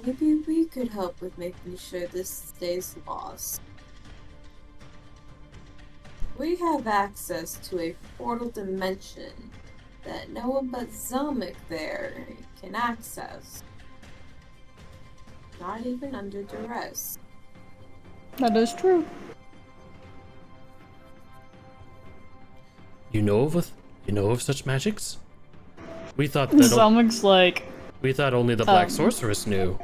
Maybe we could help with making sure this stays lost. We have access to a portal dimension that no one but Zelmic there can access. Not even under duress. That is true. You know of such magics? We thought Zelmic's like, we thought only the Black Sorceress knew.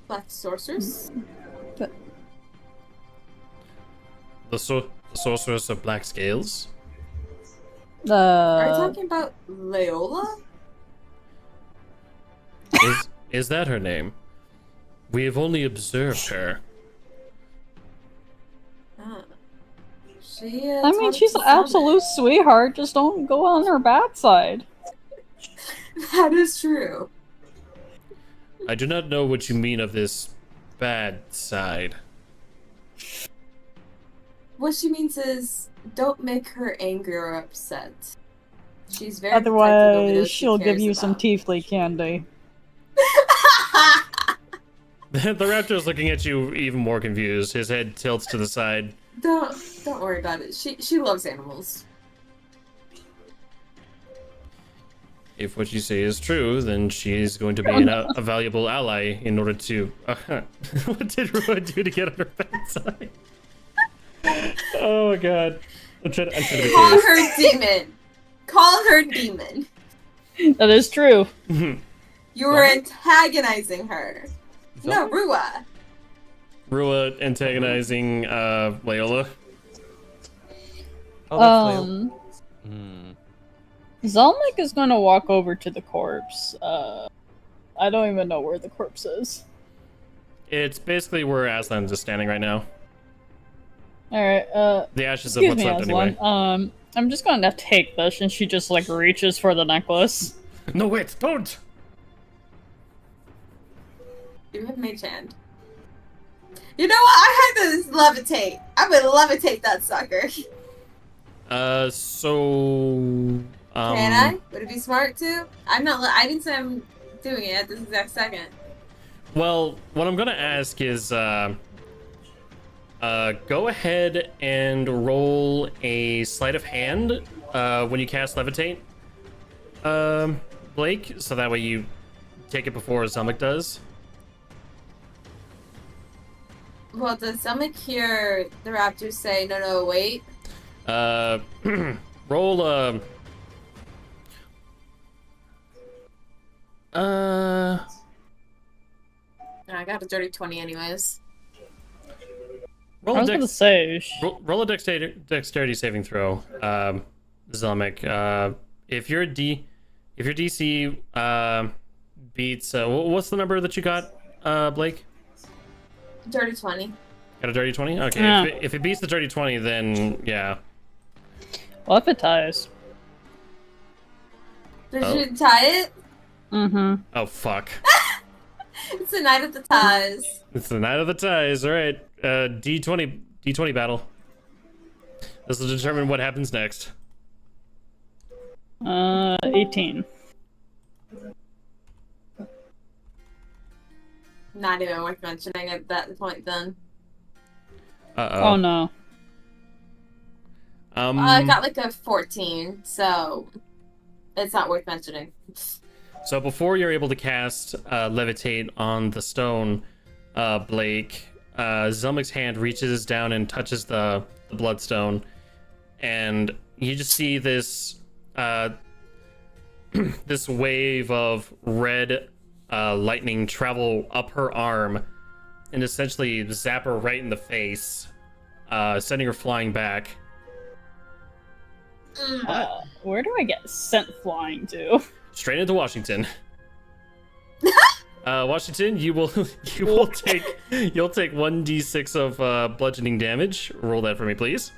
Black sorceress? The sorceress of Black Scales? Are you talking about Leola? Is that her name? We have only observed her. Ah. I mean, she's an absolute sweetheart. Just don't go on her bad side. That is true. I do not know what you mean of this bad side. What she means is, don't make her angry or upset. She's very protective over Otherwise, those she'll she give cares you some about. teethly candy. The raptor's looking at you even more confused. His head tilts to the side. Don't worry about it. She loves animals. If what you say is true, then she is going to be a valuable ally in order to... what did Rua do to get on her bad side? Oh my god. I'm trying to be Call serious. her demon. Call her demon. That is true. You were antagonizing her. No, Rua. Rua antagonizing Leola. Oh, that's Leola. Zelmic is gonna walk over to the corpse. I don't even know where the corpse is. It's basically where Aslan is standing right now. Alright, The ashes of excuse what's me, left Aslan. anyway. I'm just gonna take this, and she just, like, reaches for the necklace. No, wait, don't! You have mage hand. You know what? I had to levitate. I would levitate that sucker. Can I? Would it be smart to? I'm not. I didn't say I'm doing it at this exact second. Well, what I'm gonna ask is, go ahead and roll a sleight of hand when you cast levitate, Blake, so that way you take it before Zelmic does. Well, does Zelmic hear the raptors say, no, wait? Roll I got a dirty 20 anyways. Roll I a was gonna dex. say, Roll a dexterity saving throw, Zelmic. If your DC beats, what's the number that you got, Blake? Dirty 20. Got a dirty 20? Okay, Yeah. if it beats the dirty 20, then yeah. well, if it ties. Did Oh. you tie it? Mm-hmm. Oh fuck! It's the night of the ties. It's the night of the ties. All right, D20 battle. This will determine what happens next. 18. Not even worth mentioning at that point then. Oh no. I got like a 14, so it's not worth mentioning. So before you're able to cast Levitate on the stone, Blake, Zelmic's hand reaches down and touches the bloodstone, and you just see this this wave of red lightning travel up her arm and essentially zap her right in the face, sending her flying back. Where do I get sent flying to? Straight into Washington. Washington, you'll take 1d6 of bludgeoning damage. Roll that for me, please.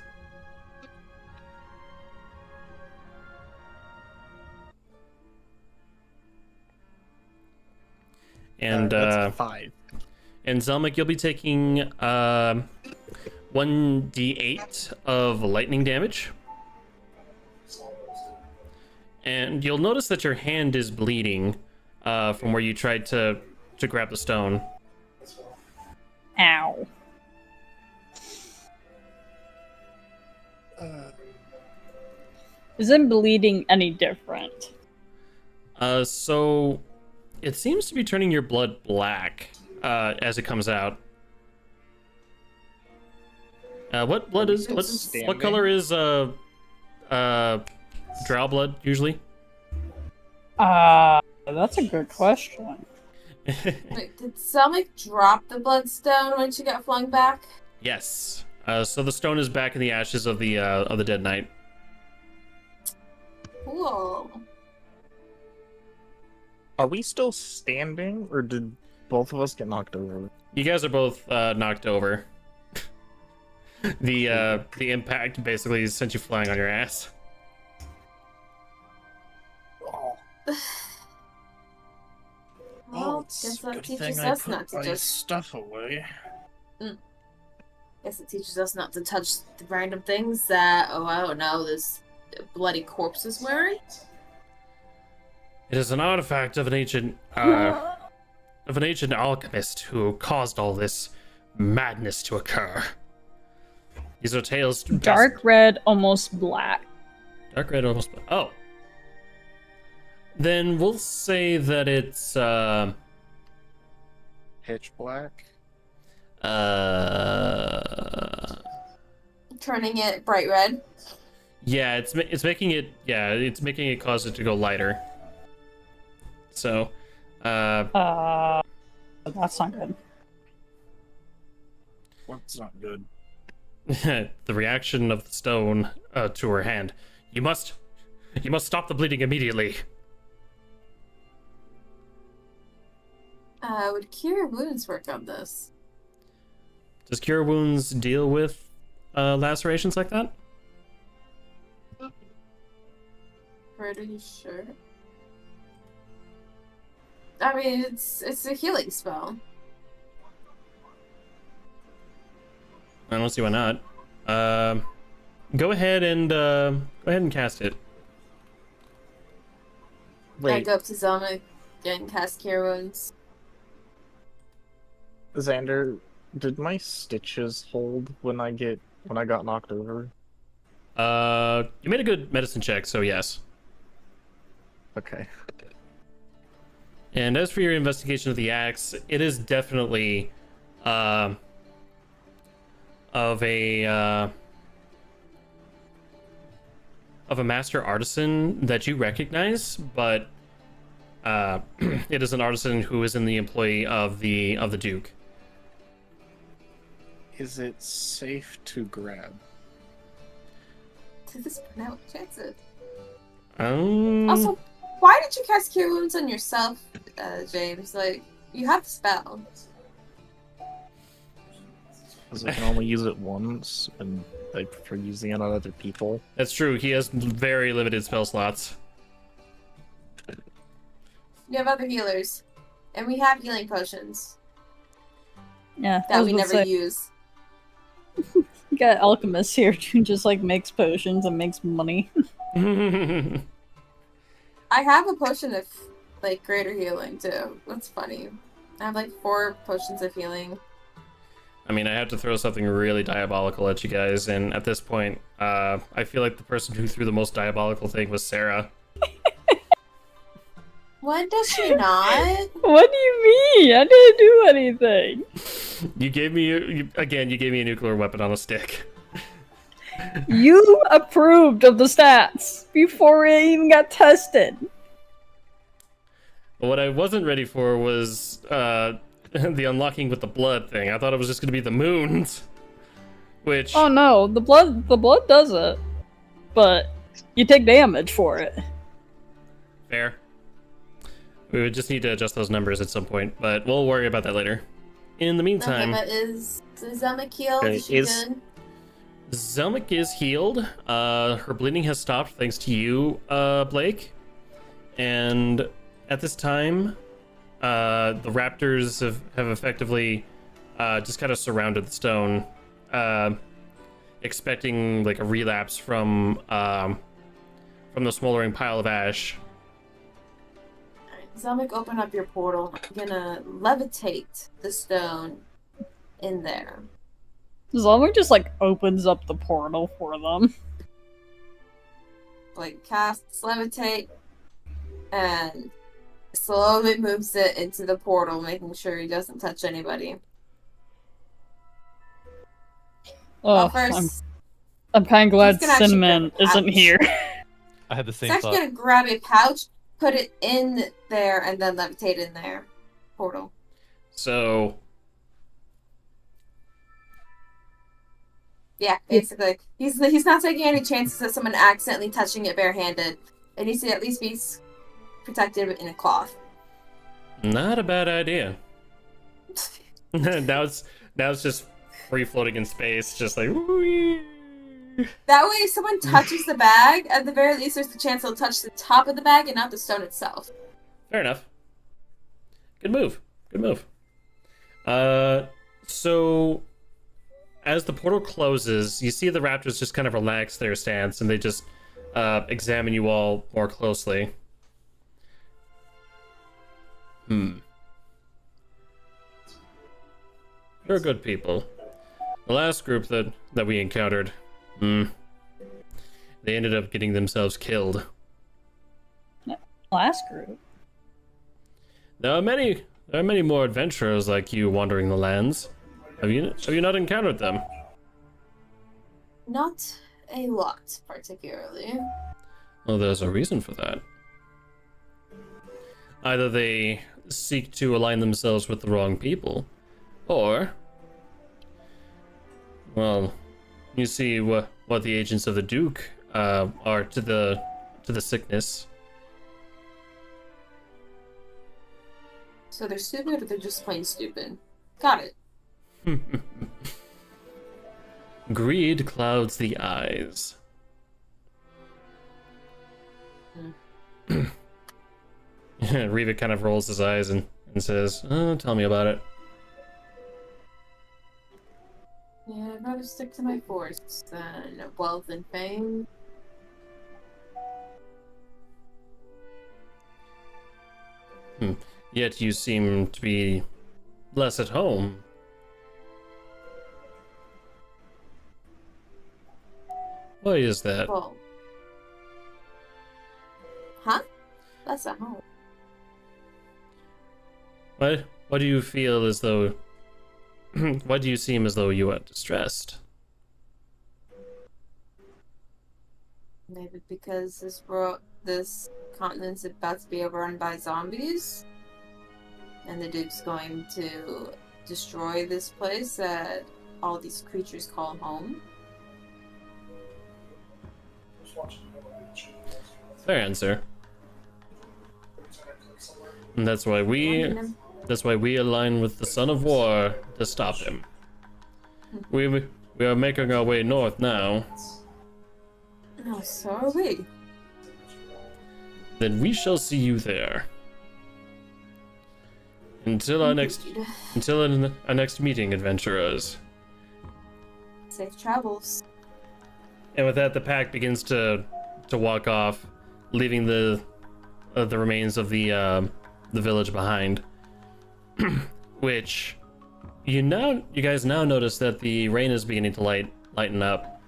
And That's 5. and Zelmic, you'll be taking 1d8 of lightning damage. And you'll notice that your hand is bleeding from where you tried to grab the stone. Ow. Is it bleeding any different? So it seems to be turning your blood black as it comes out. What blood is what color is drow blood usually? That's a good question. Wait, did Selmic drop the bloodstone when she got flung back? Yes. So the stone is back in the ashes of the dead knight. Cool. Are we still standing, or did both of us get knocked over? You guys are both knocked over. The impact basically sent you flying on your ass. Well, it's guess a that good teaches thing I us put not to my just. stuff away. Guess it teaches us not to touch the random things that, oh, I don't know, this bloody corpse is wearing. It is an artifact of an ancient alchemist who caused all this madness to occur. These are tales. Dark red, almost black. Dark red, almost. Oh. Then we'll say that it's Pitch black. Turning it bright red. Yeah, it's making it cause it to go lighter. So, That's not good. What's not good? the reaction of the stone to her hand. You must stop the bleeding immediately. Would cure wounds work on this? Does cure wounds deal with lacerations like that? Pretty sure. I mean, it's a healing spell. I don't see why not. Go ahead and cast it. I Wait, go up to Zelma and cast cure wounds. Xander, did my stitches hold when I got knocked over? You made a good medicine check, so yes. Okay. And as for your investigation of the axe, it is definitely of a master artisan that you recognize, but it is an artisan who is in the employ of the Duke. is it safe to grab? To this now, chances. Also, Why did you cast Cure Wounds on yourself, James? Like, you have the spell. Because I can only use it once, and I prefer using it on other people. that's true. He has very limited spell slots. You have other healers. And we have healing potions Yeah, I that was we gonna never say, use. you got alchemists here who just like makes potions and makes money. I have a potion of, like, greater healing, too. That's funny. I have, like, 4 potions of healing. I mean, I have to throw something really diabolical at you guys, and at this point, I feel like the person who threw the most diabolical thing was Sarah. What does she not? What do you mean? I didn't do anything. You gave me, you gave me a nuclear weapon on a stick. You approved of the stats before it even got tested. But what I wasn't ready for was the unlocking with the blood thing. I thought it was just going to be the moons, which... Oh no, the blood does it, but you take damage for it. Fair. We would just need to adjust those numbers at some point, but we'll worry about that later. In the meantime... Okay, but is Zelma healed? Okay, Is she good? Zelmic is healed. Her bleeding has stopped thanks to you, Blake. And at this time, the raptors have effectively just kind of surrounded the stone, expecting like a relapse from the smoldering pile of ash. Zelmic, open up your portal. I'm gonna levitate the stone in there. Zelma just like opens up the portal for them. Like, casts levitate, and slowly moves it into the portal, making sure he doesn't touch anybody. Oh, First, I'm kind of glad he's gonna actually Cinnamon grab a isn't pouch. here. I had the He's same actually thought. gonna grab a pouch, put it in there, and then levitate in there. Portal. So Yeah, basically. He's not taking any chances of someone accidentally touching it barehanded. It needs to at least be protected in a cloth. not a bad idea. now it's just free floating in space, just like. Whee! That way, if someone touches the bag, at the very least, there's the chance they'll touch the top of the bag and not the stone itself. Fair enough. Good move. Good move. So as the portal closes, you see the raptors just kind of relax their stance and they just examine you all more closely. You're good people. The last group that we encountered, they ended up getting themselves killed. Last group. There are many more adventurers like you wandering the lands. Have you not encountered them? Not a lot, particularly. Well, there's a reason for that. Either they seek to align themselves with the wrong people, or, well, you see what the agents of the Duke are to the sickness. So they're stupid or they're just plain stupid? Got it. Greed clouds the eyes. Reva kind of rolls his eyes and says, tell me about it. Yeah, I'd rather stick to my forests than wealth and fame. Yet you seem to be less at home. Why is that? Well. Huh? That's at home. Why do you feel as though... why do you seem as though you are distressed? Maybe because this continent's about to be overrun by zombies, and the Duke's going to destroy this place at all these creatures call home. Just watching the beach. Fair answer. And that's why we align with the Son of War to stop him. We are making our way north now. Oh, so are we. Then we shall see you there. Until our next meeting, adventurers. Safe travels. And with that, the pack begins to walk off, leaving the remains of the village behind. Which you guys now notice that the rain is beginning to lighten up.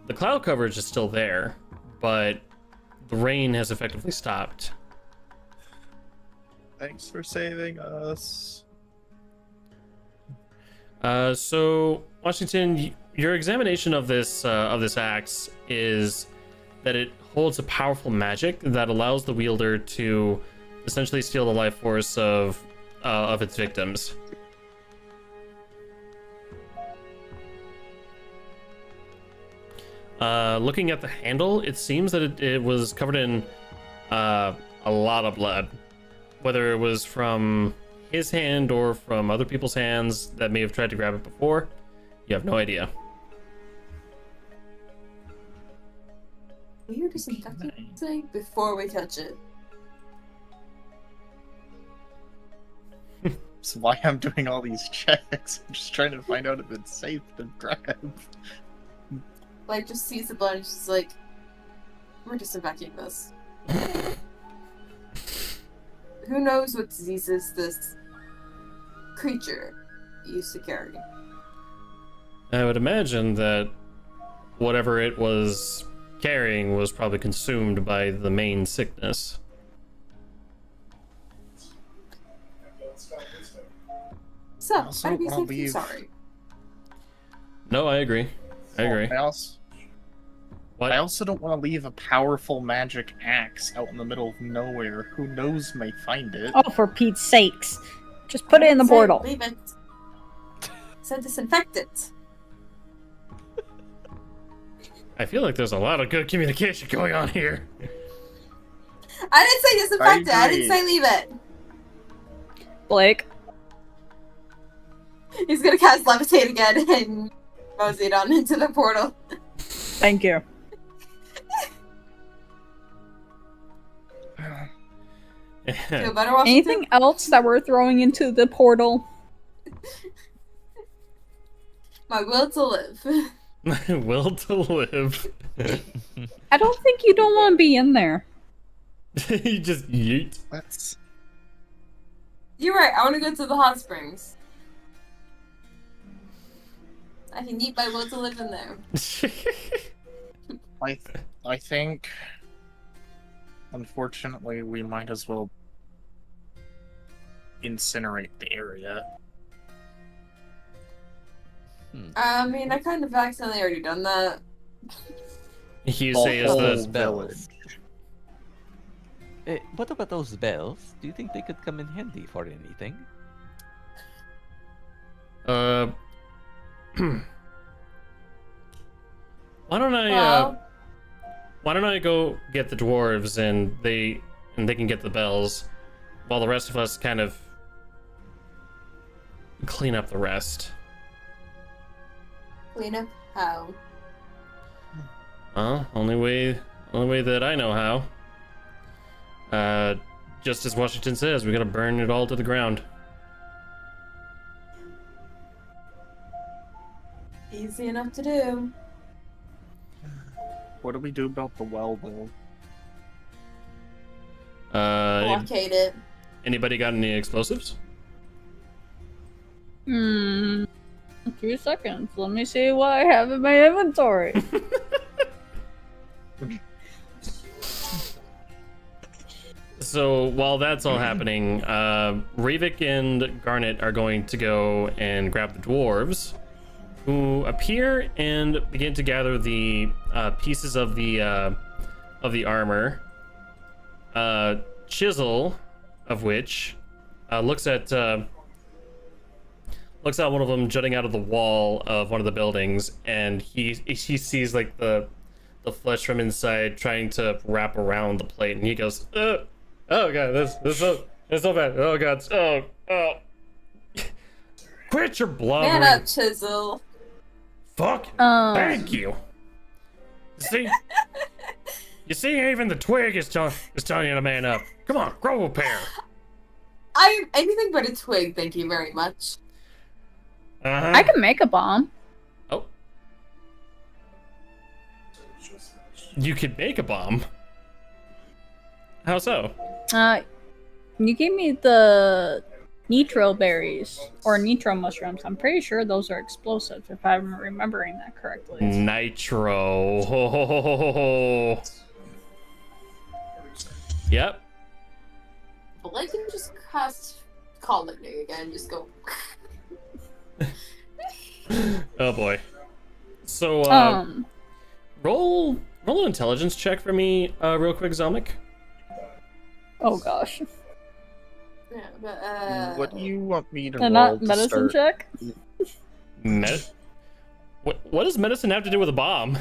The cloud coverage is still there, but the rain has effectively stopped. Thanks for saving us. So Washington, your examination of this axe is that it holds a powerful magic that allows the wielder to essentially steal the life force of its victims. Looking at the handle, it seems that it was covered in a lot of blood. Whether it was from his hand or from other people's hands that may have tried to grab it before, you have no idea. Will you disinfect thing before we touch it? That's why I'm doing all these checks. I'm just trying to find out if it's safe to grab. Like, just sees the blood and she's like, we're disinfecting this. Who knows what diseases this creature used to carry? I would imagine that whatever it was carrying was probably consumed by the main sickness. So, Also, I'd be I'll safely leave. sorry. No, I agree. I agree. I also don't want to leave a powerful magic axe out in the middle of nowhere. Who knows may find it. Oh, for Pete's sakes. Just put it in the Say, portal. Leave it. So disinfect it. I feel like there's a lot of good communication going on here. I didn't say disinfect it. I didn't agree. say leave it. Blake. He's gonna cast levitate again and mosey it on into the portal. Thank you. Feel better, Washington? Anything else that we're throwing into the portal? My will to live. Will to live. I don't think you don't want to be in there. You just yeet. Let's. You're right. I want to go to the hot springs. I can eat my will to live in there. I think. Unfortunately, we might as well incinerate the area. I mean, I kind of accidentally already done that. You The say is whole the village. What about those bells? Do you think they could come in handy for anything? Why don't I go get the dwarves and they can get the bells, while the rest of us kind of clean up the rest. Clean up how? Only way that I know how. Just as Washington says, we gotta burn it all to the ground. Easy enough to do. What do we do about the well, though? Blockade it. Anybody got any explosives? 2 seconds. Let me see what I have in my inventory. So while that's all happening, Ravik and Garnet are going to go and grab the dwarves, who appear and begin to gather the pieces of the armor. Chisel, of which looks at looks at one of them jutting out of the wall of one of the buildings, and he sees like the flesh from inside trying to wrap around the plate, and he goes, oh god, this so bad. Oh god, oh. Quit your blubbering. Man up, Chisel. Fuck. Thank you. You see, even the twig is telling you to man up. Come on, grow a pair. I'm anything but a twig, thank you very much. I can make a bomb. Oh. You could make a bomb? How so? You gave me the nitro berries or nitro mushrooms. I'm pretty sure those are explosive, if I'm remembering that correctly. Nitro. Ho, ho, ho, ho, ho, ho. Yep. Well, I can just call it again, just go. Oh boy. So, roll an intelligence check for me, real quick, Zelmic. Oh gosh. Yeah, but, What do you want me to And roll not to medicine start? check? What does medicine have to do with a bomb?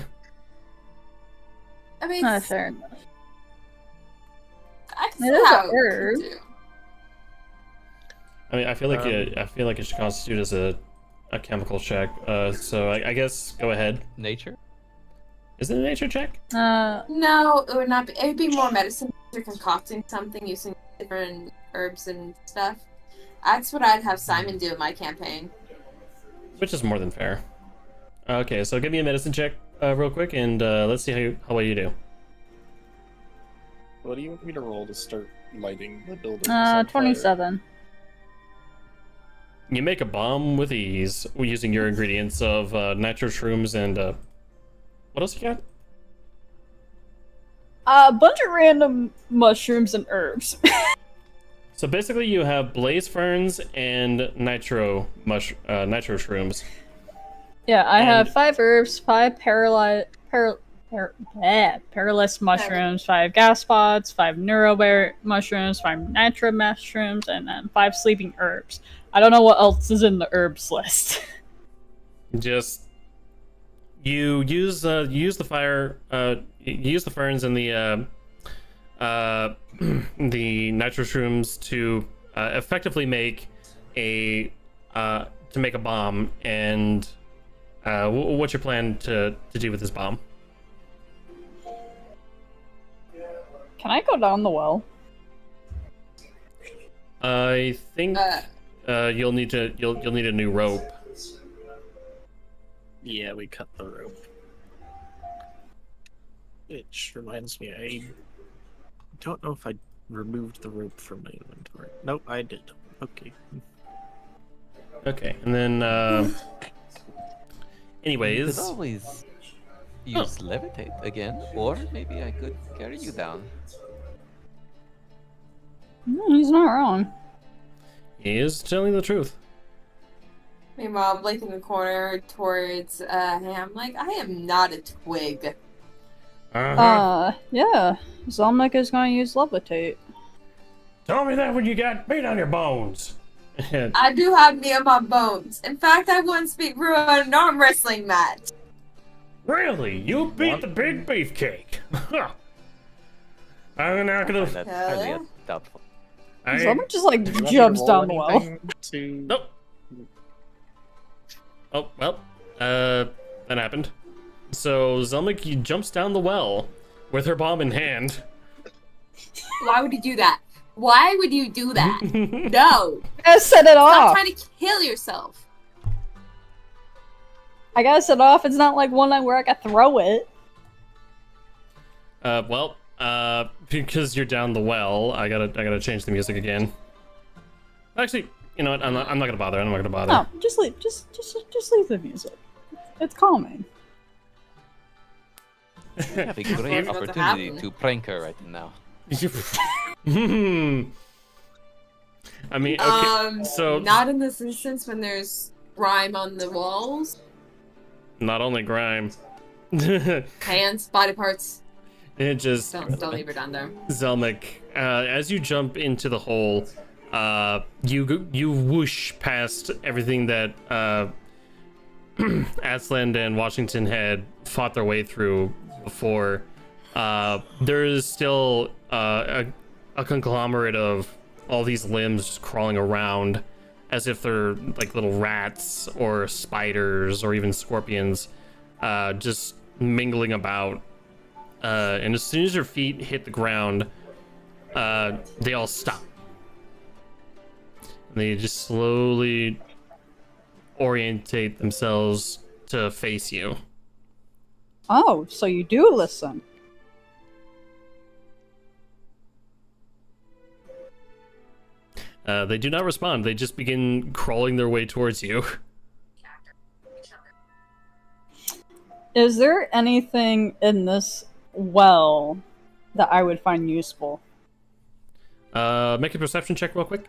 I mean, Fair enough. I can It see is how a it herb. could do. I mean, I feel like it should constitute as a chemical check. So I guess go ahead. Nature? Is it a nature check? No, it would not be. It would be more medicine. You're concocting something using different herbs and stuff. That's what I'd have Simon do in my campaign. Which is more than fair. Okay, so give me a medicine check real quick, and let's see how well you do. What do you want me to roll to start lighting the building? on fire? 27. You make a bomb with ease using your ingredients of nitro shrooms and what else you got? A bunch of random mushrooms and herbs. So basically, you have blaze ferns and nitro shrooms. Yeah, I And- have 5 herbs, 5 paralyzed mushrooms, 5 gas pods, 5 neurobear mushrooms, 5 nitro mushrooms, and then 5 sleeping herbs. I don't know what else is in the herbs list. Just you use the fire, you use the ferns and the nitro shrooms to effectively make a bomb. And what's your plan to do with this bomb? Can I go down the well? I think you'll need a new rope. Yeah, we cut the rope. Which reminds me, I don't know if I removed the rope from my inventory. Nope, I did. Okay. Okay, and then You anyways, could always use levitate again, or maybe I could carry you down. He's not wrong. he is telling the truth. Meanwhile, Blake in the corner towards Ham, like, I am not a twig. Yeah. Zelmic is going to use levitate. Tell me that when you got meat on your bones. I do have meat on my bones. In fact, I once beat Rue at an arm wrestling match. Really? You beat the big beefcake? I'm not gonna. That's Hell highly yeah. doubtful. Zelmic just like Do you want me to jumps roll down the well. anything To... Nope. Oh well. That happened. So Zelmic jumps down the well with her bomb in hand. Why would you do that? Why would you do that? No. I gotta set it Stop off. trying to kill yourself. I gotta set it off. It's not like one night where I can throw it. Because you're down the well, I gotta change the music again. Actually, you know what? I'm not gonna bother. I'm not gonna bother. No, just leave. Just leave the music. It's calming. You have a great What's about to opportunity happen? to prank her right now. I mean, okay, so Not in this instance when there's grime on the walls. not only grime. Hands, body parts. It just Don't leave her down there. Zelmic, as you jump into the hole, you whoosh past everything that Asland and Washington had fought their way through before. There is still a conglomerate of all these limbs just crawling around as if they're like little rats or spiders or even scorpions, just mingling about. And as soon as your feet hit the ground, they all stop. And they just slowly orientate themselves to face you. Oh, so you do listen. They do not respond. They just begin crawling their way towards you. Is there anything in this well that I would find useful? Make a perception check real quick.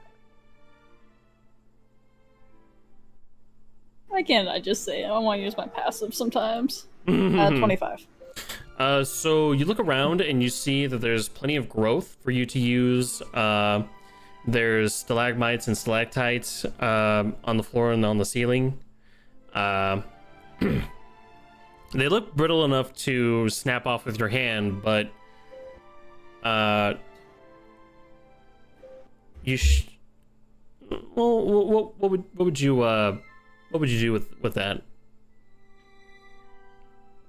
Why can't I just say I want to use my passive sometimes? 25. So you look around and you see that there's plenty of growth for you to use. There's stalagmites and stalactites on the floor and on the ceiling. They look brittle enough to snap off with your hand, but what would you do with that?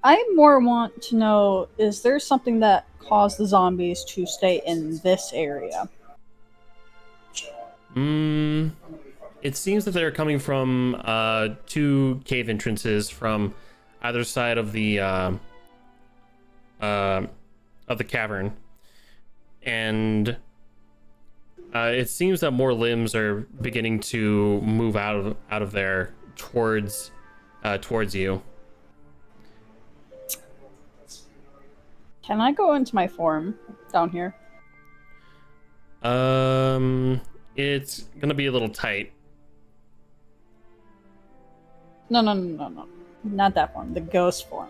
I more want to know, is there something that caused the zombies to stay in this area? It seems that they're coming from 2 cave entrances from either side of the cavern, and it seems that more limbs are beginning to move out of there towards you. Can I go into my form down here? It's gonna be a little tight. No. Not that form. The ghost form.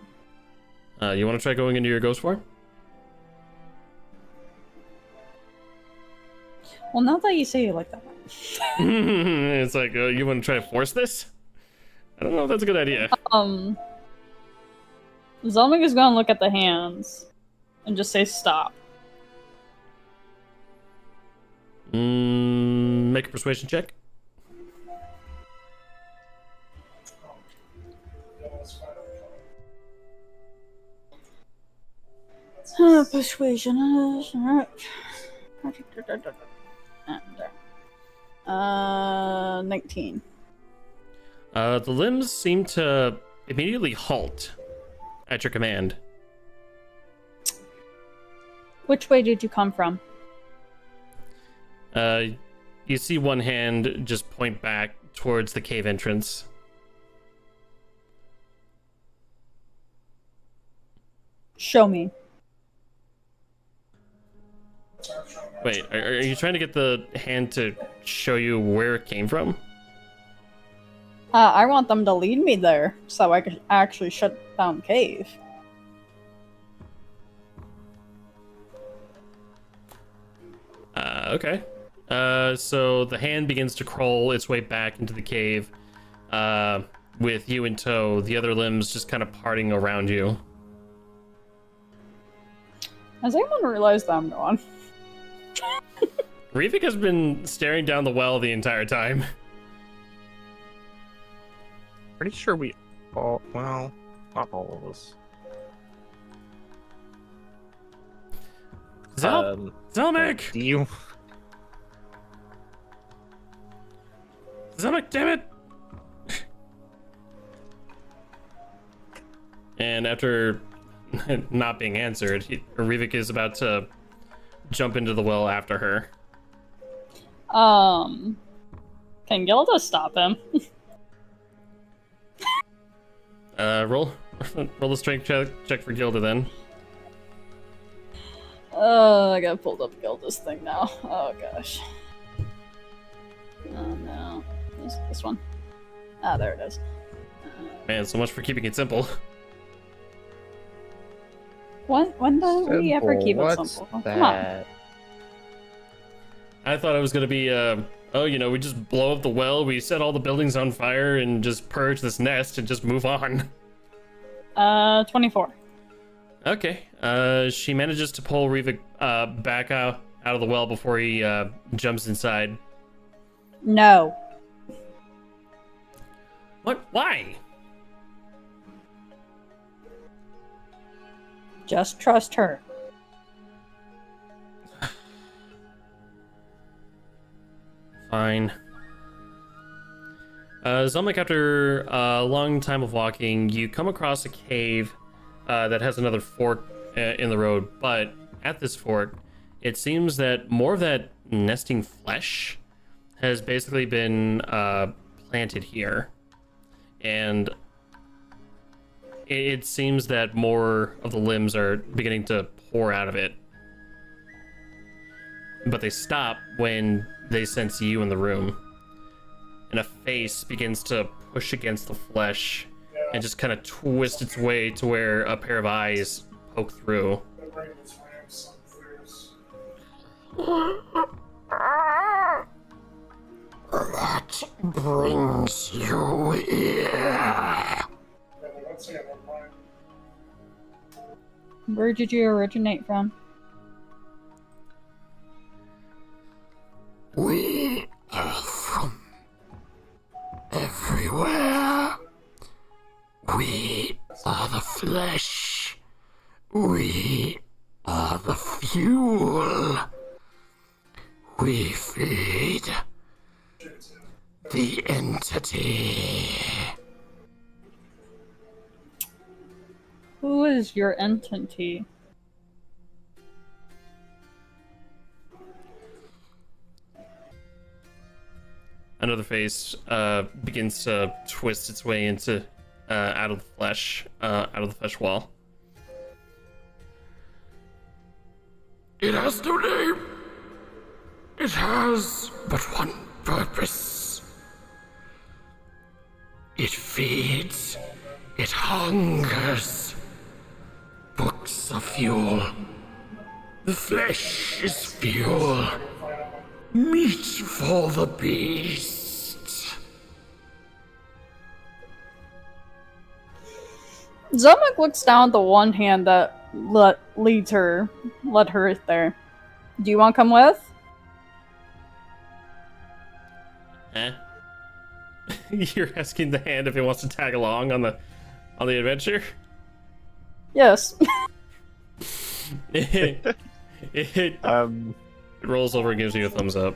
You want to try going into your ghost form? Well, now that you say you like that one. It's like, you want to try to force this? I don't know if that's a good idea. Zelmig is gonna look at the hands and just say stop. Make a persuasion check. Persuasion is alright. 19. The limbs seem to immediately halt at your command. Which way did you come from? You see one hand just point back towards the cave entrance. Show me. Wait, are you trying to get the hand to show you where it came from? I want them to lead me there so I can actually shut down the cave. Okay. So the hand begins to crawl its way back into the cave, with you in tow, the other limbs just kind of parting around you. Has anyone realized that I'm gone? Rivik has been staring down the well the entire time. Pretty sure we all, well, not all of us. Zelmic! Do you? Zelmic, damn it! And after not being answered, Rivik is about to jump into the well after her. Can Gilda stop him? Roll a strength check for Gilda then. I gotta pull up Gilda's thing now. Oh gosh. Oh no. This one. Ah, there it is. Man, so much for keeping it simple. When do we ever keep it What's simple? Come on. I thought it was gonna be, oh, you know, we just blow up the well, we set all the buildings on fire, and just purge this nest and just move on. 24. Okay. She manages to pull Rivik back out of the well before he jumps inside. No. What? Why? Just trust her. Fine. Zelmek, after a long time of walking, you come across a cave that has another fork in the road, but at this fork, it seems that more of that nesting flesh has basically been planted here. And it seems that more of the limbs are beginning to pour out of it. But they stop when they sense you in the room. And a face begins to push against the flesh and just kind of twist its way to where a pair of eyes poke through. What brings you here? Where did you originate from? We are from everywhere. We are the flesh. We are the fuel. We feed the entity. Who is your entity? Another face begins to twist its way into out of the flesh wall. It has no name. It has but one purpose. It feeds. It hungers. Books are fuel. The flesh is fuel. Meat for the beast. Zelmek looks down at the one hand that led her there. Do you want to come with? Eh? You're asking the hand if it wants to tag along on the adventure? Yes. It rolls over and gives you a thumbs up.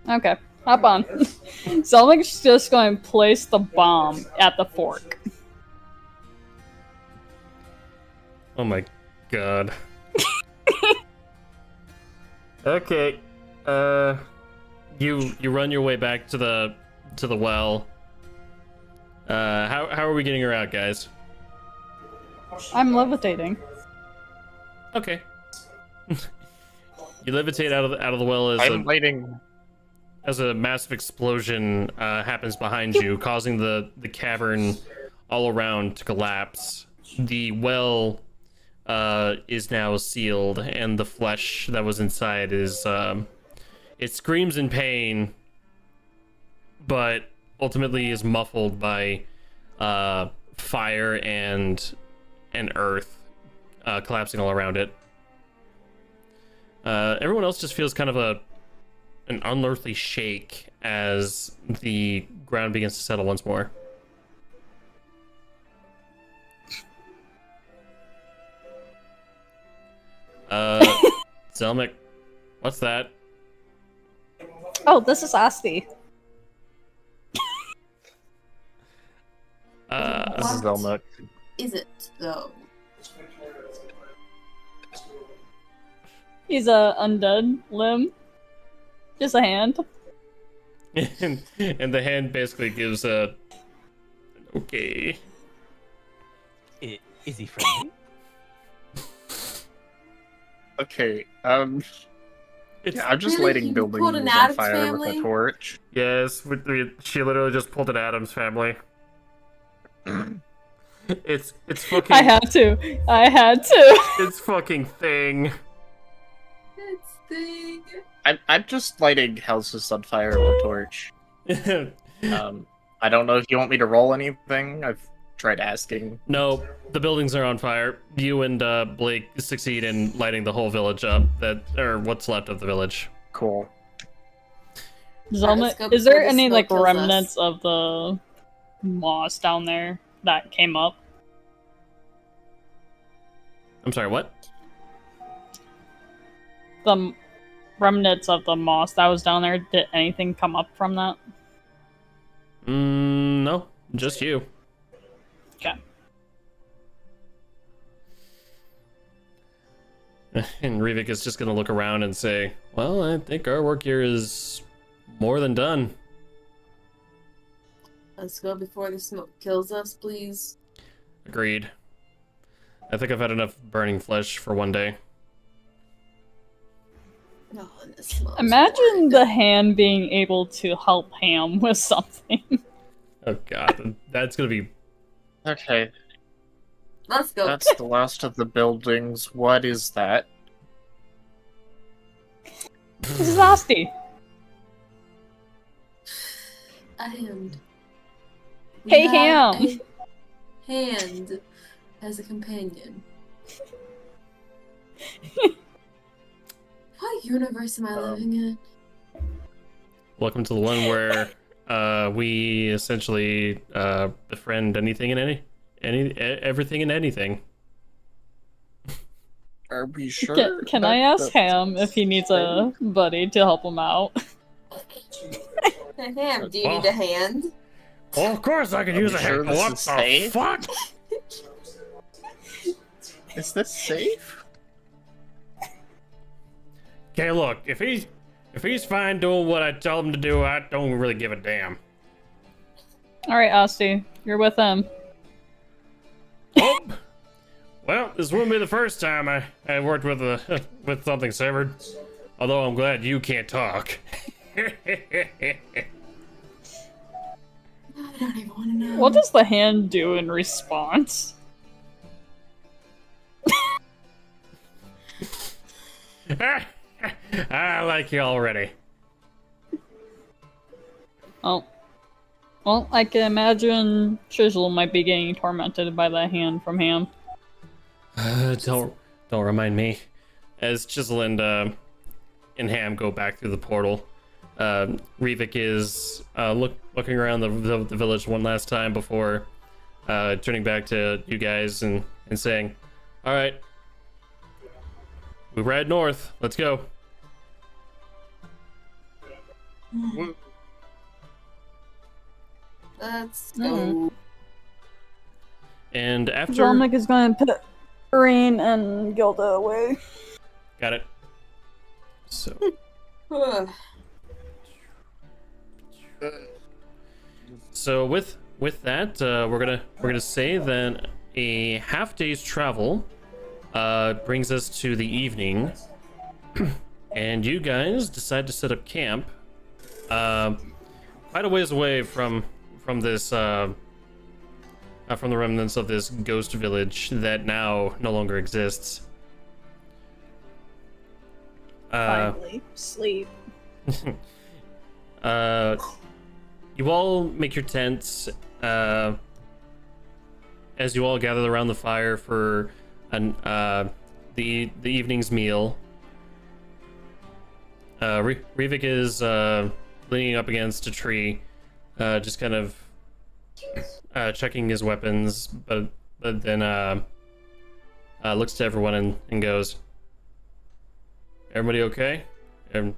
Okay, hop on. Zelmek's just going to place the bomb at the fork. Oh my god. Okay. You run your way back to the well. How are we getting her out, guys? I'm levitating. Okay. You levitate out of the well I'm waiting. as a massive explosion happens behind you, causing the cavern all around to collapse. The well is now sealed, and the flesh that was inside is it screams in pain, but ultimately is muffled by fire and earth collapsing all around it. Everyone else just feels kind of an unearthly shake as the ground begins to settle once more. Zelmek, what's that? Oh, this is Asti. This is Zelmek. Is it though? He's a undead limb. Just a hand. and the hand basically gives a okay. Is he friendly? Okay, It's, yeah, I'm just Really? lighting You buildings pulled an on Addams fire family? with a torch. yes, she literally just pulled an Addams family. It's fucking. I had to. It's fucking thing. It's thing. I'm just lighting houses on fire with a torch. I don't know if you want me to roll anything. I've tried asking. No, the buildings are on fire. You and Blake succeed in lighting the whole village up, or what's left of the village. Cool. Zelma, let's go is there before the any smoke like kills us. remnants of the moss down there that came up? I'm sorry, what? The remnants of the moss that was down there, did anything come up from that? No, just you. Okay. And Rivik is just gonna look around and say, well, I think our work here is more than done. Let's go before the smoke kills us, please. Agreed. I think I've had enough burning flesh for one day. Oh, and the smoke's Imagine horrid. the hand being able to help Ham with something. Oh god, that's gonna be... Okay, Let's go. that's the last of the buildings. What is that? This is Asti. A hand. We Hey, have Ham. a hand as a companion. What universe am I living in? Welcome to the one where we essentially befriend anything and everything and anything. Are we sure? Can I ask Ham if he needs a buddy to help him out? Hey, Ham, do you need a hand? Well, of course I could use a sure hand. this What is the safe? fuck? Is this safe? Okay, look, if he's fine doing what I tell him to do, I don't really give a damn. Alright, Asti, you're with him. Oh, well, this wouldn't be the first time I worked with with something severed. Although I'm glad you can't talk. I don't even want to know. What does the hand do in response? I like you already. Oh. Well, I can imagine Chisel might be getting tormented by that hand from Ham. Don't remind me. As Chisel and Ham go back through the portal, Rivik is looking around the village one last time before turning back to you guys and saying, "All right, we ride north. Let's go." Let's go. And after Zelmic is going to put Rain and Gilda away. got it. So Ugh. so with that, we're gonna say that a half day's travel brings us to the evening, and you guys decide to set up camp quite a ways away from this from the remnants of this ghost village that now no longer exists. Finally, sleep. You all make your tents as you all gather around the fire for the evening's meal. Rivik is leaning up against a tree, just kind of checking his weapons, but then looks to everyone and goes, "Everybody okay? And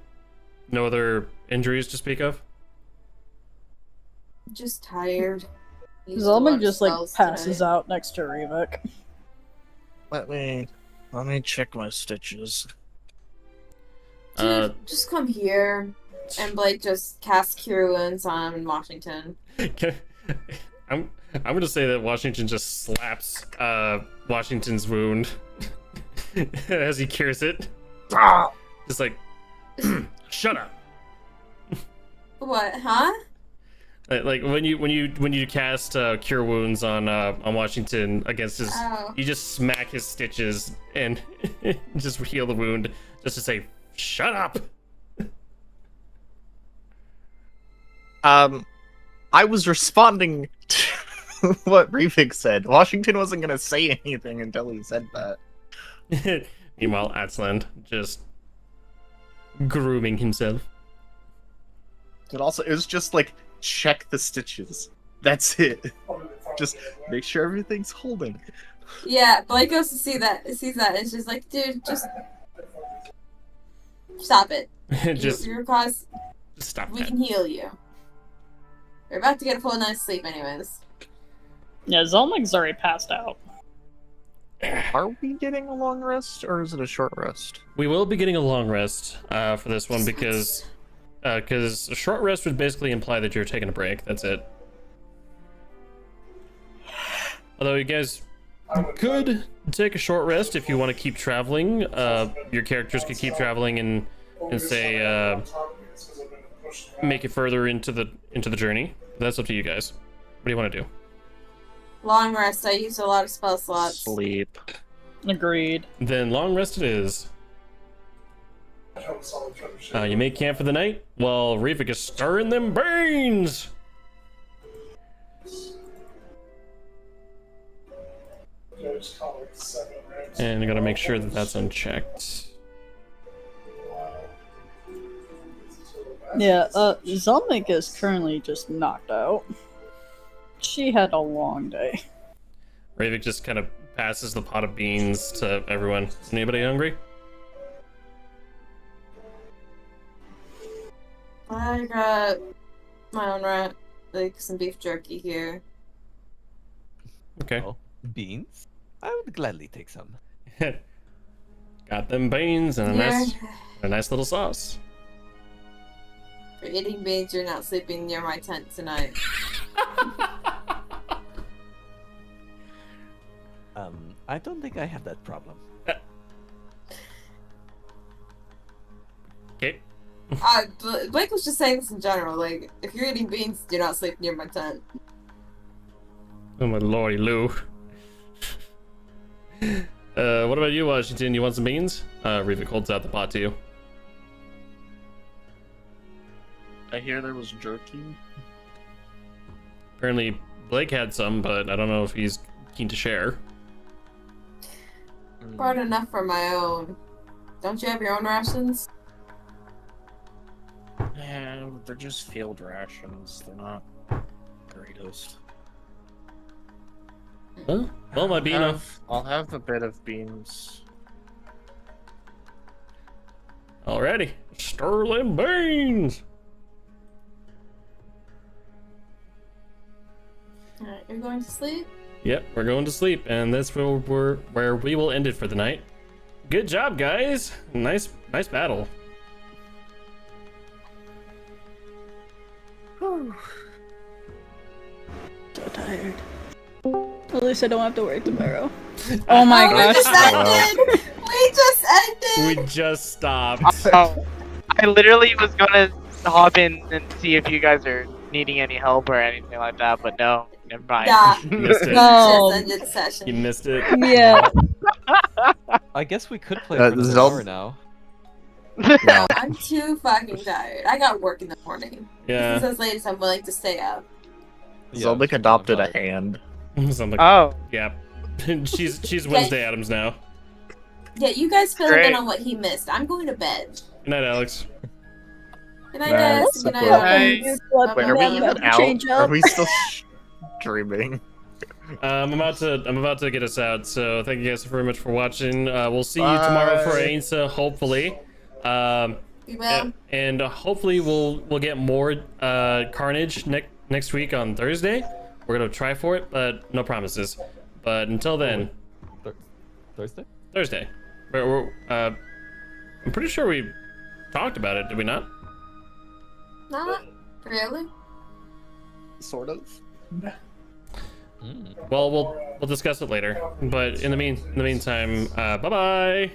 no other injuries to speak of?" Just tired. Used a lot Zelmic of just like spells passes today. out next to Rivik. Let me check my stitches. Dude, just come here. And Blake just cast Cure Wounds on him in Washington. I'm gonna say that Washington just slaps Washington's wound as he cures it. Just like, shut up. What, huh? Like when you cast cure wounds on Washington against his, Oh. you just smack his stitches and just heal the wound, just to say Shut up. I was responding to what Revik said. Washington wasn't gonna say anything until he said that. Meanwhile, Atsland just grooming himself. But also, it was just like, check the stitches. That's it. Just make sure everything's holding. Yeah, Blake goes to see that. Sees that. And it's just like, dude, just stop it. Just Your cause. stop We that. can heal you. We're about to get a full night's sleep, anyways. Yeah, Zelmig's already passed out. Are we getting a long rest, or is it a short rest? We will be getting a long rest for this one because a short rest would basically imply that you're taking a break. That's it. Although you guys could take a short rest if you want to keep traveling. Your characters could keep traveling and say make it further into the journey. That's up to you guys. What do you want to do? Long rest. I used a lot of spell slots. Sleep. Agreed. Then long rest it is. You make camp for the night while Revik is stirring them brains. And I gotta make sure that that's unchecked. Yeah, Zelmig is currently just knocked out. She had a long day. Revik just kind of passes the pot of beans to everyone. Anybody hungry? I got my own rat, like some beef jerky here. Okay. Oh, beans? I would gladly take some. Got them beans and Yeah. a nice little sauce. For eating beans, you're not sleeping near my tent tonight. I don't think I have that problem. Okay. Blake was just saying this in general. Like, if you're eating beans, do not sleep near my tent. Oh my lordy Lou. What about you, Washington? You want some beans? Revik holds out the pot to you. I hear there was jerky. Apparently Blake had some, but I don't know if he's keen to share. Brought enough for my own. Don't you have your own rations? Yeah, they're just field rations. They're not greatest. Huh? Well, my bean. I'll have a bit of beans. Alrighty. Sterling beans! Alright, you're going to sleep? Yep, we're going to sleep, and that's where we will end it for the night. Good job, guys! Nice battle. So tired. At least I don't have to work tomorrow. Oh my We gosh. just ended! We just ended! We just stopped. I literally was gonna hop in and see if you guys are needing any help or anything like that, but no, never mind. Nah, You missed it. No. just ended the session. You missed it. Yeah. I guess we could play for another hour now. No. I'm too fucking tired. I got work in the morning. Yeah. This is as late as I'm willing to stay up. Zeldic adopted a hand. Something. Oh, Yeah. she's Wednesday Adams now. Yeah, you guys fill Great. in on what he missed. I'm going to bed. Good night, Alex. Good night, Nice. guys. Good night, Nice. Alex. Wait, are we even out? Change Are up. we still streaming? I'm about to get us out, so thank you guys very much for watching. We'll see you tomorrow for Bye. Ainsa, hopefully. You will? And hopefully we'll get more Carnage next week on Thursday. We're gonna try for it, but no promises. But until then, Thursday? Thursday. I'm pretty sure we talked about it, did we not? Not really. Sort of. Well, we'll discuss it later. But in the meantime, bye bye.